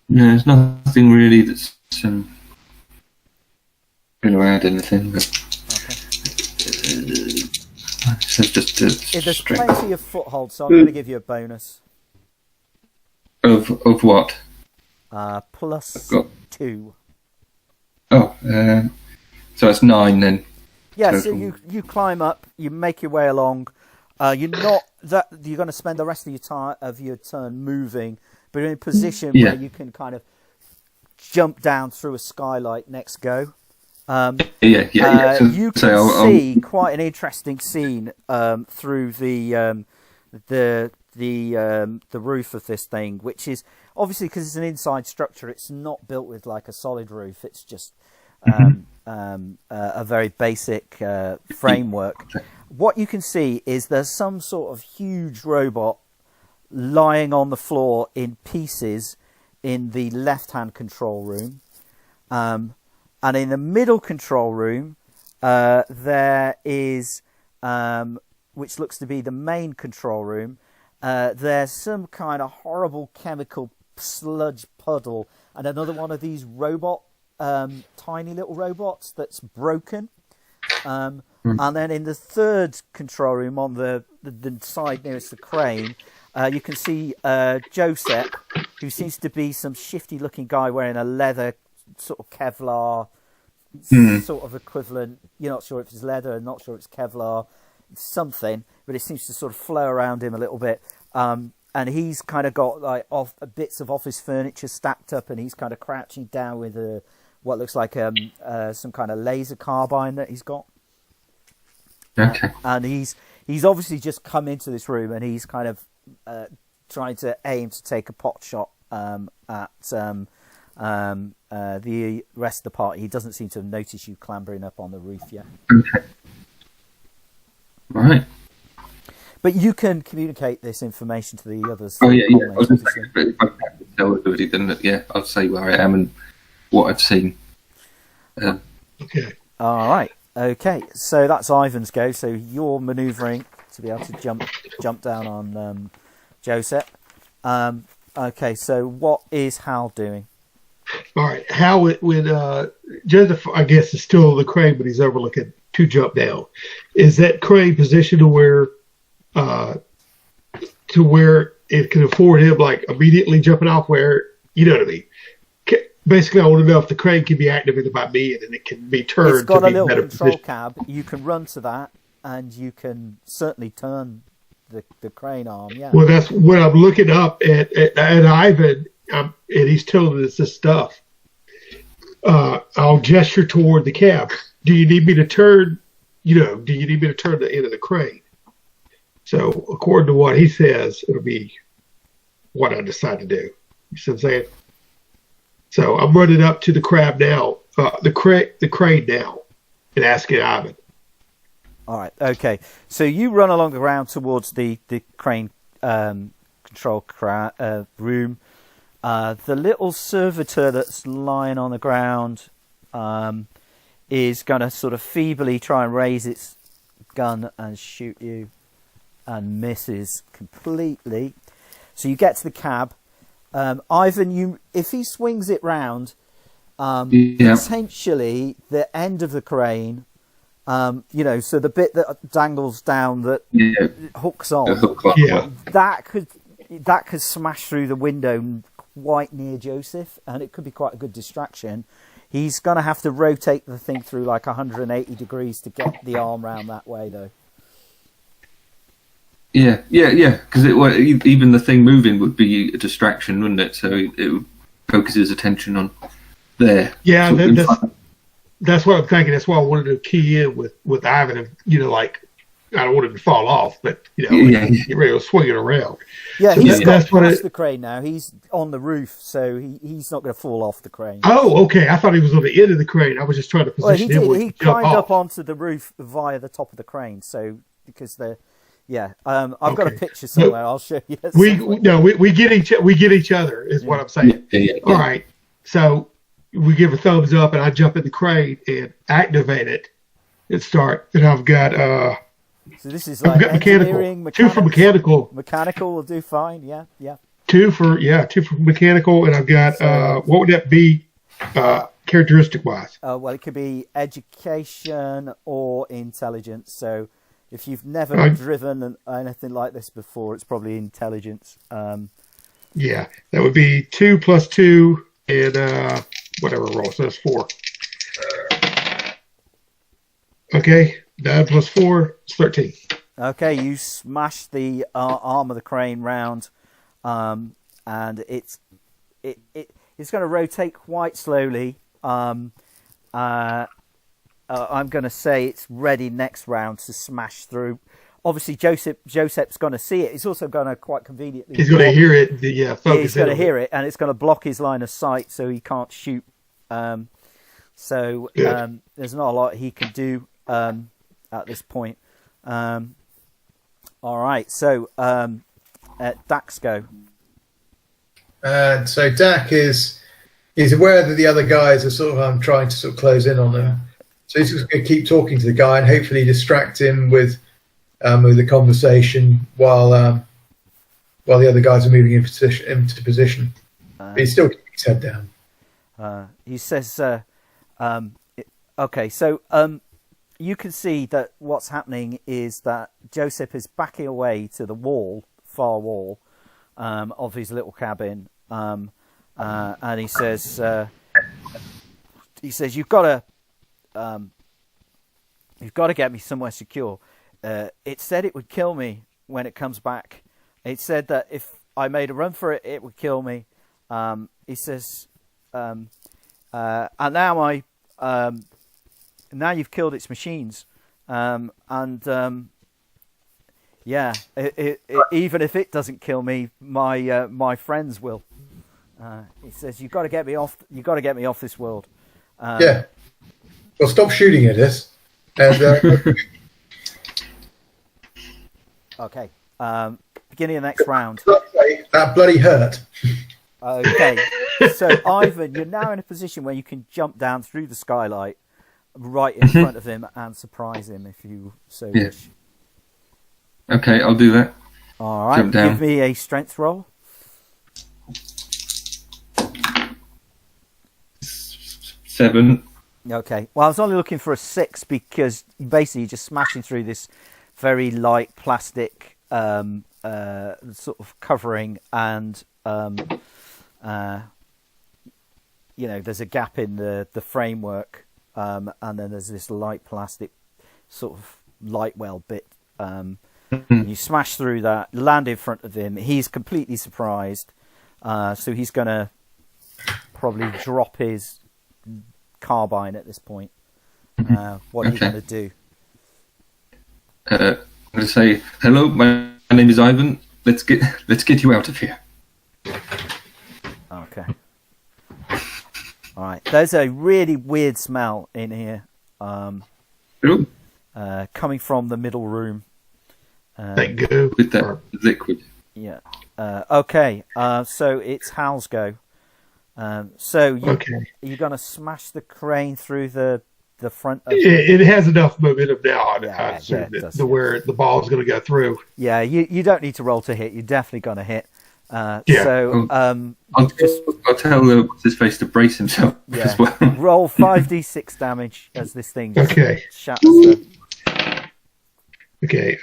There's nothing really that's going to add anything. But so just There's strength plenty of foothold, so I'm going to give you a bonus. of what? Plus Got- 2. Oh, so that's 9 then. Yeah, total. so you climb up, you make your way along. You're going to spend the rest of your turn moving, but you're in a position where you can kind of jump down through a skylight next go. Yeah. So, You can see quite an interesting scene through the roof of this thing, which is obviously because it's an inside structure. It's not built with like a solid roof. It's just a very basic framework. What you can see is there's some sort of huge robot lying on the floor in pieces in the left-hand control room. And in the middle control room, there is, which looks to be the main control room, there's some kind of horrible chemical sludge puddle and another one of these tiny little robots that's broken. And then in the third control room on the side nearest the crane, you can see Joseph, who seems to be some shifty looking guy wearing a leather sort of Kevlar sort of equivalent. You're not sure if it's leather, not sure it's Kevlar, something, but it seems to sort of flow around him a little bit. And he's kind of got like bits of office furniture stacked up, and he's kind of crouching down with what looks like some kind of laser carbine that he's got. Okay. And he's obviously just come into this room, and he's kind of trying to aim to take a pot shot at the rest of the party. He doesn't seem to have noticed you clambering up on the roof yet. Okay. Right. But you can communicate this information to the others. Oh yeah. I was going to say, if I can't tell everybody, then I'll say where I am and what I've seen. Okay. All right. Okay. So that's Ivan's go. So you're manoeuvring to be able to jump down on Joseph. Okay. So what is Hal doing? All right. Hal, when Joseph, I guess, is still on the crane, but he's overlooking to jump down. Is that crane positioned to where it can afford him like immediately jumping off? Where, you know what I mean? Basically, I want to know if the crane can be activated by me, and then it can be turned. It's got to a be little better control positioned. cab. You can run to that, and you can certainly turn the crane arm. Yeah. Well, that's when I'm looking up at Ivan, and he's telling us this stuff. I'll gesture toward the cab. Do you need me to turn? Do you need me to turn the end of the crane? So, according to what he says, it'll be what I decide to do. You see what I'm saying? So I'm running up to the crab now, the crane now, and asking Ivan. All right. Okay. So you run along the ground towards the crane control room. The little servitor that's lying on the ground is going to sort of feebly try and raise its gun and shoot you, and misses completely. So you get to the cab. Ivan, if he swings it round, potentially the end of the crane, so the bit that dangles down that hooks on, that could smash through the window quite near Joseph, and it could be quite a good distraction. He's going to have to rotate the thing through like 180 degrees to get the arm round that way, though. Yeah, because even the thing moving would be a distraction, wouldn't it? So it would focus his attention on there. Yeah, that's what I'm thinking. That's why I wanted to key in with Ivan. And, I don't want him to fall off, but get ready to swing it around. Yeah, so he's got past the crane now. He's on the roof, so he's not going to fall off the crane. Oh, okay. I thought he was on the end of the crane. I was just trying to position him. He climbed up onto the roof via the top of the crane. So because I've got a picture somewhere. I'll show you. We get each other is what I'm saying. Yeah. All right. So we give a thumbs up, and I jump in the crane and activate it and start. And I've got so this is like mechanical. 2 for mechanical. Mechanical will do fine. Yeah. 2 for mechanical, and I've got what would that be characteristic wise? Well, it could be education or intelligence. So if you've never driven anything like this before, it's probably intelligence. Yeah, that would be 2 plus 2 and whatever roll. So that's 4. Okay, 9 plus 4 is 13. Okay, you smash the arm of the crane round, and it's going to rotate quite slowly. I'm going to say it's ready next round to smash through. Obviously, Joseph's going to see it. He's also going to quite conveniently. He's going to hear it. He's going to hear it, and it's going to block his line of sight, so he can't shoot. There's not a lot he can do at this point. All right, so Dax go. So Dak is aware that the other guys are sort of trying to sort of close in on them. So he's just going to keep talking to the guy and hopefully distract him with the conversation while the other guys are moving into position. But he's still keeping his head down. He says, okay, so you can see that what's happening is that Joseph is backing away to the far wall of his little cabin, and he says, you've got to you've got to get me somewhere secure. It said it would kill me when it comes back. It said that if I made a run for it, it would kill me. He says, and now now you've killed its machines, yeah, even if it doesn't kill me, my friends will. He says, "You've got to get me off. You've got to get me off this world." Yeah. Well, stop shooting at us. And, Okay. Beginning of the next round. that bloody hurt. Okay. So, Ivan, you're now in a position where you can jump down through the skylight right in front of him and surprise him if you so wish. Okay, I'll do that. All right. Jump down. Give me a strength roll. 7. Okay. Well, I was only looking for a 6 because basically you're just smashing through this very light plastic sort of covering, and there's a gap in the framework, and then there's this light plastic sort of light well bit. And you smash through that, land in front of him. He's completely surprised, so he's going to probably drop his carbine at this point. What are you going to do? I'm going to say, "Hello, my name is Ivan. Let's get you out of here." Okay. All right. There's a really weird smell in here, coming from the middle room. That goo. With that liquid. Yeah. Okay. So it's Hal's go. So you're going to smash the crane through the front of it has enough momentum now, I assume, where the ball is going to go through. Yeah, you don't need to roll to hit. You're definitely going to hit. I'll tell what's his face to brace himself as well. Roll 5d6 damage as this thing just shatters the... Okay.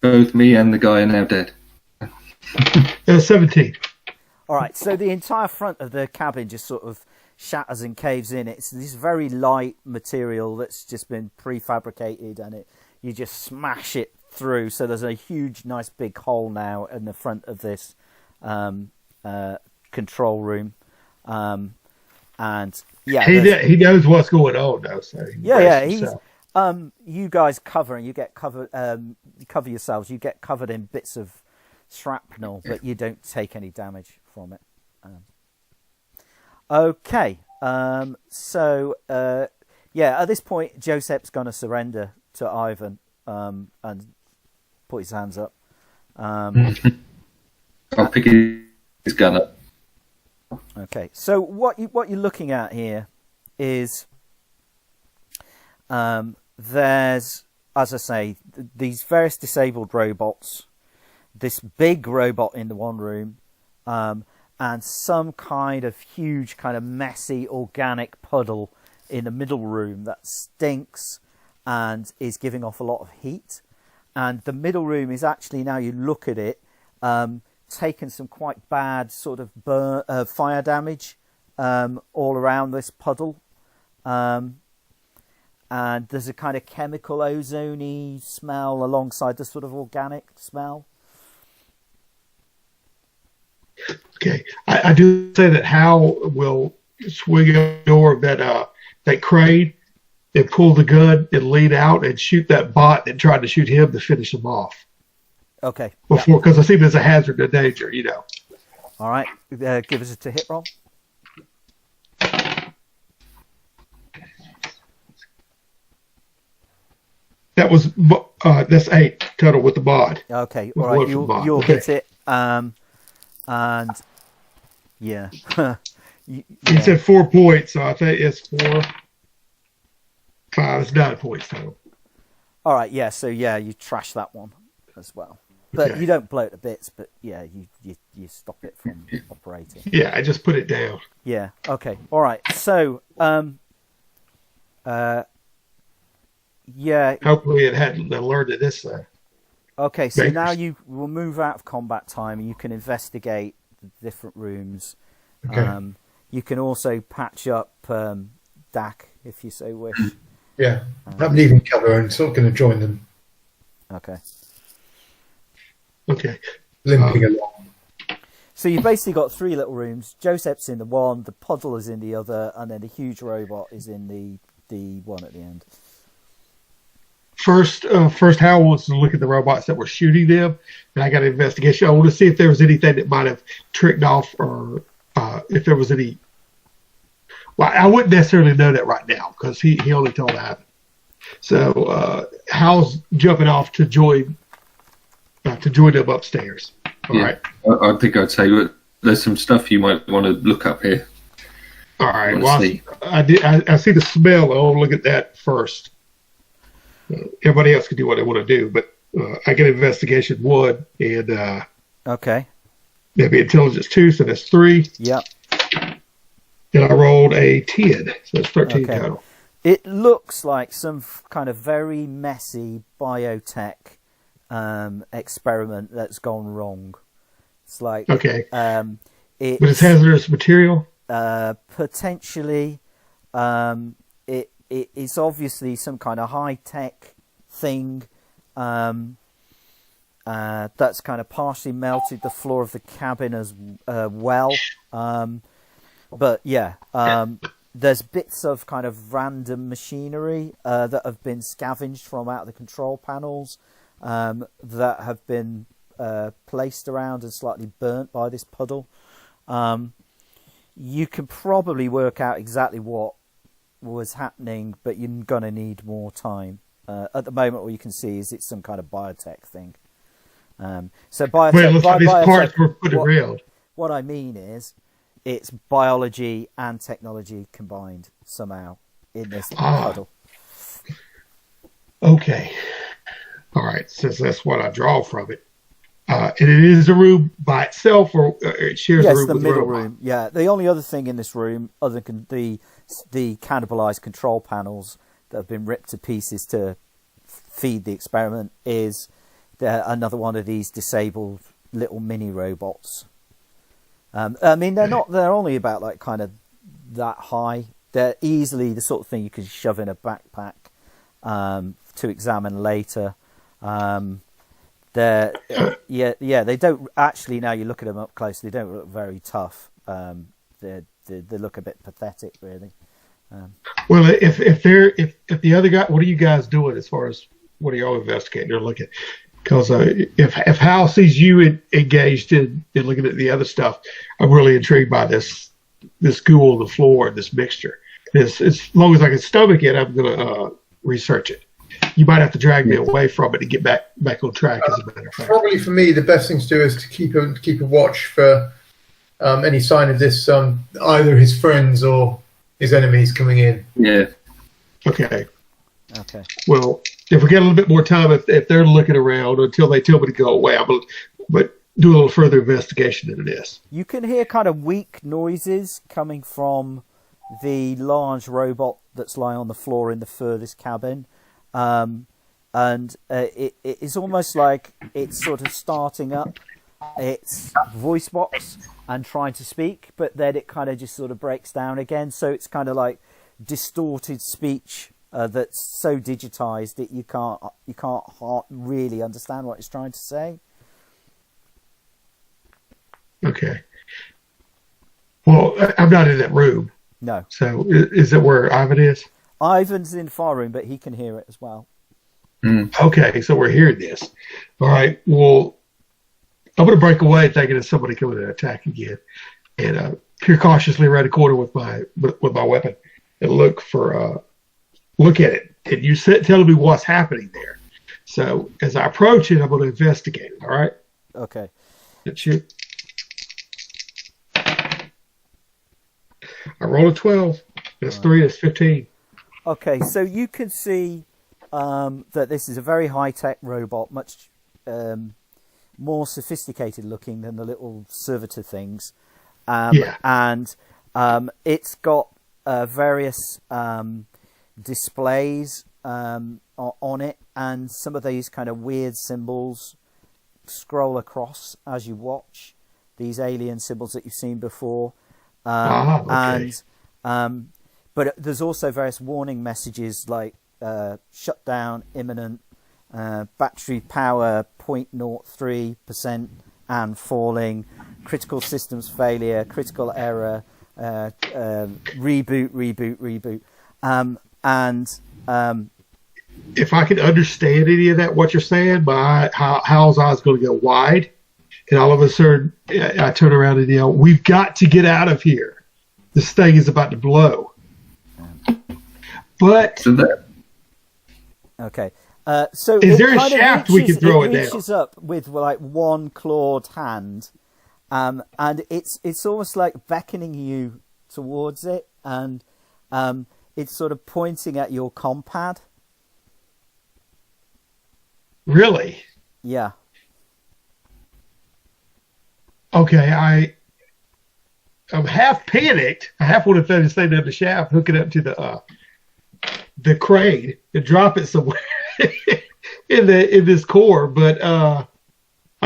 Both me and the guy are now dead. 17. All right, so the entire front of the cabin just sort of shatters and caves in. It's this very light material that's just been prefabricated, and you just smash it through. So there's a huge, nice big hole now in the front of this control room, and he knows what's going on now. So he's you guys cover, and you get covered. You cover yourselves. You get covered in bits of shrapnel, but you don't take any damage from it. Okay. So at this point, Joseph's going to surrender to Ivan and put his hands up. I'll pick his gun up. Okay. So what you're looking at here is there's, as I say, these various disabled robots, this big robot in the one room, and some kind of huge, kind of messy organic puddle in the middle room that stinks and is giving off a lot of heat. And the middle room is actually, now you look at it, taken some quite bad sort of fire damage all around this puddle. And there's a kind of chemical ozone-y smell alongside the sort of organic smell. Okay, I do say that Hal will swing the door of that crane and pull the gun and lean out and shoot that bot and try to shoot him to finish him off. Okay. Because I see him as a hazard and danger, All right, give us a hit roll. That's 8 total with the bot. Okay, all right, you'll hit it. And yeah, he said 4 points, so I think it's 4, 5. It's 9 points total. All right, so you trash that one as well, but you don't blow it to bits. But you stop it from operating. Yeah, I just put it down. Yeah. Okay. All right. So hopefully it hadn't alerted this. Okay, so now you will move out of combat time and you can investigate the different rooms Okay. You can also patch up Dak if you so wish. Yeah, I'm leaving cover and sort of going to join them, Okay. Okay. limping along. So you've basically got 3 little rooms. Joseph's in the one, the puddle is in the other, and then the huge robot is in the one at the end. First, Hal wants to look at the robots that were shooting them, and I got an investigation. I want to see if there was anything that might have tricked off, or if there was any. Well, I wouldn't necessarily know that right now because he only told Ivan. So Hal's jumping off to join them upstairs. All right. I think I'd say there's some stuff you might want to look up here. All right. Well, I see the smell. I'll look at that first. Everybody else can do what they want to do, but I get investigation 1 and Okay. maybe intelligence 2, so that's 3. Yep. And I rolled a 10, so that's 13 total. It looks like some kind of very messy biotech experiment that's gone wrong. It's like Okay. but it's hazardous material? Potentially. It's obviously some kind of high-tech thing that's kind of partially melted the floor of the cabin as well. But yeah, there's bits of kind of random machinery that have been scavenged from out of the control panels that have been placed around and slightly burnt by this puddle. You can probably work out exactly what was happening, but you're going to need more time. At the moment, all you can see is it's some kind of biotech thing. So biotech, Well, it looks like these parts were put around. What I mean is, it's biology and technology combined somehow in this puddle. Okay. All right. Since that's what I draw from it. And it is a room by itself, or it shares a room the with middle the robot? room. Yeah, the only other thing in this room, other than the cannibalized control panels that have been ripped to pieces to feed the experiment, is another one of these disabled little mini robots. I mean, they're only about like kind of that high. They're easily the sort of thing you could shove in a backpack to examine later. They don't actually, now you look at them up close, they don't look very tough. They look a bit pathetic, really. Well, if the other guy, what are you guys doing as far as what are y'all investigating or looking? Because if Hal sees you engaged in looking at the other stuff, I'm really intrigued by this goo on the floor and this mixture. As long as I can stomach it, I'm going to research it. You might have to drag me away from it to get back on track. As a matter of fact, Probably for me, the best thing to do is to keep a watch for any sign of this, either his friends or his enemies coming in. Yeah. Okay. Well, if we get a little bit more time, if they're looking around until they tell me to go away, but do a little further investigation into this. you can hear kind of weak noises coming from the large robot that's lying on the floor in the furthest cabin. And it is almost like it's sort of starting up its voice box and trying to speak, but then it kind of just sort of breaks down again. So it's kind of like distorted speech that's so digitized that you can't really understand what it's trying to say. Okay. Well, I'm not in that room. No. So is it where Ivan is? Ivan's in the far room, but he can hear it as well. Okay, so we're hearing this. All right. Well, I'm going to break away thinking it's somebody coming to attack again, and peer cautiously around the corner with my weapon and look at it. And you tell me what's happening there. So as I approach it, I'm going to investigate it. All right. Okay. Let's shoot. I rolled a 12. That's 3. That's 15. Okay, so you can see that this is a very high-tech robot, much more sophisticated looking than the little servitor things. And it's got various displays on it, and some of these kind of weird symbols scroll across as you watch, these alien symbols that you've seen before. Okay. And but there's also various warning messages like shutdown imminent, battery power 0.03% and falling, critical systems failure, critical error, reboot. If I can understand any of that, what you're saying, my Hal's eyes going to go wide, and all of a sudden I turn around and yell, "We've got to get out of here! This thing is about to blow." But okay, so is there a shaft we can throw it down? It reaches up with like one clawed hand, and it's almost like beckoning you towards it, and it's sort of pointing at your compad. Really? Yeah. Okay, I'm half panicked. I half want to throw this thing down the shaft, hook it up to the crane, and drop it somewhere in this core. But I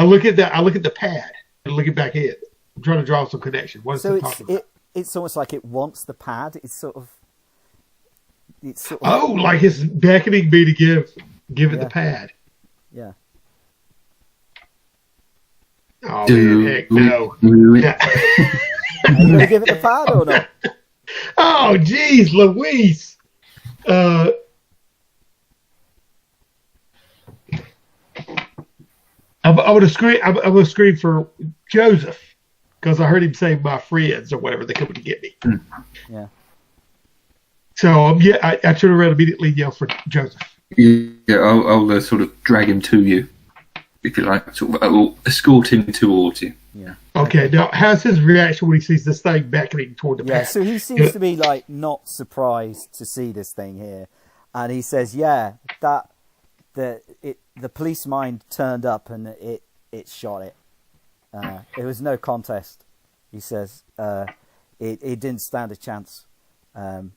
look at the pad and look it back in. I'm trying to draw some connection. What is it talking about? It's almost like it wants the pad. It's sort of like it's beckoning me to give it the pad. Yeah. Oh man, heck no. Yeah. Are you gonna give it the pad or not? Oh geez, Louise. I'm gonna scream for Joseph because I heard him say my friends or whatever, they're coming to get me. Yeah. So I turn around immediately and yell for Joseph. Yeah, I'll sort of drag him to you, if you like. I'll escort him towards you. Yeah. Okay. Now, how's his reaction when he sees this thing beckoning toward the pad? So he seems to be like not surprised to see this thing here, and he says, "Yeah, the police mind turned up and it shot it. It was no contest." He says, "It didn't stand a chance. I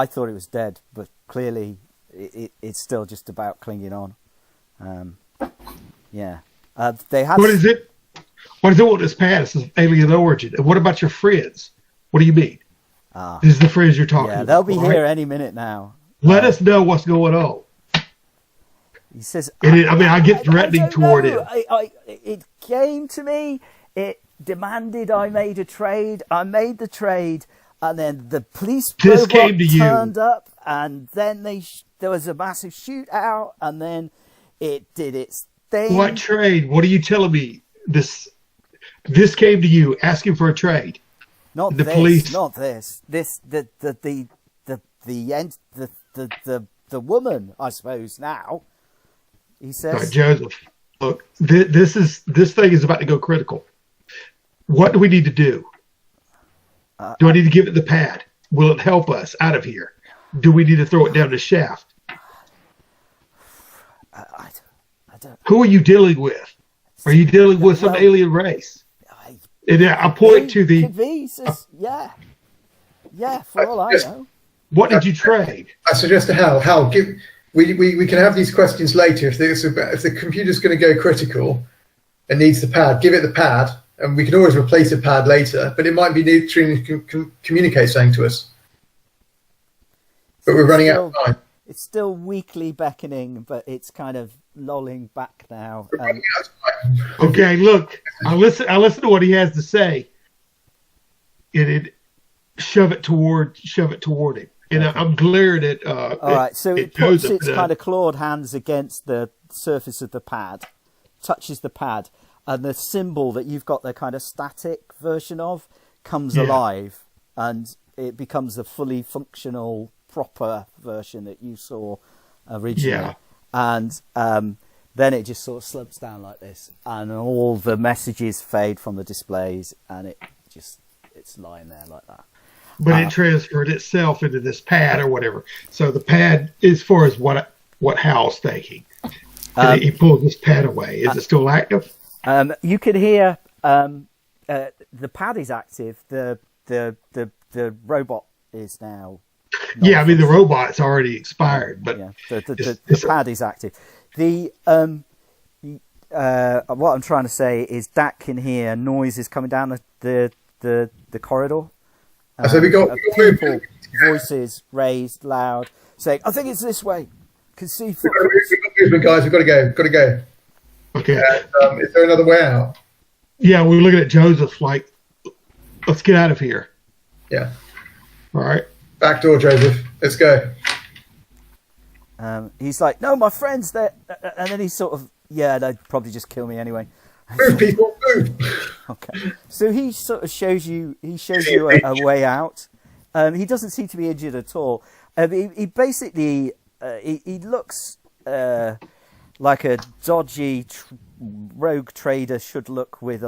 thought it was dead, but clearly." It's still just about clinging on. They had. What is it? What is it with this pad? It says alien origin. And what about your friends? What do you mean? This is the friends you're talking about. They'll be here any minute now. Let us know what's going on. He says. I get threatening toward him. It came to me. It demanded I made a trade. I made the trade, and then the police robot turned up, and then there was a massive shootout, and then it did its thing. What trade? What are you telling me? This came to you asking for a trade. Not the this. Police. Not this. This the woman. I suppose now. He says. All right, Joseph. Look, this thing is about to go critical. What do we need to do? Do I need to give it the pad? Will it help us out of here? Do we need to throw it down the shaft? I don't. Who are you dealing with? Are you dealing with some alien race? And I point to the. Yeah, for all I know. What did you trade? I suggest to Hal, we can have these questions later. If the computer's going to go critical and needs the pad, give it the pad, and we can always replace the pad later. But it might be trying to communicate something to us. But we're running out of time. It's still weakly beckoning, but it's kind of lolling back now. We're running out of time. Okay, look, I listen to what he has to say, and shove it toward him. And I'm glaring at. All right, so it puts its kind of clawed hands against the surface of the pad, touches the pad, and the symbol that you've got the kind of static version of comes alive, and it becomes a fully functional, proper version that you saw originally. And then it just sort of slumps down like this, and all the messages fade from the displays, and it's lying there like that. But it transferred itself into this pad or whatever. So the pad, as far as what Hal's thinking, he pulls this pad away. Is it still active? You could hear the pad is active. The robot is now. Yeah, I mean the robot's already expired, but the pad is active. What I'm trying to say is Dak can hear noises coming down the the corridor. So we got people, voices raised loud, saying, "I think it's this way. Can see footprints." We've got movement, guys. We've got to go. Got to go. Okay. Is there another way out? Yeah, we're looking at Joseph like, let's get out of here. Yeah. All right. Back door, Joseph. Let's go. He's like, "No, my friend's there," and then he's sort of, "Yeah, they'd probably just kill me anyway." Move, people, move. Okay. So he sort of shows you a way out. He doesn't seem to be injured at all. He basically he looks like a dodgy rogue trader should look with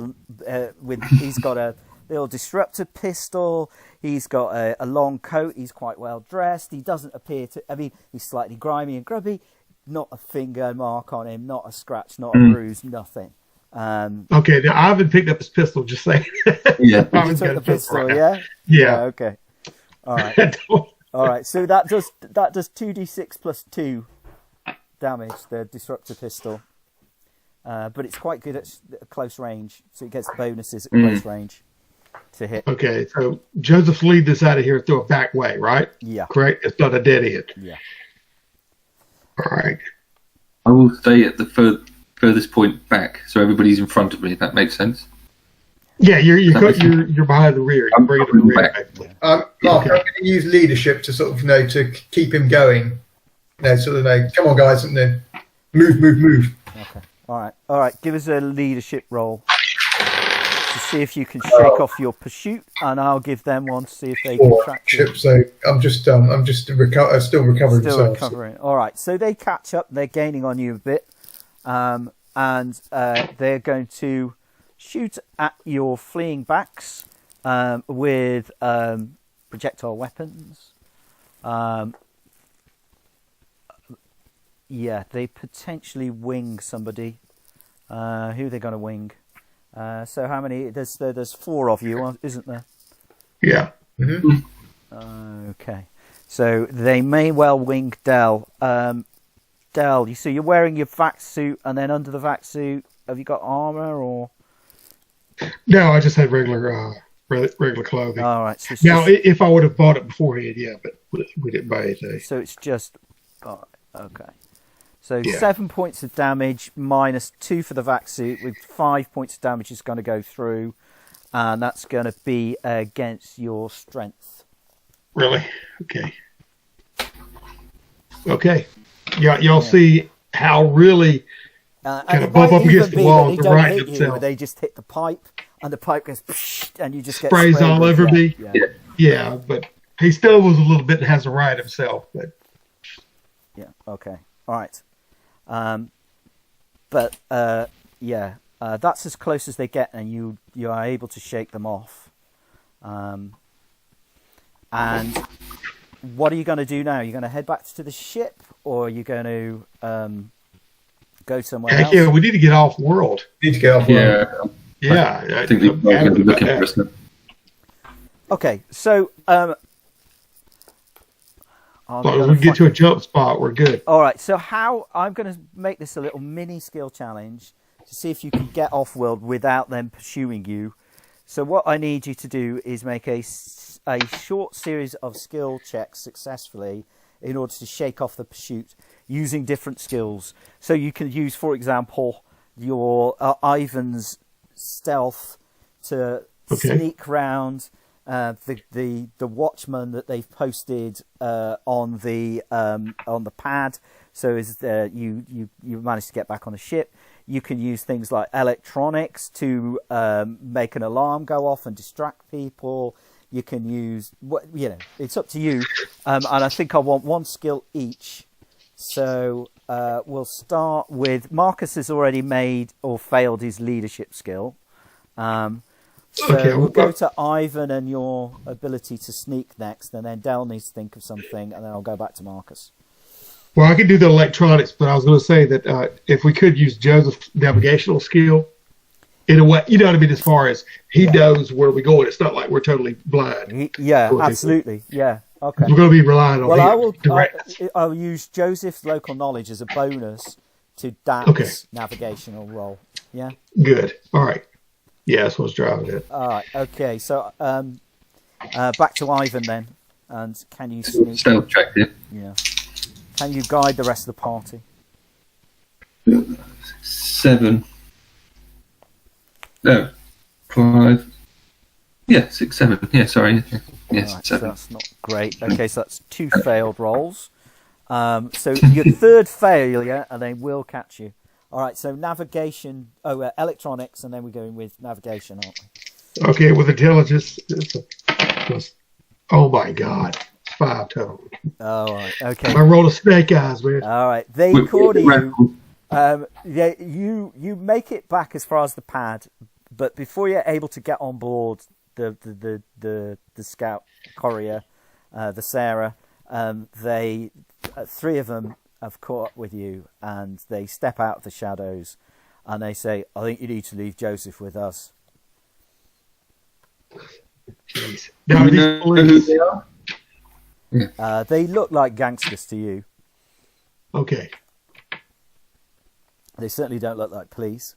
he's got a little disruptor pistol. He's got a long coat. He's quite well dressed. He doesn't appear to. I mean, he's slightly grimy and grubby. Not a finger mark on him. Not a scratch. Not a bruise. Nothing. Okay, now Ivan picked up his pistol. Just saying. Yeah. You took the pistol, yeah? Yeah. Okay. All right. All right. So that does 2d6 plus 2 damage. The disruptor pistol, but it's quite good at close range, so it gets bonuses at close range to hit. Okay, so Joseph's lead this out of here through a back way, right? Yeah. Correct. It's not a dead end. Yeah. All right. I will stay at the furthest point back, so everybody's in front of me. If that makes sense. Yeah, you're behind the rear. You I'm bring it to the rear. back. Mark, I'm going to use leadership to sort of, to keep him going. Come on, guys, and then move. Okay. All right. Give us a leadership roll to see if you can shake off your pursuit, and I'll give them one to see if they can track you. So I'm just still recovering. Still myself. recovering. All right. So they catch up. They're gaining on you a bit, and they're going to shoot at your fleeing backs with projectile weapons. Yeah, they potentially wing somebody. Who are they going to wing? So how many? There's 4 of you, isn't there? Yeah. Mm-hmm. Okay. So they may well wing Del. Del, you see, you're wearing your vac suit, and then under the vac suit, have you got armor or? No, I just had regular clothing. All right. So now, if I would have bought it beforehand, yeah, but we didn't buy anything. So it's just. Okay. So Yeah. 7 points of damage minus 2 for the vac suit, with 5 points of damage is going to go through, and that's going to be against your strength. Really? Okay. Yeah, y'all see how really kind of bump up against the wall to right themselves. They just hit the pipe, and the pipe goes, and you just get sprays sprayed all with over me. Yeah. But he stumbles a little bit and has to right himself. But Yeah. Okay. All right. That's as close as they get, and you are able to shake them off. And what are you going to do now? You're going to head back to the ship, or are you going to go somewhere else? Yeah, we need to get off world. Need to get off world. Yeah. I think they're going to be looking for us. Okay, so As we get to a jump spot, we're good. all right. So how I'm going to make this a little mini skill challenge to see if you can get off world without them pursuing you. So what I need you to do is make a short series of skill checks successfully in order to shake off the pursuit using different skills. So you can use, for example, your Ivan's stealth to sneak round the watchman that they've posted on the pad. So as you manage to get back on the ship. You can use things like electronics to make an alarm go off and distract people. You can use it's up to you. And I think I want 1 skill each. So we'll start with Marcus has already made or failed his leadership skill. We'll go to Ivan and your ability to sneak next, and then Del needs to think of something, and then I'll go back to Marcus. Well, I can do the electronics, but I was going to say that if we could use Joseph's navigational skill, in a way, you know what I mean, as far as he knows where we're going. It's not like we're totally blind. Absolutely. Yeah. Okay. We're going to be relying on him. I'll use Joseph's local knowledge as a bonus to Dak's navigational roll. Yeah. Good. All right. Yeah, that's what's driving it. All right. Okay. So back to Ivan then. And can you sneak? Stealth check it. Yeah. Can you guide the rest of the party? 7. No. 5. Yeah, 6, 7. Yeah, sorry. Yes, Right, so 7. that's not great. Okay, so that's 2 failed rolls. So your third failure, and they will catch you. All right, so navigation. Electronics, and then we're going with navigation, aren't we? Okay, with intelligence, oh my God, 5 total. All right, okay. I roll a snake eyes, man. All right, they corner you. Yeah, you make it back as far as the pad, but before you're able to get on board the scout courier, the Sarah, they 3 of them have caught up with you, and they step out of the shadows, and they say, "I think you need to leave Joseph with us." Jeez. Now, Do you these know police, who they are? They look like gangsters to you. okay. They certainly don't look like police.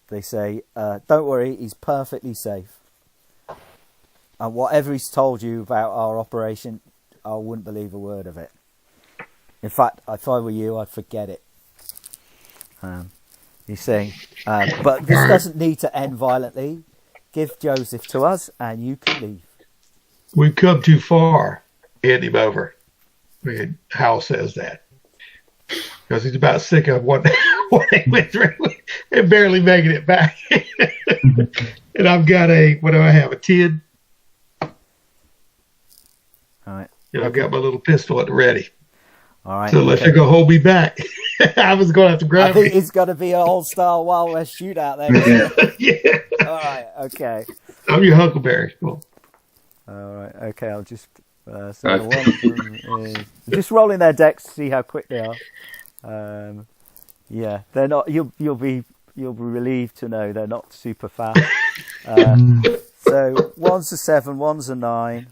They say, "Don't worry, he's perfectly safe. And whatever he's told you about our operation, I wouldn't believe a word of it. In fact, if I were you, I'd forget it." He's saying, "But this doesn't need to end violently. Give Joseph to us, and you can leave." We've come too far. Hand him over. I mean, Hal says that. Because he's about sick of what they went through and barely making it back. And I've got what do I have, a 10? All right. And I've got my little pistol at the ready. All right. So unless they're going to hold me back, I was going to have to I grab think me. it's got to be a whole-style Wild West shootout there. Yeah. All right. Okay. I'm your Huckleberry. Cool. All right. Okay. I'll just so the one is just rolling their decks to see how quick they are. Yeah, they're not. You'll be relieved to know they're not super fast. So 1's a 7, 1's a 9,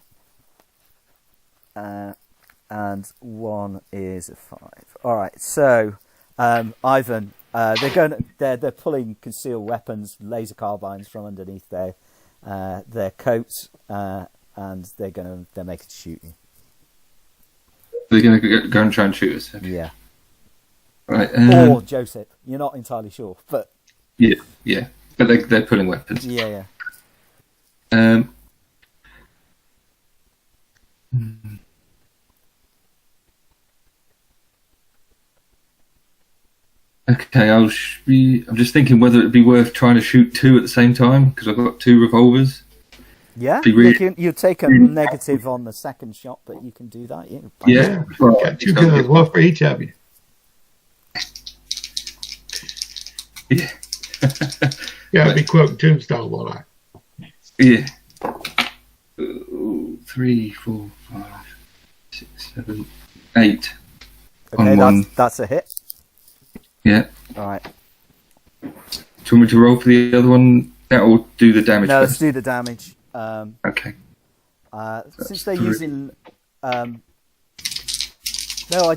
and 1 is a 5. All right. So Ivan, they're pulling concealed weapons, laser carbines from underneath their coats, and they're making to shoot you. They're going to go and try and shoot us. Okay. Yeah. Right. Or Joseph. You're not entirely sure, but Yeah. But they're pulling weapons. yeah. Okay, I'm just thinking whether it'd be worth trying to shoot 2 at the same time, because I've got 2 revolvers. Yeah, Be you take a negative on the second shot, but you can do that. Yeah. Well, got 2 guns, one for each of you. Yeah. Yeah, I'd be quoting Tombstone, won't I? Yeah. 3, 4, 5, 6, 7, 8. Okay, On one. that's a hit. Yeah. All right. Do you want me to roll for the other one? Or do the damage No, first? let's do the damage. Okay. Since they're using, no,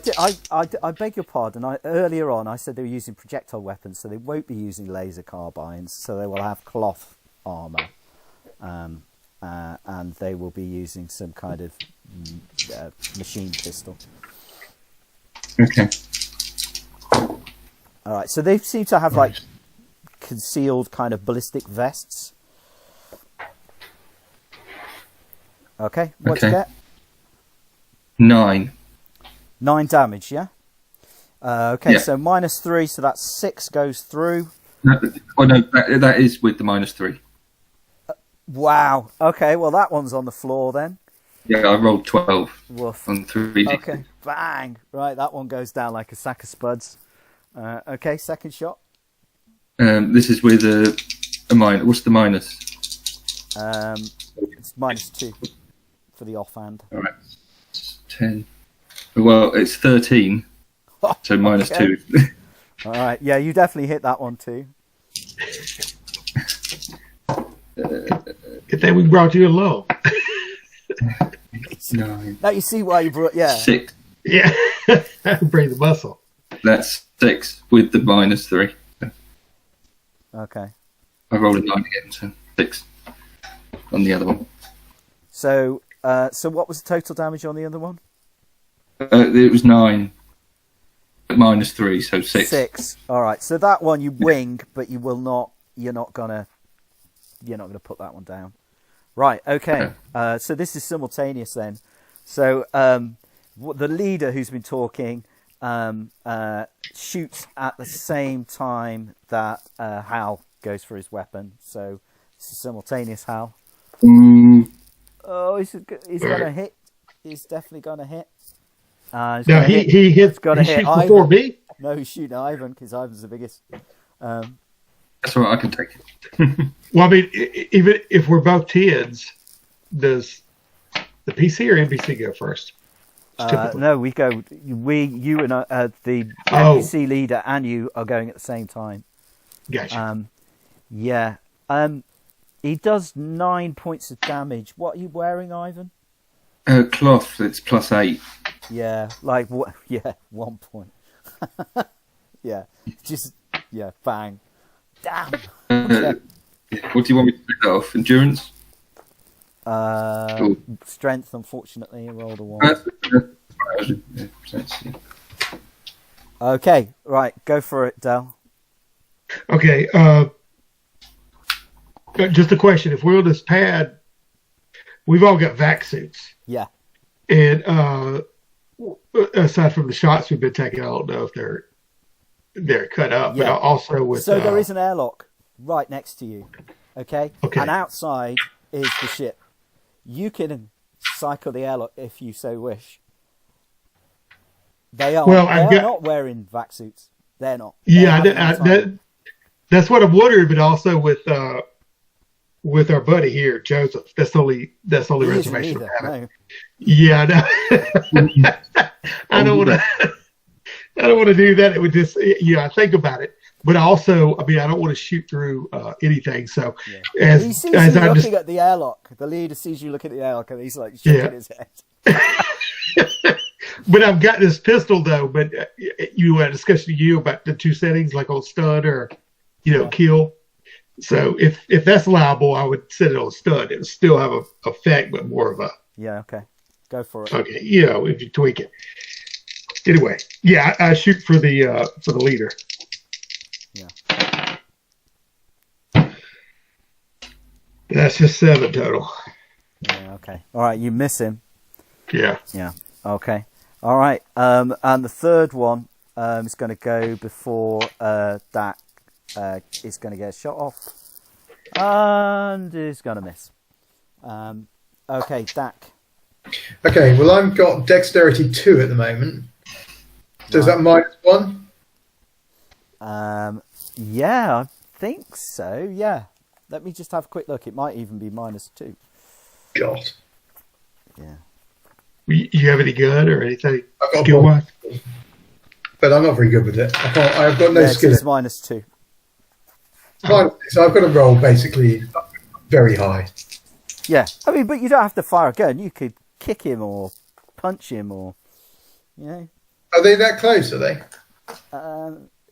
I beg your pardon. Earlier on I said they were using projectile weapons, so they won't be using laser carbines. So they will have cloth armor, and they will be using some kind of machine pistol. Okay. All right. So they seem to have like concealed kind of ballistic vests. Okay. What'd you get? 9. 9 damage, yeah? Okay, Yeah. so -3, so that's 6 goes through. No, that is with the -3. Wow. Okay, well, that one's on the floor then. Yeah, I rolled 12 Woof. on 3. Okay, bang. Right, that one goes down like a sack of spuds. Okay, second shot. This is with a minus. What's the minus? It's -2 for the offhand. All right. 10. Well, it's 13. So minus Okay. 2. All right, yeah, you definitely hit that one too. Good thing we brought you along. 9. Now you see why you brought, yeah. 6. Yeah, bring the muscle. That's 6 with the -3. Okay. I rolled a 9 again, so 6 on the other one. So, so what was the total damage on the other one? It was 9 minus 3, so 6. 6. All right. So that one you wing, but you will not. You're not gonna put that one down. Right. Okay. So this is simultaneous then. So the leader who's been talking shoots at the same time that Hal goes for his weapon. So this is simultaneous. Hal. Oh, he's gonna hit. He's definitely gonna hit. No, he hits. Got to hit Ivan. Before me. No, he's shooting Ivan because Ivan's the biggest. That's all right, I can take it. Well, I mean, even if we're both tens, does the PC or NPC go first? No, we go. You and the NPC leader and you are going at the same time. Gotcha. Yeah. He does 9 points of damage. What are you wearing, Ivan? Cloth. It's +8. Yeah, like what? Yeah, 1 point. Yeah, just bang. Damn. Okay. What do you want me to take that off? Endurance? Strength, unfortunately, I rolled a 1. Okay, right, go for it, Del. Okay, just a question. If we're on this pad, we've all got vac suits. Yeah. And aside from the shots we've been taking, I don't know if they're cut up. Yeah. But also with So there is an airlock right next to you. Okay? Okay. And outside is the ship. You can cycle the airlock if you so wish. They are. They're not wearing vac suits. They're not. That's what I'm wondering. But also with our buddy here, Joseph. That's the only reservation I have. No. Yeah, no. I don't want to. I don't want to do that. It would just, I think about it. But also, I mean, I don't want to shoot through anything. So, he sees you looking at the airlock. The leader sees you looking at the airlock, and he's like shaking his head. But I've got this pistol though. But you had a discussion with you about the two settings, like on stun or, kill. So if that's allowable, I would set it on stun. It would still have a effect, but more of a. Yeah. Okay. Go for it. Okay. If you tweak it. Anyway, I shoot for the leader. Yeah. That's just 7 total. Yeah. Okay. All right. You miss him. Yeah. Yeah. Okay. All right. And the third one is going to go before Dak is going to get shot off, and is going to miss. Okay, Dak. Okay. Well, I've got dexterity 2 at the moment. Does that -1? Yeah, I think so. Yeah. Let me just have a quick look. It might even be -2. God. Yeah. You have any gun or anything? I've got skill wise, but I'm not very good with it. I've got no skill. It's -2. So I've got to roll basically very high. Yeah, I mean, but you don't have to fire a gun. You could kick him or punch him or, Are they that close? Are they?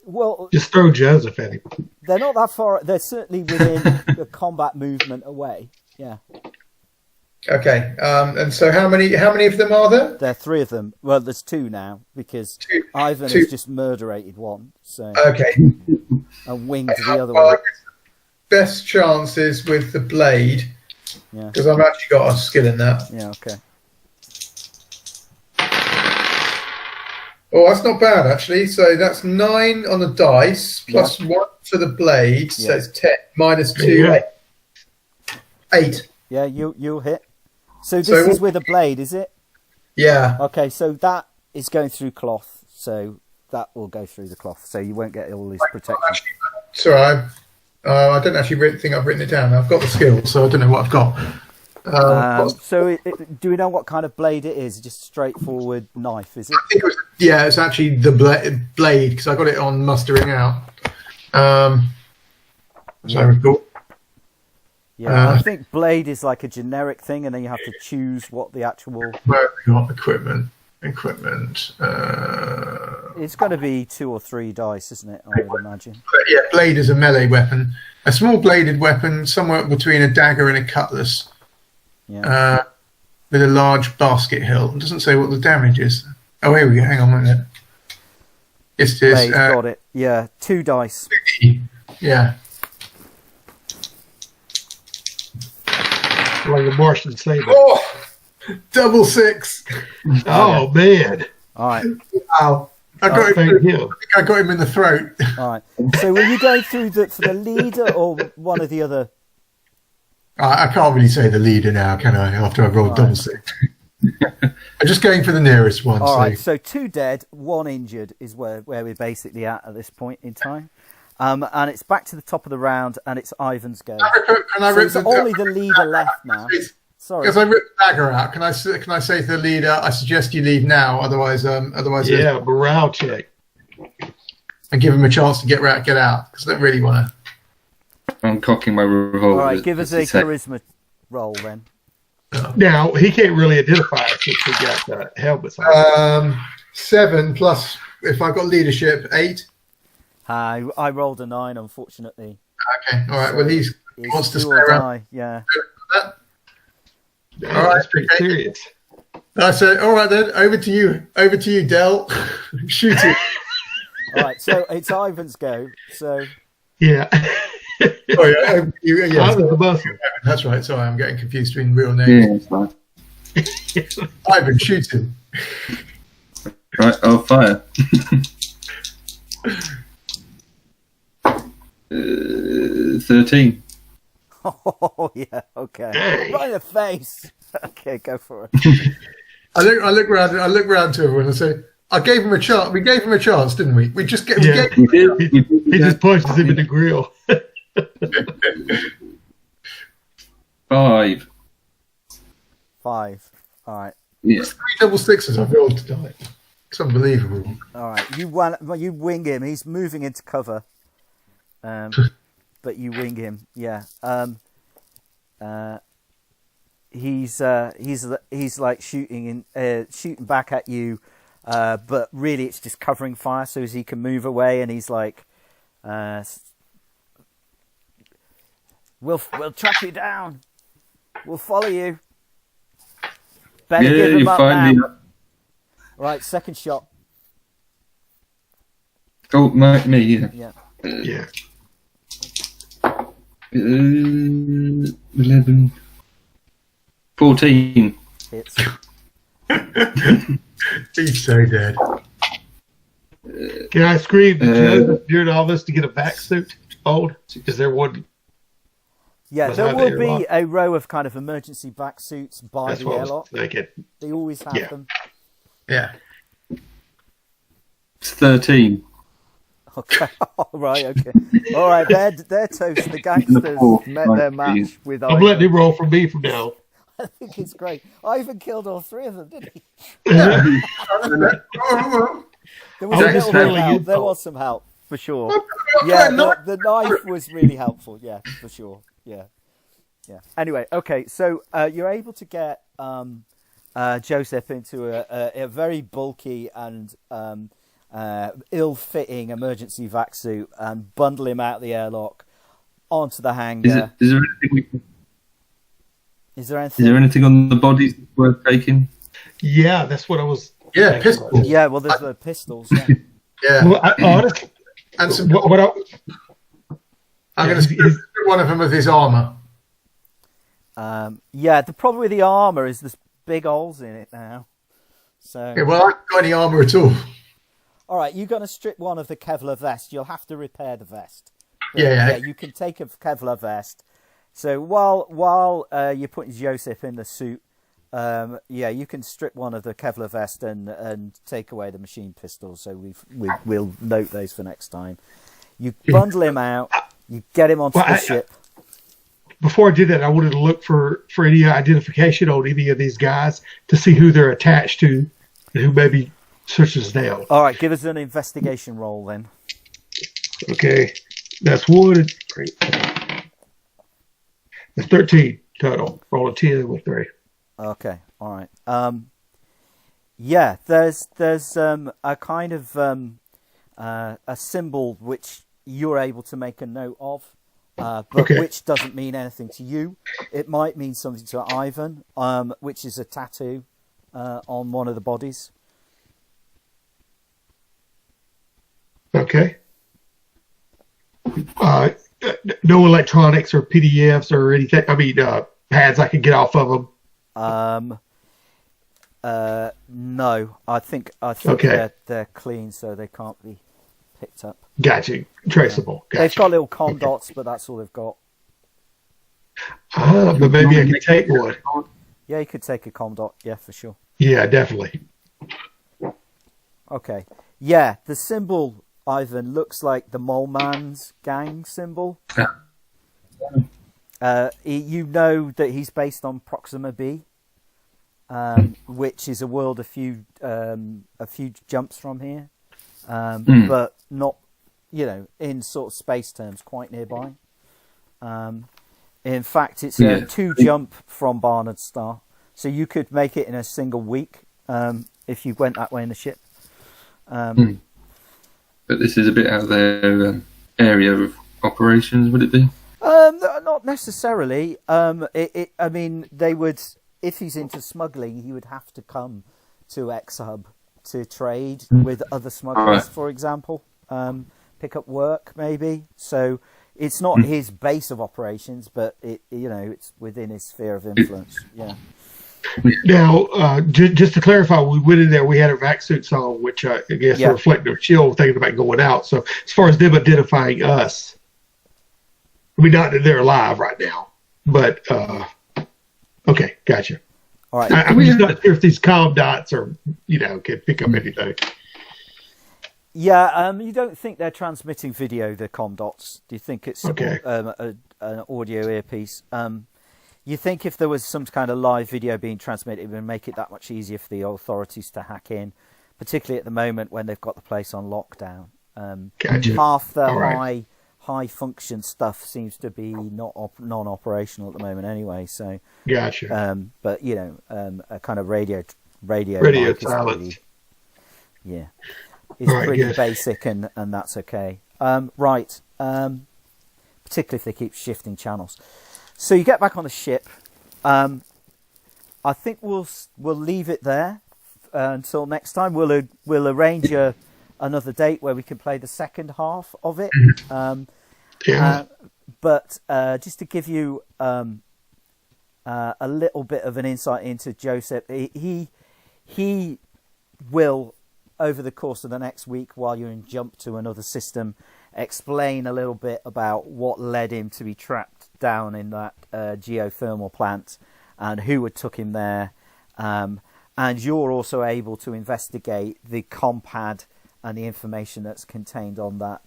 Well, just throw Joseph at him. They're not that far. They're certainly within the combat movement away. Yeah. Okay. And so how many of them are there? There are 3 of them. Well, there's 2 now because Ivan has just murderated one. So okay. And winged the other one. I guess the best chance is with the blade. Yeah. Because I've actually got a skill in that. Yeah. Okay. Oh, that's not bad actually. So that's 9 on the dice plus 1 for the blade. So it's 10 -2. 8. Yeah, you'll hit. So this is with a blade, is it? Yeah. Okay, so that is going through cloth. So that will go through the cloth. So you won't get all this protection. Sorry, I don't actually think I've written it down. I've got the skill, so I don't know what I've got. So do we know what kind of blade it is? Just a straightforward knife, is it? I think it's actually the blade because I got it on mustering out. As I recall. Yeah, I think blade is like a generic thing, and then you have to choose what the actual. Where have we got equipment? It's got to be 2 or 3 dice, isn't it? I would imagine. Yeah, blade is a melee weapon. A small bladed weapon, somewhere between a dagger and a cutlass. Yeah. With a large basket hilt. It doesn't say what the damage is. Oh, here we go. Hang on a minute. Yes, it is. Blade, got it. Yeah, 2 dice. Yeah. Like a Martian saber. Oh, double 6. Oh man! All right. Wow. I got him. I think I got him in the throat. All right. So were you going through for the leader or one of the other? I can't really say the leader now, can I? After I've rolled double 6. I'm just going for the nearest one. All right. So 2 dead, 1 injured is where we're basically at this point in time. And it's back to the top of the round, and it's Ivan's go. It's only the leader left now. Sorry. Because I ripped the dagger out. Can I say to the leader, I suggest you leave now, otherwise. Yeah, morale check. And give him a chance to get out, because I don't really want to. I'm cocking my revolver. All right, give us a charisma roll then. Now he can't really identify us since we got helmets on. 7 plus, if I've got leadership, 8. I rolled a 9, unfortunately. Okay, all right. Well, he wants to stay around. Yeah. All right, that's pretty serious. I said, all right then, over to you, Del. Shoot it. All right, so it's Ivan's go. So yeah. Oh yeah, yeah. I was the muscle. That's right. Sorry, I'm getting confused between real names. Yeah, Ivan, shoot him. Right, I'll fire. 13. Oh yeah, okay. Dang. Right in the face. Okay, go for it. I look round to everyone and say, I gave him a chance. We gave him a chance, didn't we? We just gave. Yeah. We gave He just punches him in the grill. 5. 5. All right. Yeah. 3 double 6s I've rolled tonight. It's unbelievable. All right. You wing him. He's moving into cover. But you wing him. Yeah. He's like shooting back at you, but really it's just covering fire so as he can move away, and he's like, we'll track you down. We'll follow you. Better give him up now. Right, second shot. Oh, me, yeah. Yeah. Yeah. 11. 14. Hits. He's so dead. Can I scream during all this to get a vac suit old? Is there one? Yeah, Was there that will the be airlock? a row of kind of emergency back suits by That's the what I was airlock. thinking. They always have Yeah. them. Yeah. It's 13. Okay. All right. Okay. All right. They're toast. The gangsters met their match with I'm Ivan. letting him roll for me from now. I think it's great. Ivan killed all 3 of them, didn't he? Oh, There was I a was little bit of really help. There useful. was some help for sure. Yeah, the knife was really helpful. Yeah, for sure. Yeah. Anyway, okay. So you're able to get Joseph into a very bulky and ill-fitting emergency vac suit and bundle him out the airlock onto the hangar. Is there anything Is there Is there anything on the bodies worth taking? Yeah, that's what I was. Yeah, thinking pistols. about. Yeah, well, there's the pistols. Yeah. Yeah. Well, honestly, And some, what I'm going to strip one of them of his armour. Yeah, the problem with the armour is there's big holes in it now. So, Yeah, well, I haven't got any armour at all. all right, you're going to strip one of the Kevlar vest. You'll have to repair the vest. But, Yeah. you can take a Kevlar vest. So while you're putting Joseph in the suit, you can strip one of the Kevlar vest and take away the machine pistols. So we'll note those for next time. You bundle him out. You get him onto the ship. Before I did that, I wanted to look for any identification on any of these guys to see who they're attached to and who maybe searches down. All right, give us an investigation roll then. Okay, that's 1 and 3. That's 13 total. Roll a 10 with 3. Okay, all right. Yeah, there's a kind of a symbol which you're able to make a note of, but Okay. which doesn't mean anything to you. It might mean something to Ivan, which is a tattoo on one of the bodies. Okay. No electronics or PDFs or anything. I mean, pads I can get off of them. No, I think Okay. they're clean, so they can't be picked up. Gotcha. Traceable. Gotcha. They've got little com dots, but that's all they've got. But maybe I can take one. Yeah, you could take a com dot. Yeah, for sure. Yeah, definitely. Okay. Yeah, the symbol, Ivan, looks like the Mole Man's gang symbol. You know that he's based on Proxima B, which is a world a few jumps from here, but not, in sort of space terms, quite nearby. In fact, it's a 2 jump from Barnard Star, so you could make it in a single week if you went that way in the ship. But this is a bit out of their area of operations, would it be? Not necessarily. I mean, they would, if he's into smuggling, he would have to come to X-Hub to trade with other smugglers, for example. Pick up work, maybe. So it's not his base of operations, but it's within his sphere of influence. Yeah. Now, just to clarify, we went in there. We had our vac suits on, which I guess are reflecting our chill, thinking about going out. So as far as them identifying us, I mean, not that they're alive right now, but okay, gotcha. All right. I'm just not sure if these comm dots are, can pick up anything. Yeah, you don't think they're transmitting video, the com dots? Do you think it's Okay. an audio earpiece? You think if there was some kind of live video being transmitted, it would make it that much easier for the authorities to hack in, particularly at the moment when they've got the place on lockdown. Gotcha. Half the All right. high function stuff seems to be non-operational at the moment anyway. So, Gotcha. but a kind of radio mic is silence. pretty, yeah, it's All right, pretty good. basic, and that's okay. Right, particularly if they keep shifting channels. So you get back on the ship. I think we'll leave it there until next time. We'll arrange another date where we can play the second half of it. But just to give you a little bit of an insight into Joseph, he will, over the course of the next week, while you're in jump to another system, explain a little bit about what led him to be trapped down in that geothermal plant and who had took him there. And you're also able to investigate the compad and the information that's contained on that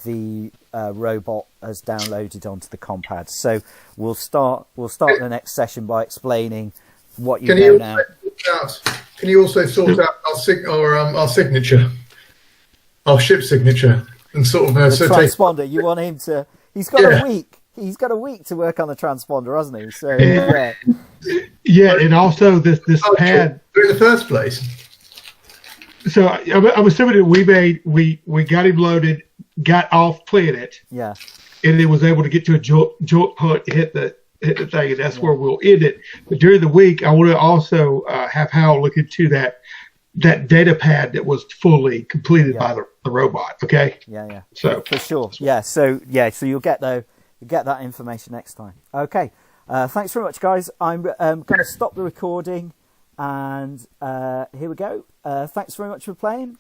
the robot has downloaded onto the compad. So we'll start the next session by explaining what you know now. Can you also sort out our signature, our ship signature, and sort of The transponder. You want him to? He's got a week. He's got a week to work on the transponder, hasn't he? So yeah. Yeah, and also this pad in the first place. So I'm assuming that we got him loaded, got off planet, Yeah. and then was able to get to a jolt punt, hit the thing, and that's where we'll end it. But during the week, I want to also have Hal look into that data pad that was fully completed by the robot. Okay. Yeah. So For sure. Yeah. So you'll get that information next time. Okay. Thanks very much, guys. I'm going to stop the recording, and here we go. Thanks very much for playing.